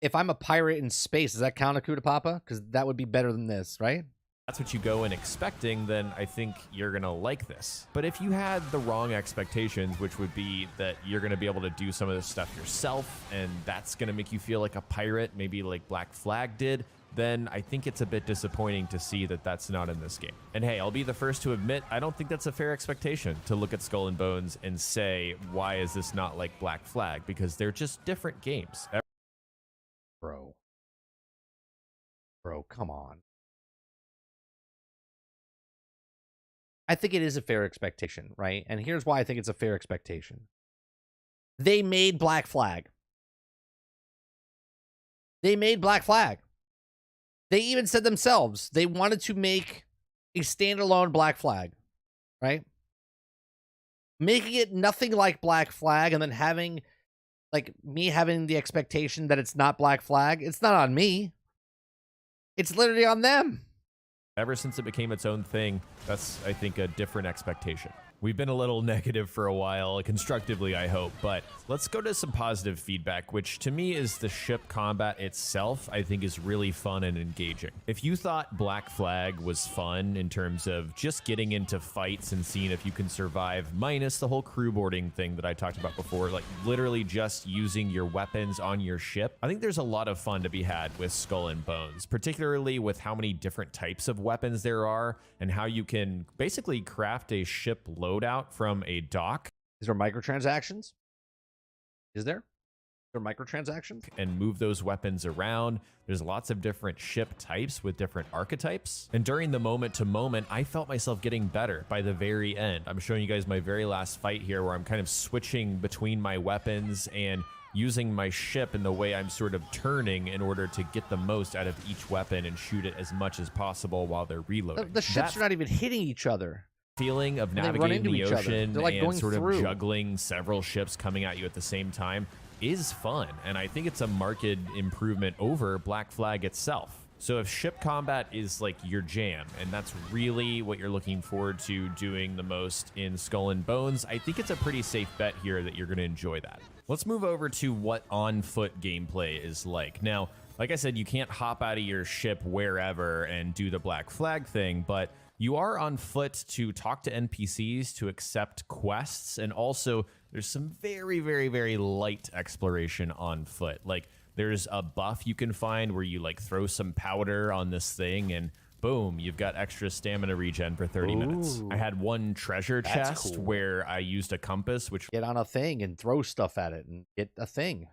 if I'm a pirate in space, does that count a coup de papa? Because that would be better than this, right? that's what you go in expecting, then I think you're going to like this. But if you had the wrong expectations, which would be that you're going to be able to do some of this stuff yourself, and that's going to make you feel like a pirate, maybe like Black Flag did, then I think it's a bit disappointing to see that that's not in this game. And hey, I'll be the first to admit, I don't think that's a fair expectation to look at Skull and Bones and say, why is this not like Black Flag? Because they're just different games. Bro, come on. I think it is a fair expectation, right? And here's why I think it's a fair expectation. They made Black Flag. They even said themselves they wanted to make a standalone Black Flag, right? Making it nothing like Black Flag and then having, like, me having the expectation that it's not Black Flag, it's not on me. It's literally on them. Ever since it became its own thing, that's, I think, a different expectation. We've been a little negative for a while, constructively, I hope, but let's go to some positive feedback, which to me is the ship combat itself, I think is really fun and engaging. If you thought Black Flag was fun in terms of just getting into fights and seeing if you can survive, minus the whole crew boarding thing that I talked about before, like literally just using your weapons on your ship, I think there's a lot of fun to be had with Skull and Bones, particularly with how many different types of weapons there are and how you can basically craft a ship loadout from a dock. Is there microtransactions? Is there? They're microtransactions. And move those weapons around. There's lots of different ship types with different archetypes. And during the moment to moment, I felt myself getting better by the very end. I'm showing you guys my very last fight here where I'm kind of switching between my weapons and using my ship in the way I'm sort of turning in order to get the most out of each weapon and shoot it as much as possible while they're reloading. The ships are not even hitting each other. Feeling of And they run navigating into the each other. ocean They're like and going sort through. of juggling several ships coming at you at the same time is fun, and I think it's a marked improvement over Black Flag itself. So if ship combat is like your jam, and that's really what you're looking forward to doing the most in Skull and Bones, I think it's a pretty safe bet here that you're going to enjoy that. Let's move over to what on-foot gameplay is like. Now, like I said, you can't hop out of your ship wherever and do the Black Flag thing, but you are on foot to talk to NPCs, to accept quests, and also there's some very, very, very light exploration on foot. Like there's a buff you can find where you like throw some powder on this thing and boom, you've got extra stamina regen for 30 minutes. I had one treasure chest cool. where I used a compass, which Get on a thing and throw stuff at it and get a thing.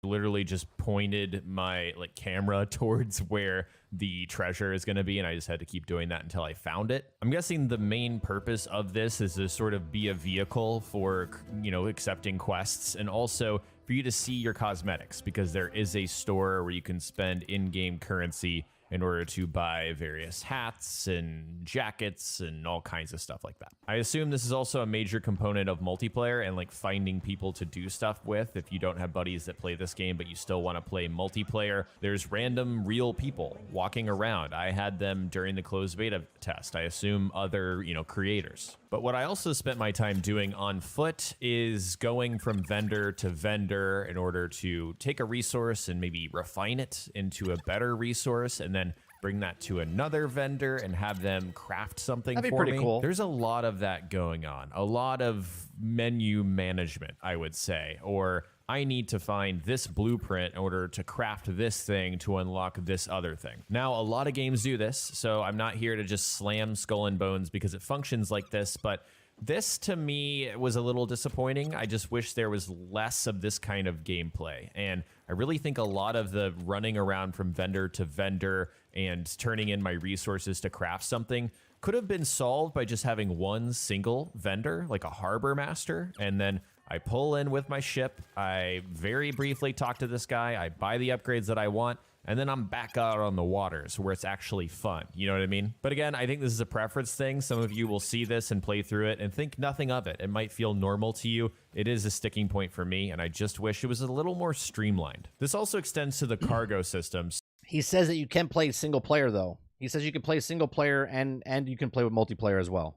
literally just pointed my like camera towards where the treasure is going to be, and I just had to keep doing that until I found it. I'm guessing the main purpose of this is to sort of be a vehicle for, you know, accepting quests, and also for you to see your cosmetics, because there is a store where you can spend in-game currency in order to buy various hats and jackets and all kinds of stuff like that. I assume this is also a major component of multiplayer and like finding people to do stuff with. If you don't have buddies that play this game, but you still want to play multiplayer, there's random real people walking around. I had them during the closed beta test. I assume other, you know, creators. But what I also spent my time doing on foot is going from vendor to vendor in order to take a resource and maybe refine it into a better resource, and then bring that to another vendor and have them craft something That'd be for pretty me. cool. There's a lot of that going on. A lot of menu management, I would say, or I need to find this blueprint in order to craft this thing to unlock this other thing. Now, a lot of games do this, so I'm not here to just slam Skull and Bones because it functions like this, but this to me was a little disappointing. I just wish there was less of this kind of gameplay. And I really think a lot of the running around from vendor to vendor and turning in my resources to craft something could have been solved by just having one single vendor, like a harbor master, and then I pull in with my ship, I very briefly talk to this guy, I buy the upgrades that I want, and then I'm back out on the waters where it's actually fun. You know what I mean? But again, I think this is a preference thing. Some of you will see this and play through it and think nothing of it. It might feel normal to you. It is a sticking point for me, and I just wish it was a little more streamlined. This also extends to the cargo systems. He says that you can play single player, though. He says you can play single player and you can play with multiplayer as well.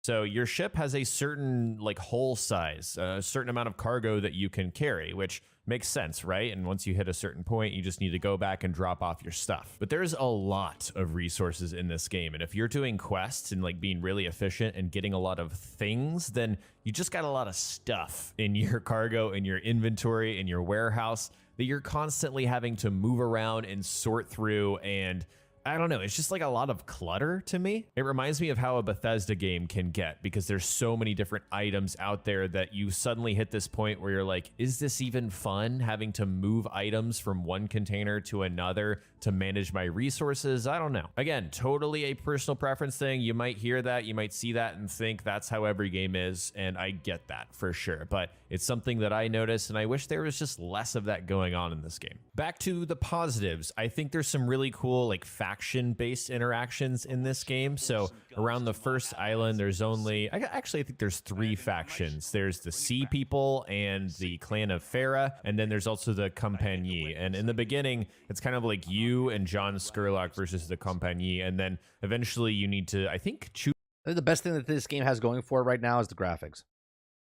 So your ship has a certain like hull size, a certain amount of cargo that you can carry, which makes sense, right? And once you hit a certain point, you just need to go back and drop off your stuff. But there's a lot of resources in this game. And if you're doing quests and like being really efficient and getting a lot of things, then you just got a lot of stuff in your cargo, in your inventory, in your warehouse that you're constantly having to move around and sort through, and I don't know, it's just like a lot of clutter to me. It reminds me of how a Bethesda game can get, because there's so many different items out there that you suddenly hit this point where you're like, is this even fun, having to move items from one container to another to manage my resources? I don't know. Again, totally a personal preference thing. You might hear that, you might see that and think that's how every game is, and I get that for sure, but it's something that I noticed, and I wish there was just less of that going on in this game. Back to the positives. I think there's some really cool like faction-based interactions in this game. So around the first island, there's only, I think there's 3 factions. There's the Sea People and the Clan of Farah, and then there's also the Compagnie. And in the beginning, it's kind of like you and John Skurlock versus the Compagnie, and then eventually you need to, I think, choose. I think the best thing that this game has going for it right now is the graphics.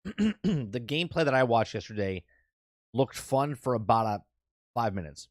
The gameplay that I watched yesterday looked fun for about 5 minutes.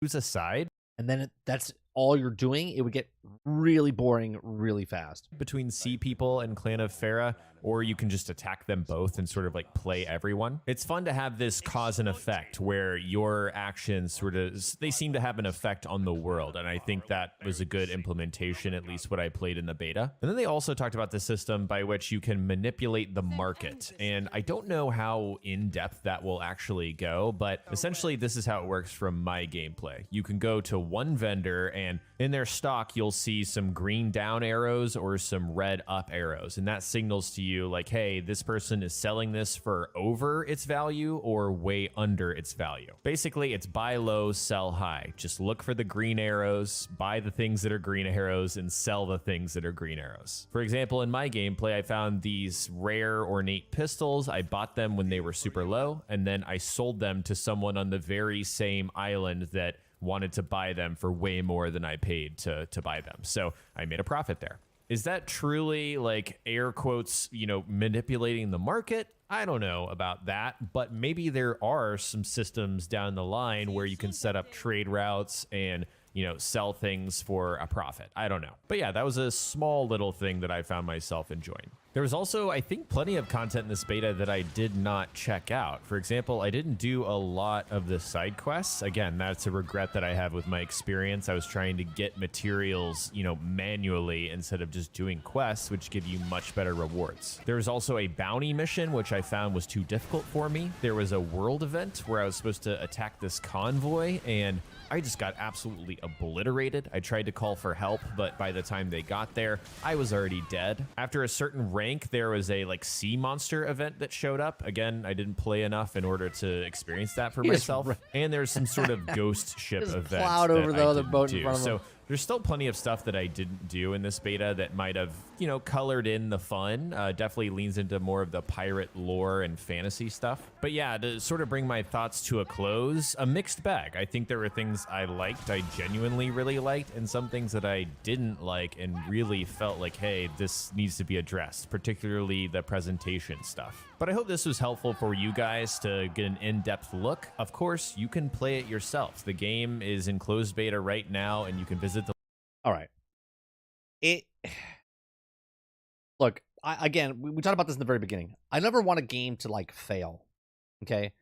a side. And then that's all you're doing. It would get really boring really fast. Between Sea People and Clan of Farah, or you can just attack them both and sort of like play everyone. It's fun to have this cause and effect where your actions sort of, they seem to have an effect on the world, and I think that was a good implementation, at least what I played in the beta. And then they also talked about the system by which you can manipulate the market, and I don't know how in-depth that will actually go, but essentially this is how it works from my gameplay. You can go to one vendor, and in their stock you'll see some green down arrows or some red up arrows, and that signals to you like, hey, this person is selling this for over its value or way under its value. Basically, it's buy low, sell high. Just look for the green arrows, buy the things that are green arrows, and sell the things that are green arrows. For example, in my gameplay, I found these rare ornate pistols. I bought them when they were super low, and then I sold them to someone on the very same island that wanted to buy them for way more than I paid to buy them. So I made a profit there. Is that truly, like, air quotes, you know, manipulating the market? I don't know about that, but maybe there are some systems down the line where you can set up trade routes and, you know, sell things for a profit. I don't know. But yeah, that was a small little thing that I found myself enjoying. There was also, I think, plenty of content in this beta that I did not check out. For example, I didn't do a lot of the side quests. Again, that's a regret that I have with my experience. I was trying to get materials, you know, manually instead of just doing quests, which give you much better rewards. There was also a bounty mission, which I found was too difficult for me. There was a world event where I was supposed to attack this convoy, and I just got absolutely obliterated. I tried to call for help, but by the time they got there, I was already dead. After a certain rank, there was a like sea monster event that showed up. Again, I didn't play enough in order to experience that for myself. And there's some sort of ghost ship event plowed over the other boat in front of so them. there's still plenty of stuff that I didn't do in this beta that might have, you know, colored in the fun. Definitely leans into more of the pirate lore and fantasy stuff. But yeah, to sort of bring my thoughts to a close, a mixed bag. I think there were things I liked, I genuinely really liked, and some things that I didn't like and really felt like, hey, this needs to be addressed, particularly the presentation stuff. But I hope this was helpful for you guys to get an in-depth look. Of course, you can play it yourself. The game is in closed beta right now, and you can visit the... All right. Look, again, we talked about this in the very beginning. I never want a game to, like, fail, okay?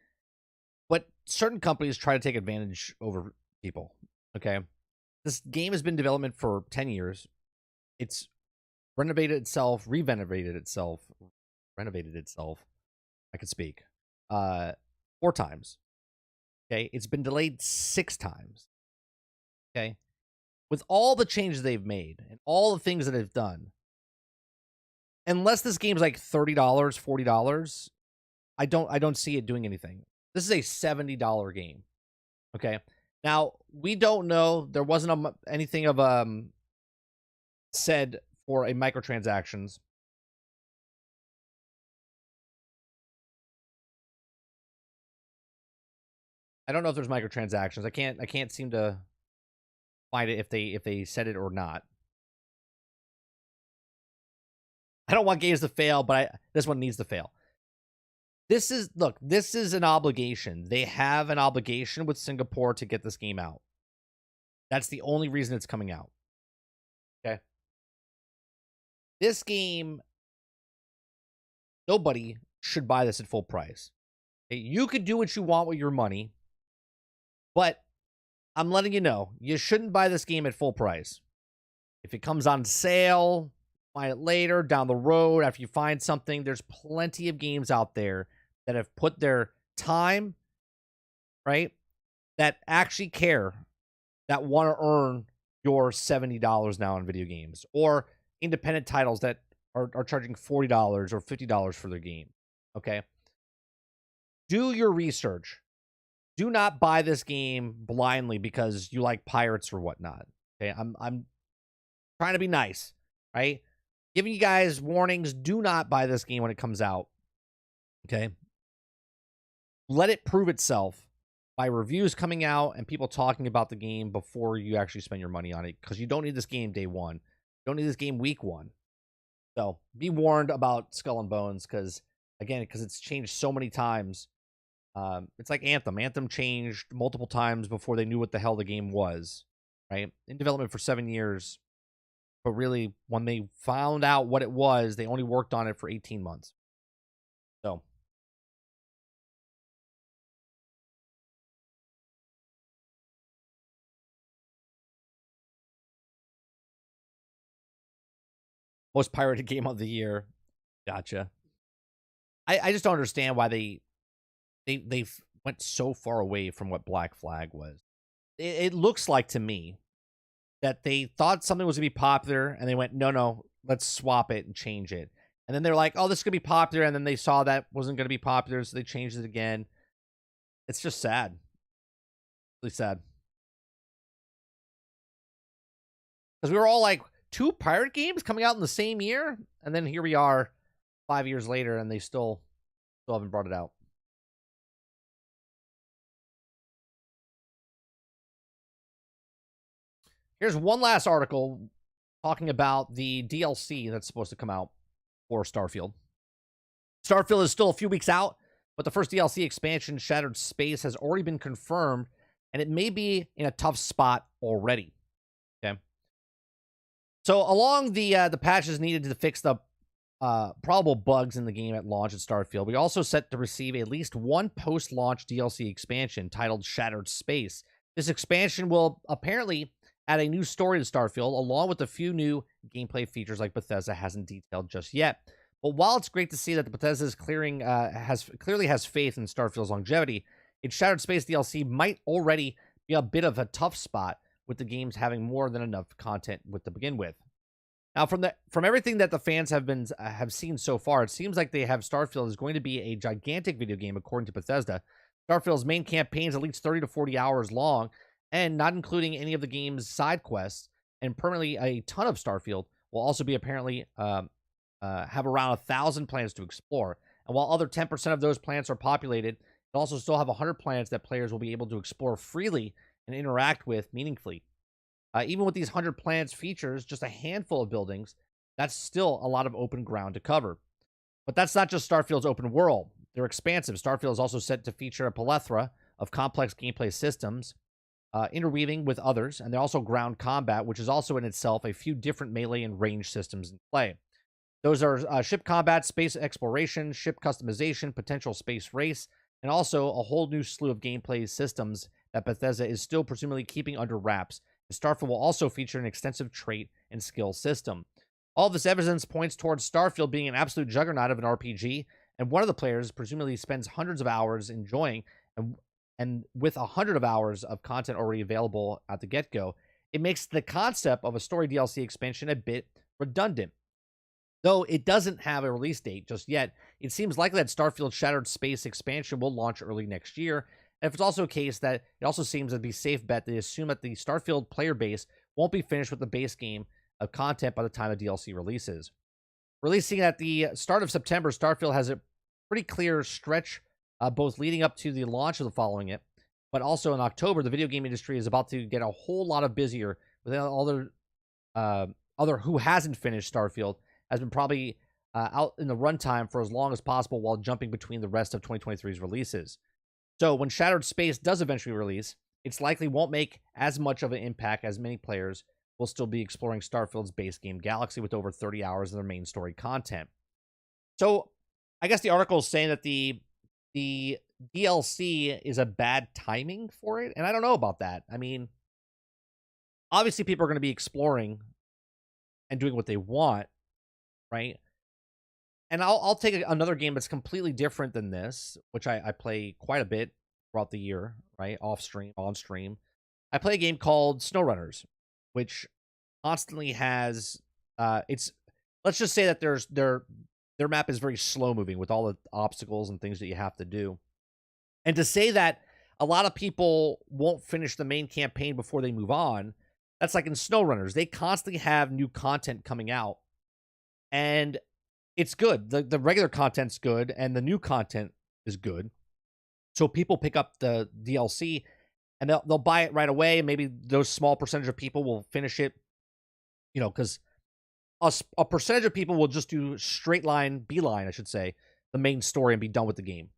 But certain companies try to take advantage over people, okay? This game has been in development for 10 years. It's renovated itself, renovated itself. I could speak. 4 times. Okay? It's been delayed 6 times. Okay? With all the changes they've made and all the things that they've done, unless this game's like $30, $40, I don't see it doing anything. This is a $70 game. Okay? Now, we don't know. There wasn't anything of said for a microtransactions. I don't know if there's microtransactions. I can't seem to find it if they said it or not. I don't want games to fail, but this one needs to fail. This is an obligation. They have an obligation with Singapore to get this game out. That's the only reason it's coming out. Okay. This game, nobody should buy this at full price. Okay? You could do what you want with your money, but I'm letting you know, you shouldn't buy this game at full price. If it comes on sale, buy it later, down the road, after you find something. There's plenty of games out there that have put their time, right, that actually care, that want to earn your $70 now in video games, or independent titles that are charging $40 or $50 for their game. Okay? Do your research. Do not buy this game blindly because you like pirates or whatnot. Okay, I'm trying to be nice, right? Giving you guys warnings. Do not buy this game when it comes out. Okay, let it prove itself by reviews coming out and people talking about the game before you actually spend your money on it, because you don't need this game day one. You don't need this game week one. So be warned about Skull and Bones, because it's changed so many times. It's like Anthem. Anthem changed multiple times before they knew what the hell the game was, right? In development for 7 years. But really, when they found out what it was, they only worked on it for 18 months. So. Most pirated game of the year. Gotcha. I just don't understand why they went so far away from what Black Flag was. It looks like to me that they thought something was going to be popular, and they went, no, let's swap it and change it. And then they're like, oh, this is going to be popular, and then they saw that wasn't going to be popular, so they changed it again. It's just sad. Really sad. Because we were all like, 2 pirate games coming out in the same year? And then here we are 5 years later, and they still haven't brought it out. Here's one last article talking about the DLC that's supposed to come out for Starfield. Starfield is still a few weeks out, but the first DLC expansion, Shattered Space, has already been confirmed, and it may be in a tough spot already. Okay. So along the patches needed to fix the probable bugs in the game at launch at Starfield, we also set to receive at least one post-launch DLC expansion titled Shattered Space. This expansion will apparently add a new story to Starfield, along with a few new gameplay features like Bethesda hasn't detailed just yet. But while it's great to see that the Bethesda is clearly has faith in Starfield's longevity, its Shattered Space DLC might already be a bit of a tough spot, with the games having more than enough content to begin with. Now, from everything that the fans have seen so far, it seems like they have Starfield is going to be a gigantic video game, according to Bethesda. Starfield's main campaign is at least 30 to 40 hours long, and not including any of the game's side quests. And permanently, a ton of Starfield will also be apparently have around 1,000 planets to explore. And while other 10% of those planets are populated, it also still have 100 planets that players will be able to explore freely and interact with meaningfully. Even with these 100 planets features just a handful of buildings, that's still a lot of open ground to cover. But that's not just Starfield's open world. They're expansive. Starfield is also set to feature a plethora of complex gameplay systems, interweaving with others, and they're also ground combat, which is also in itself a few different melee and range systems in play. Those are ship combat, space exploration, ship customization, potential space race, and also a whole new slew of gameplay systems that Bethesda is still presumably keeping under wraps. Starfield will also feature an extensive trait and skill system. All this evidence points towards Starfield being an absolute juggernaut of an RPG, and one of the players presumably spends hundreds of hours enjoying, and with 100 of hours of content already available at the get-go, it makes the concept of a story DLC expansion a bit redundant. Though it doesn't have a release date just yet, it seems likely that Starfield Shattered Space expansion will launch early next year. And if it's also a case that it also seems to be a safe bet, they assume that the Starfield player base won't be finished with the base game of content by the time the DLC releases. Releasing at the start of September, Starfield has a pretty clear stretch, both leading up to the launch of the following it, but also in October, the video game industry is about to get a whole lot of busier with other who hasn't finished Starfield has been probably out in the runtime for as long as possible while jumping between the rest of 2023's releases. So when Shattered Space does eventually release, it's likely won't make as much of an impact as many players will still be exploring Starfield's base game galaxy with over 30 hours of their main story content. So I guess the article is saying that the DLC is a bad timing for it, and I don't know about that. I mean, obviously people are going to be exploring and doing what they want, right? And I'll take another game that's completely different than this, which I play quite a bit throughout the year, right? Off stream, on stream. I play a game called SnowRunners, which constantly has let's just say that their map is very slow moving with all the obstacles and things that you have to do. And to say that a lot of people won't finish the main campaign before they move on, that's like in SnowRunners. They constantly have new content coming out. And it's good. The regular content's good, and the new content is good. So people pick up the DLC, and they'll buy it right away. And maybe those small percentage of people will finish it, because a percentage of people will just do beeline, I should say, the main story and be done with the game.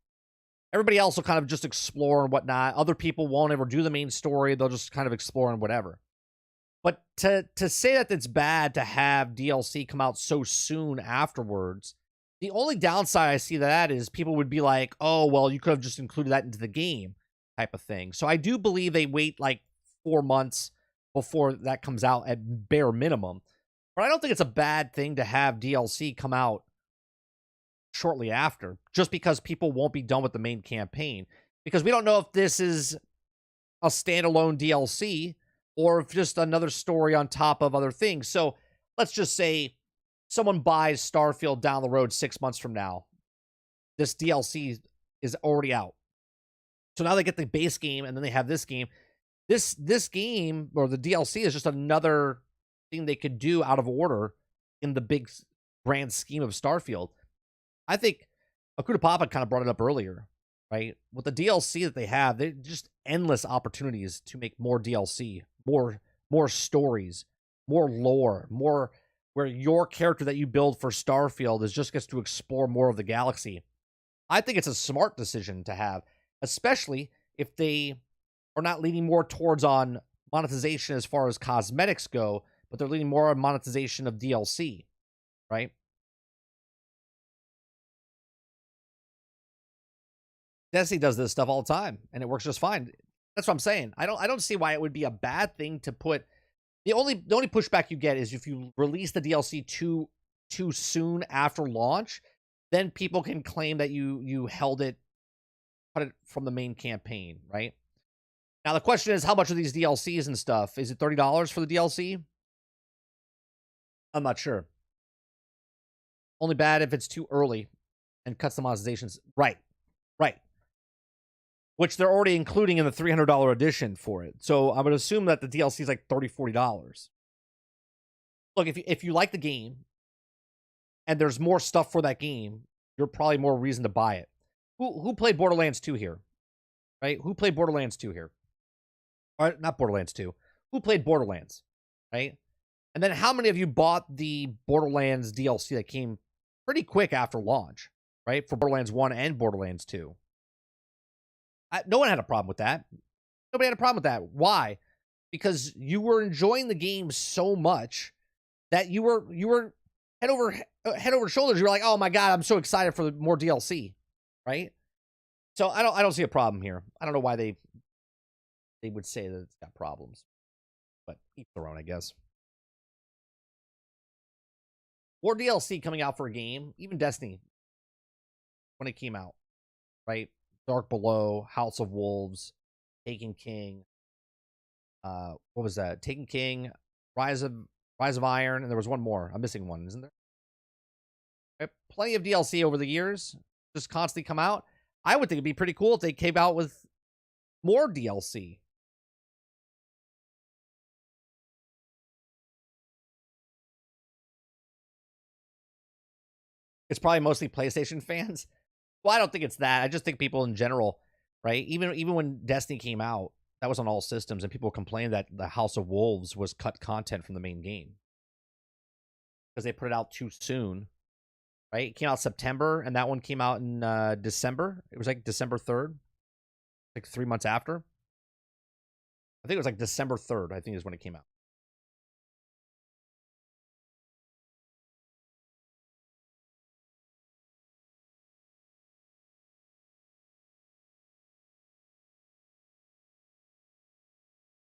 Everybody else will kind of just explore and whatnot. Other people won't ever do the main story. They'll just kind of explore and whatever. But to say that it's bad to have DLC come out so soon afterwards, the only downside I see to that is people would be like, oh, well, you could have just included that into the game type of thing. So I do believe they wait like 4 months before that comes out at bare minimum. But I don't think it's a bad thing to have DLC come out shortly after, just because people won't be done with the main campaign. Because we don't know if this is a standalone DLC or if just another story on top of other things. So let's just say someone buys Starfield down the road 6 months from now. This DLC is already out. So now they get the base game and then they have this game. This game or the DLC is just another thing they could do out of order in the big grand scheme of Starfield. I think Akuta Papa kind of brought it up earlier, right? With the DLC that they have, they're just endless opportunities to make more DLC, more stories, more lore, more where your character that you build for Starfield is just gets to explore more of the galaxy. I think it's a smart decision to have, especially if they are not leaning more towards on monetization as far as cosmetics go, but they're leaning more on monetization of DLC, right? Destiny does this stuff all the time, and it works just fine. That's what I'm saying. I don't see why it would be a bad thing to put. The only pushback you get is if you release the DLC too soon after launch, then people can claim that you held it, cut it from the main campaign, right? Now the question is, how much are these DLCs and stuff? Is it $30 for the DLC? I'm not sure. Only bad if it's too early and cuts the monetizations. Right. Which they're already including in the $300 edition for it. So I would assume that the DLC is like $30, $40. Look, if you like the game and there's more stuff for that game, you're probably more reason to buy it. Who played Borderlands 2 here? Right? Who played Borderlands 2 here? Or not Borderlands 2. Who played Borderlands? Right? And then how many of you bought the Borderlands DLC that came pretty quick after launch, right? For Borderlands 1 and Borderlands 2. No one had a problem with that. Nobody had a problem with that. Why? Because you were enjoying the game so much that you were head over shoulders. You were like, oh my god, I'm so excited for more DLC, right? So I don't see a problem here. I don't know why they would say that it's got problems, but each their own, I guess. More DLC coming out for a game, even Destiny, when it came out, right? Dark Below, House of Wolves, Taken King. What was that? Taken King, Rise of Iron, and there was one more. I'm missing one, isn't there? Right? Plenty of DLC over the years, just constantly come out. I would think it'd be pretty cool if they came out with more DLC. It's probably mostly PlayStation fans. Well, I don't think it's that. I just think people in general, right? Even when Destiny came out, that was on all systems, and people complained that the House of Wolves was cut content from the main game because they put it out too soon, right? It came out September, and that one came out in December. It was like December 3rd, like 3 months after. I think it was like December 3rd, I think is when it came out.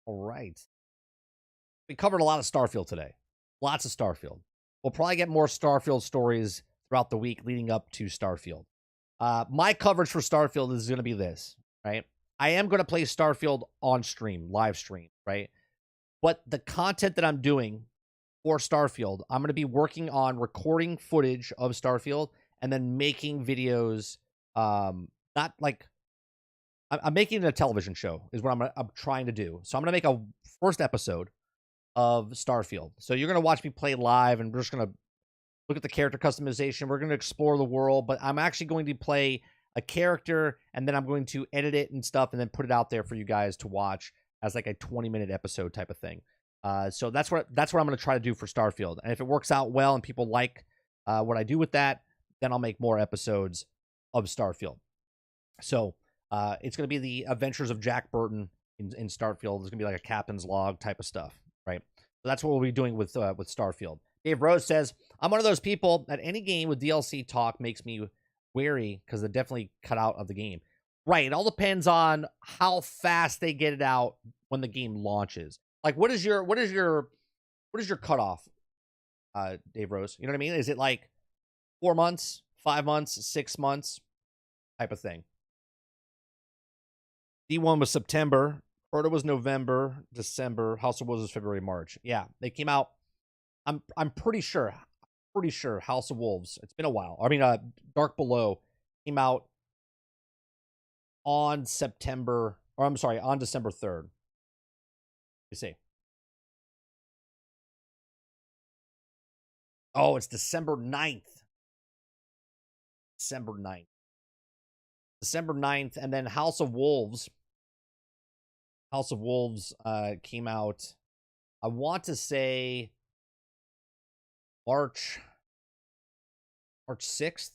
All right. We covered a lot of Starfield today. Lots of Starfield. We'll probably get more Starfield stories throughout the week leading up to Starfield. My coverage for Starfield is going to be this, right? I am going to play Starfield on stream, live stream, right? But the content that I'm doing for Starfield, I'm going to be working on recording footage of Starfield and then making videos. Not like I'm making it a television show is what I'm trying to do. So I'm going to make a first episode of Starfield. So you're going to watch me play live, and we're just going to look at the character customization. We're going to explore the world, but I'm actually going to play a character, and then I'm going to edit it and stuff, and then put it out there for you guys to watch as like a 20-minute episode type of thing. So that's what I'm going to try to do for Starfield. And if it works out well and people like what I do with that, then I'll make more episodes of Starfield. So it's going to be the adventures of Jack Burton in Starfield. It's going to be like a captain's log type of stuff. right? So that's what we'll be doing with Starfield. Dave Rose says, I'm one of those people that any game with DLC talk makes me wary because they definitely cut out of the game. Right. It all depends on how fast they get it out when the game launches. Like, what is your cutoff, Dave Rose? You know what I mean? Is it like 4 months, 5 months, 6 months type of thing? D1 was September. Proto was November, December. House of Wolves was February, March. Yeah, they came out. I'm pretty sure House of Wolves. It's been a while. I mean, Dark Below came out on December 3rd. You see. Oh, it's December 9th. December 9th, and then House of Wolves came out, I want to say March 6th.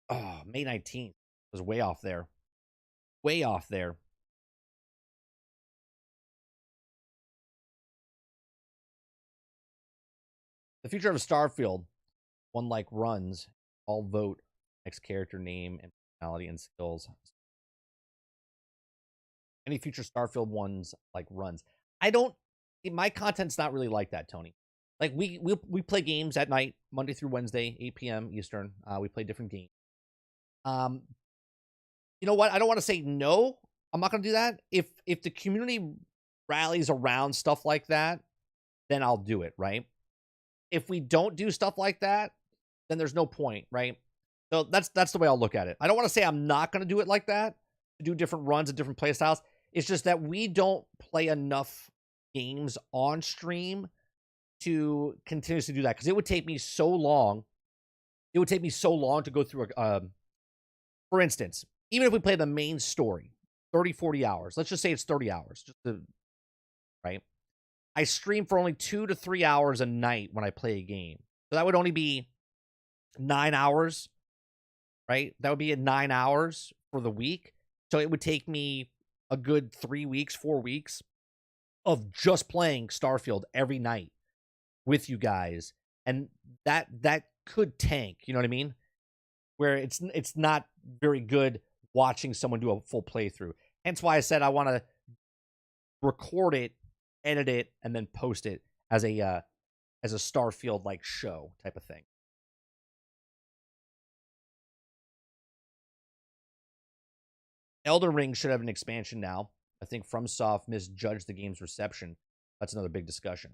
Oh, May 19th. I was way off there. The future of Starfield, one like runs, all vote, next character name and personality and skills. Any future Starfield ones like runs. My content's not really like that, Tony. Like we play games at night, Monday through Wednesday, 8 p.m. Eastern. We play different games. You know what? I don't want to say no. I'm not going to do that. If the community rallies around stuff like that, then I'll do it, right? If we don't do stuff like that, then there's no point, right? So that's the way I'll look at it. I don't want to say I'm not going to do it like that, to do different runs and different play styles. It's just that we don't play enough games on stream to continuously do that, because it would take me so long. It would take me so long to go through for instance, even if we play the main story, 30, 40 hours. Let's just say it's 30 hours, right? I stream for only 2 to 3 hours a night when I play a game. So that would only be 9 hours, right? That would be at 9 hours for the week. So it would take me a good 3 weeks, 4 weeks of just playing Starfield every night with you guys. And that could tank, you know what I mean? Where it's not very good watching someone do a full playthrough. Hence why I said I want to record it, edit it, and then post it as a Starfield like show type of thing. Elden Ring should have an expansion now. I think FromSoft misjudged the game's reception. That's another big discussion.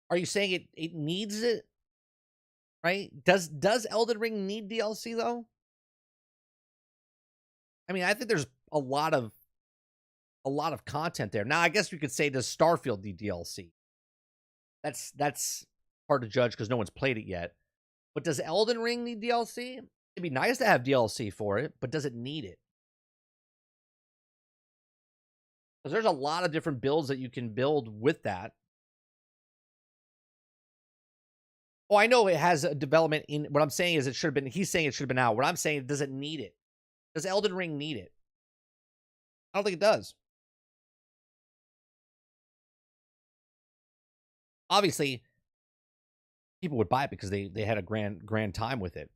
Are you saying it needs it? Right? Does Elden Ring need DLC though? I mean, I think there's a lot of content there. Now, I guess you could say, does Starfield need DLC? That's hard to judge because no one's played it yet. But does Elden Ring need DLC? It'd be nice to have DLC for it, but does it need it? Because there's a lot of different builds that you can build with that. Oh, I know it has a development in. What I'm saying is it should have been. He's saying it should have been out. What I'm saying, does it need it? Does Elden Ring need it? I don't think it does. Obviously, people would buy it because they had a grand time with it.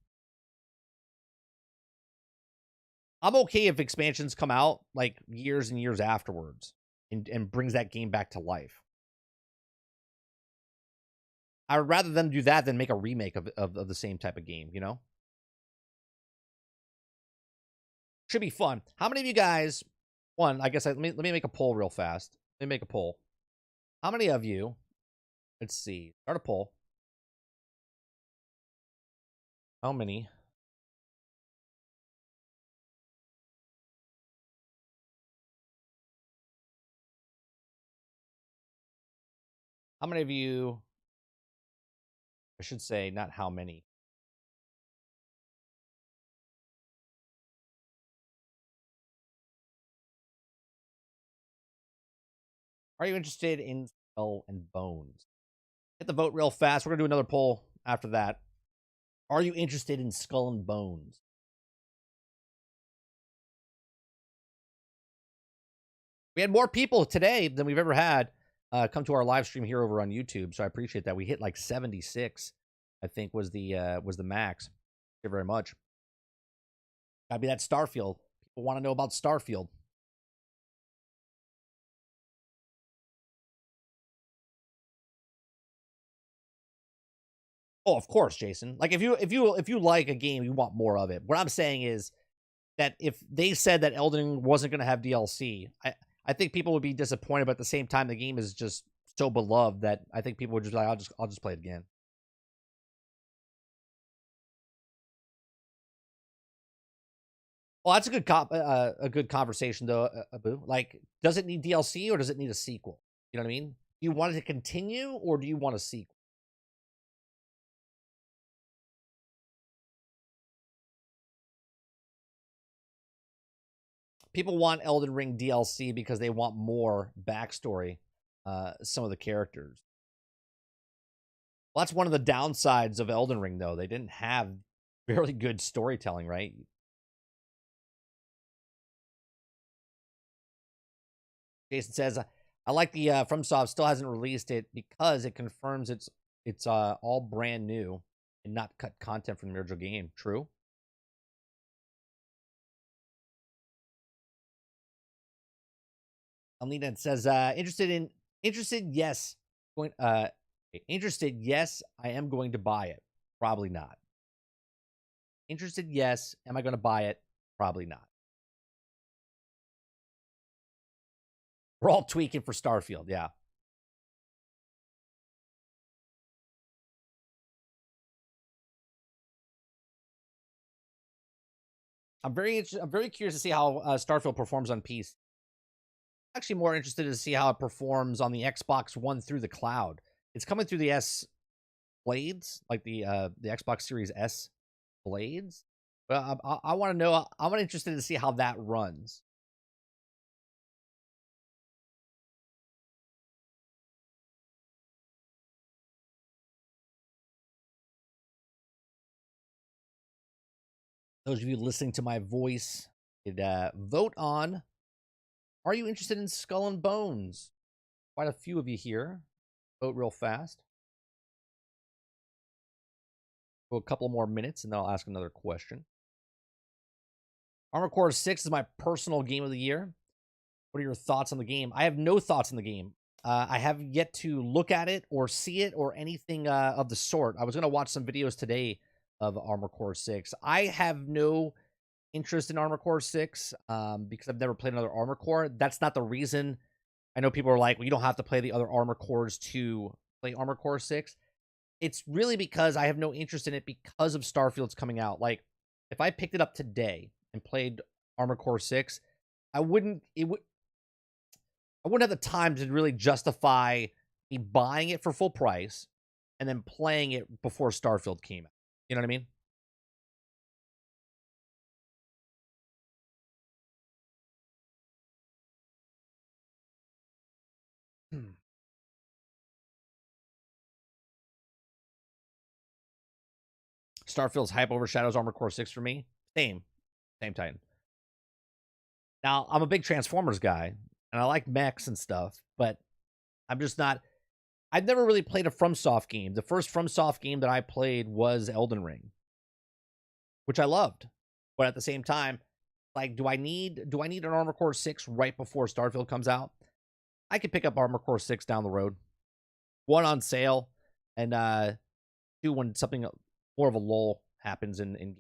I'm okay if expansions come out like years and years afterwards and brings that game back to life. I would rather them do that than make a remake of the same type of game, you know? Should be fun. How many of you guys, let me make a poll real fast. Let me make a poll. How many of you, let's see, start a poll. How many? How many of you, I should say, not how many. Are you interested in Skull and Bones? Hit the vote real fast. We're going to do another poll after that. Are you interested in Skull and Bones? We had more people today than we've ever had come to our live stream here over on YouTube, so I appreciate that. We hit like 76, I think was the max. Thank you very much. Gotta be that Starfield. People want to know about Starfield. Oh, of course, Jason. Like if you like a game, you want more of it. What I'm saying is that if they said that Elden Ring wasn't going to have DLC, I think people would be disappointed. But at the same time, the game is just so beloved that I think people would just be like, I'll just play it again. Well, that's a good conversation though, Abu. Like, does it need DLC or does it need a sequel? You know what I mean? Do you want it to continue or do you want a sequel? People want Elden Ring DLC because they want more backstory, some of the characters. Well, that's one of the downsides of Elden Ring, though. They didn't have very good storytelling, right? Jason says, I like the FromSoft still hasn't released it because it confirms it's all brand new and not cut content from the original game. True. Alina says, interested, yes. Interested, yes, I am going to buy it. Probably not. Interested, yes. Am I going to buy it? Probably not. We're all tweaking for Starfield, yeah. I'm very curious to see how Starfield performs on PC. Actually more interested to see how it performs on the Xbox One through the cloud. It's coming through the S blades, like the Xbox Series S blades. But I want to know. I'm interested to see how that runs. Those of you listening to my voice, could vote on. Are you interested in Skull and Bones? Quite a few of you here. Vote real fast. Go a couple more minutes, and then I'll ask another question. Armored Core 6 is my personal game of the year. What are your thoughts on the game? I have no thoughts on the game. I have yet to look at it or see it or anything of the sort. I was going to watch some videos today of Armored Core 6. I have no interest in Armored Core 6 because I've never played another Armored Core. That's not the reason. I know people are like, well, you don't have to play the other Armored Cores to play Armored Core 6. It's really because I have no interest in it because of Starfield's coming out. Like, if I picked it up today and played Armored Core 6, I wouldn't have the time to really justify me buying it for full price and then playing it before Starfield came out. You know what I mean? Starfield's hype overshadows Armored Core 6 for me. Same Titan. Now, I'm a big Transformers guy, and I like mechs and stuff, but I'm just not... I've never really played a FromSoft game. The first FromSoft game that I played was Elden Ring, which I loved. But at the same time, like, do I need an Armored Core 6 right before Starfield comes out? I could pick up Armored Core 6 down the road. One on sale, and two when something more of a lull happens in.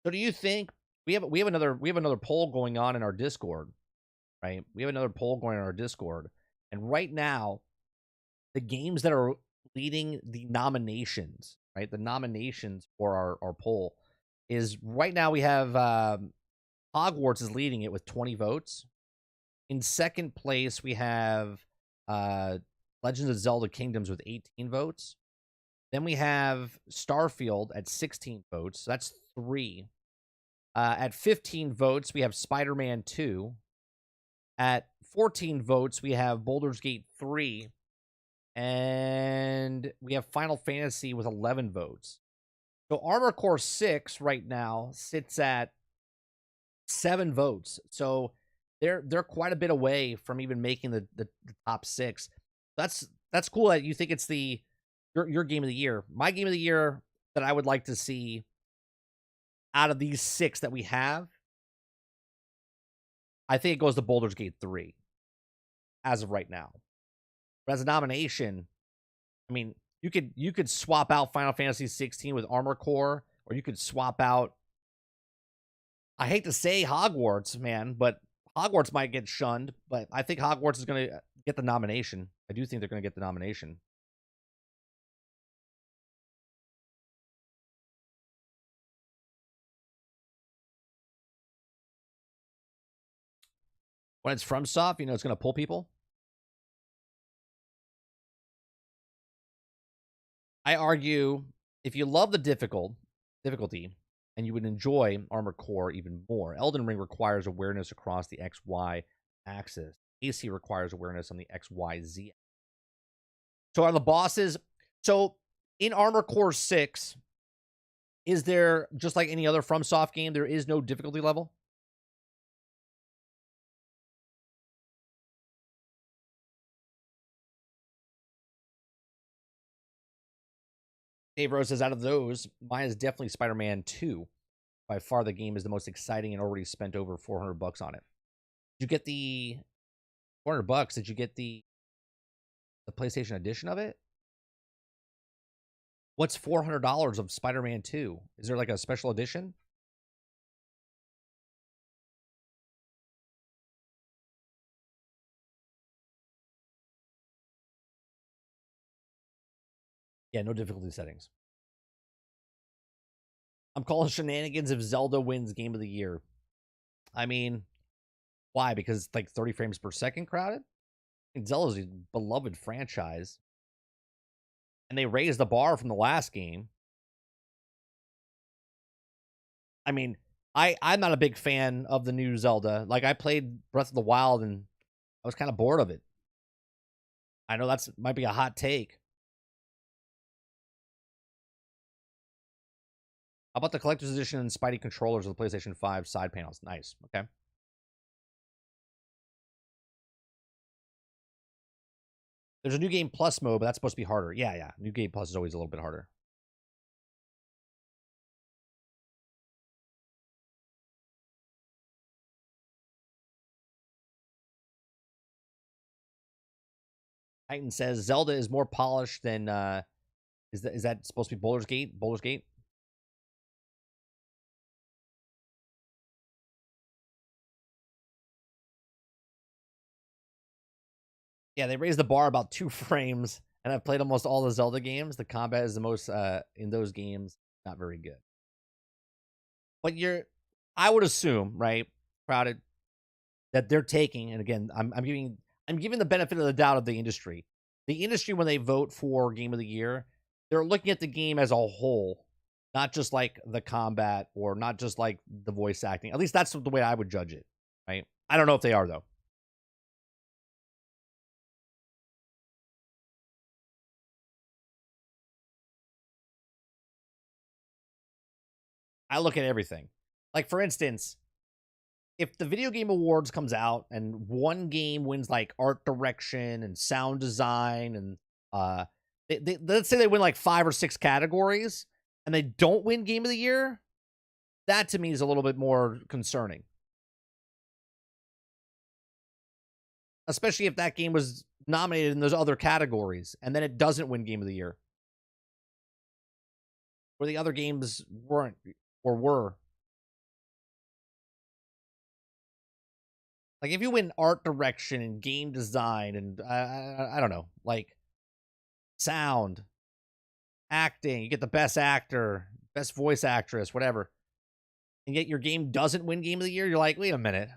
So do you think we have another poll going on in our Discord, right? We have another poll going on our Discord, and right now, the games that are leading the nominations, right? The nominations for our poll is right now we have Hogwarts is leading it with 20 votes. In second place, we have Legends of Zelda Kingdoms with 18 votes. Then we have Starfield at 16 votes. So that's 3. At 15 votes, we have Spider-Man 2. At 14 votes, we have Baldur's Gate 3. And we have Final Fantasy with 11 votes. So Armored Core 6 right now sits at 7 votes. So they're quite a bit away from even making the top 6. That's cool that you think it's your game of the year. My game of the year that I would like to see out of these 6 that we have, I think it goes to Baldur's Gate 3 as of right now. But as a nomination, I mean, you could swap out Final Fantasy 16 with Armored Core, or you could swap out, I hate to say Hogwarts, man, but Hogwarts might get shunned, but I think Hogwarts is going to get the nomination. I do think they're going to get the nomination. When it's FromSoft, you know it's going to pull people. I argue if you love the difficulty and you would enjoy Armored Core even more, Elden Ring requires awareness across the XY axis. AC requires awareness on the XYZ. So are the bosses... So in Armored Core 6, is there, just like any other FromSoft game, there is no difficulty level? Dave Rose says, out of those, mine is definitely Spider-Man 2. By far, the game is the most exciting and already spent over $400 on it. Did you get the $400? Did you get the PlayStation edition of it? What's $400 of Spider-Man 2? Is there like a special edition? Yeah, no difficulty settings. I'm calling shenanigans if Zelda wins Game of the Year. I mean, why? Because it's like 30 frames per second crowded? And Zelda's a beloved franchise. And they raised the bar from the last game. I mean, I'm not a big fan of the new Zelda. Like, I played Breath of the Wild and I was kind of bored of it. I know that's might be a hot take. How about the collector's edition and Spidey controllers of the PlayStation 5 side panels? Nice. Okay. There's a New Game Plus mode, but that's supposed to be harder. Yeah. New Game Plus is always a little bit harder. Titan says Zelda is more polished than is that supposed to be Baldur's Gate? Baldur's Gate? Yeah, they raised the bar about 2 frames, and I've played almost all the Zelda games. The combat is the most in those games not very good. But I would assume, right, Crowded, that they're taking, and again, I'm giving the benefit of the doubt of the industry. The industry, when they vote for Game of the Year, they're looking at the game as a whole, not just like the combat or not just like the voice acting. At least that's the way I would judge it, right? I don't know if they are, though. I look at everything. Like, for instance, if the Video Game Awards comes out and one game wins like art direction and sound design and let's say they win like 5 or 6 categories and they don't win Game of the Year, that to me is a little bit more concerning. Especially if that game was nominated in those other categories and then it doesn't win Game of the Year. Where the other games weren't or were. Like, if you win art direction and game design and I don't know, like sound, acting, you get the best actor, best voice actress, whatever, and yet your game doesn't win Game of the Year, you're like, wait a minute,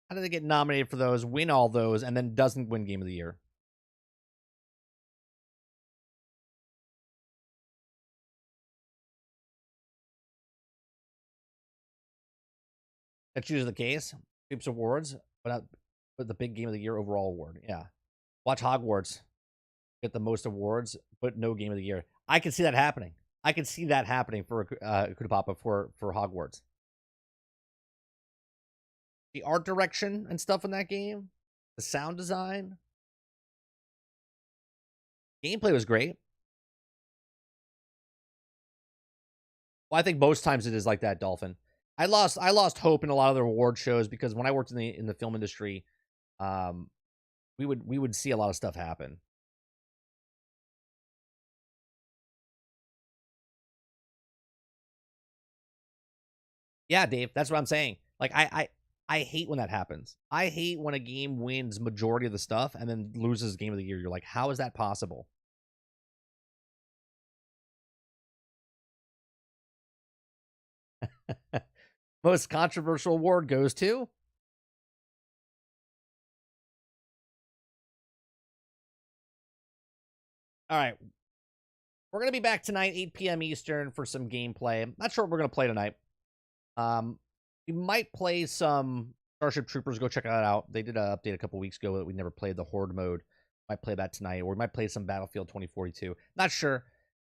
how did they get nominated for those, win all those, and then doesn't win Game of the Year? That's usually the case. Sweeps awards, but the big Game of the Year overall award. Yeah. Watch Hogwarts get the most awards, but no Game of the Year. I can see that happening. I could see that happening for Kudapapa for Hogwarts. The art direction and stuff in that game, the sound design, gameplay was great. Well, I think most times it is like that, Dolphin. I lost hope in a lot of the award shows because when I worked in the film industry, we would see a lot of stuff happen. Yeah, Dave, that's what I'm saying. Like I hate when that happens. I hate when a game wins majority of the stuff and then loses game of the year. You're like, how is that possible? Most controversial award goes to all right. We're going to be back tonight, 8 p.m. Eastern, for some gameplay. I'm not sure what we're going to play tonight. We might play some Starship Troopers. Go check that out. They did an update a couple weeks ago that we never played, the Horde mode. Might play that tonight, or we might play some Battlefield 2042. Not sure.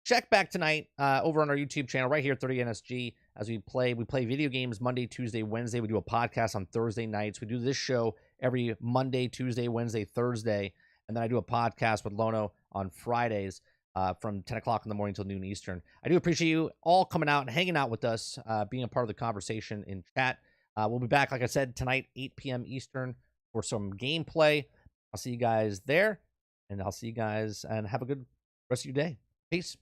Check back tonight over on our YouTube channel right here, 30NSG, as we play video games Monday, Tuesday, Wednesday. We do a podcast on Thursday nights. We do this show every Monday, Tuesday, Wednesday, Thursday, and then I do a podcast with Lono on Fridays from 10 o'clock in the morning till noon Eastern. I do appreciate you all coming out and hanging out with us, being a part of the conversation in chat. We'll be back, like I said, tonight, 8 p.m. Eastern for some gameplay. I'll see you guys there, and I'll see you guys, and have a good rest of your day. Peace.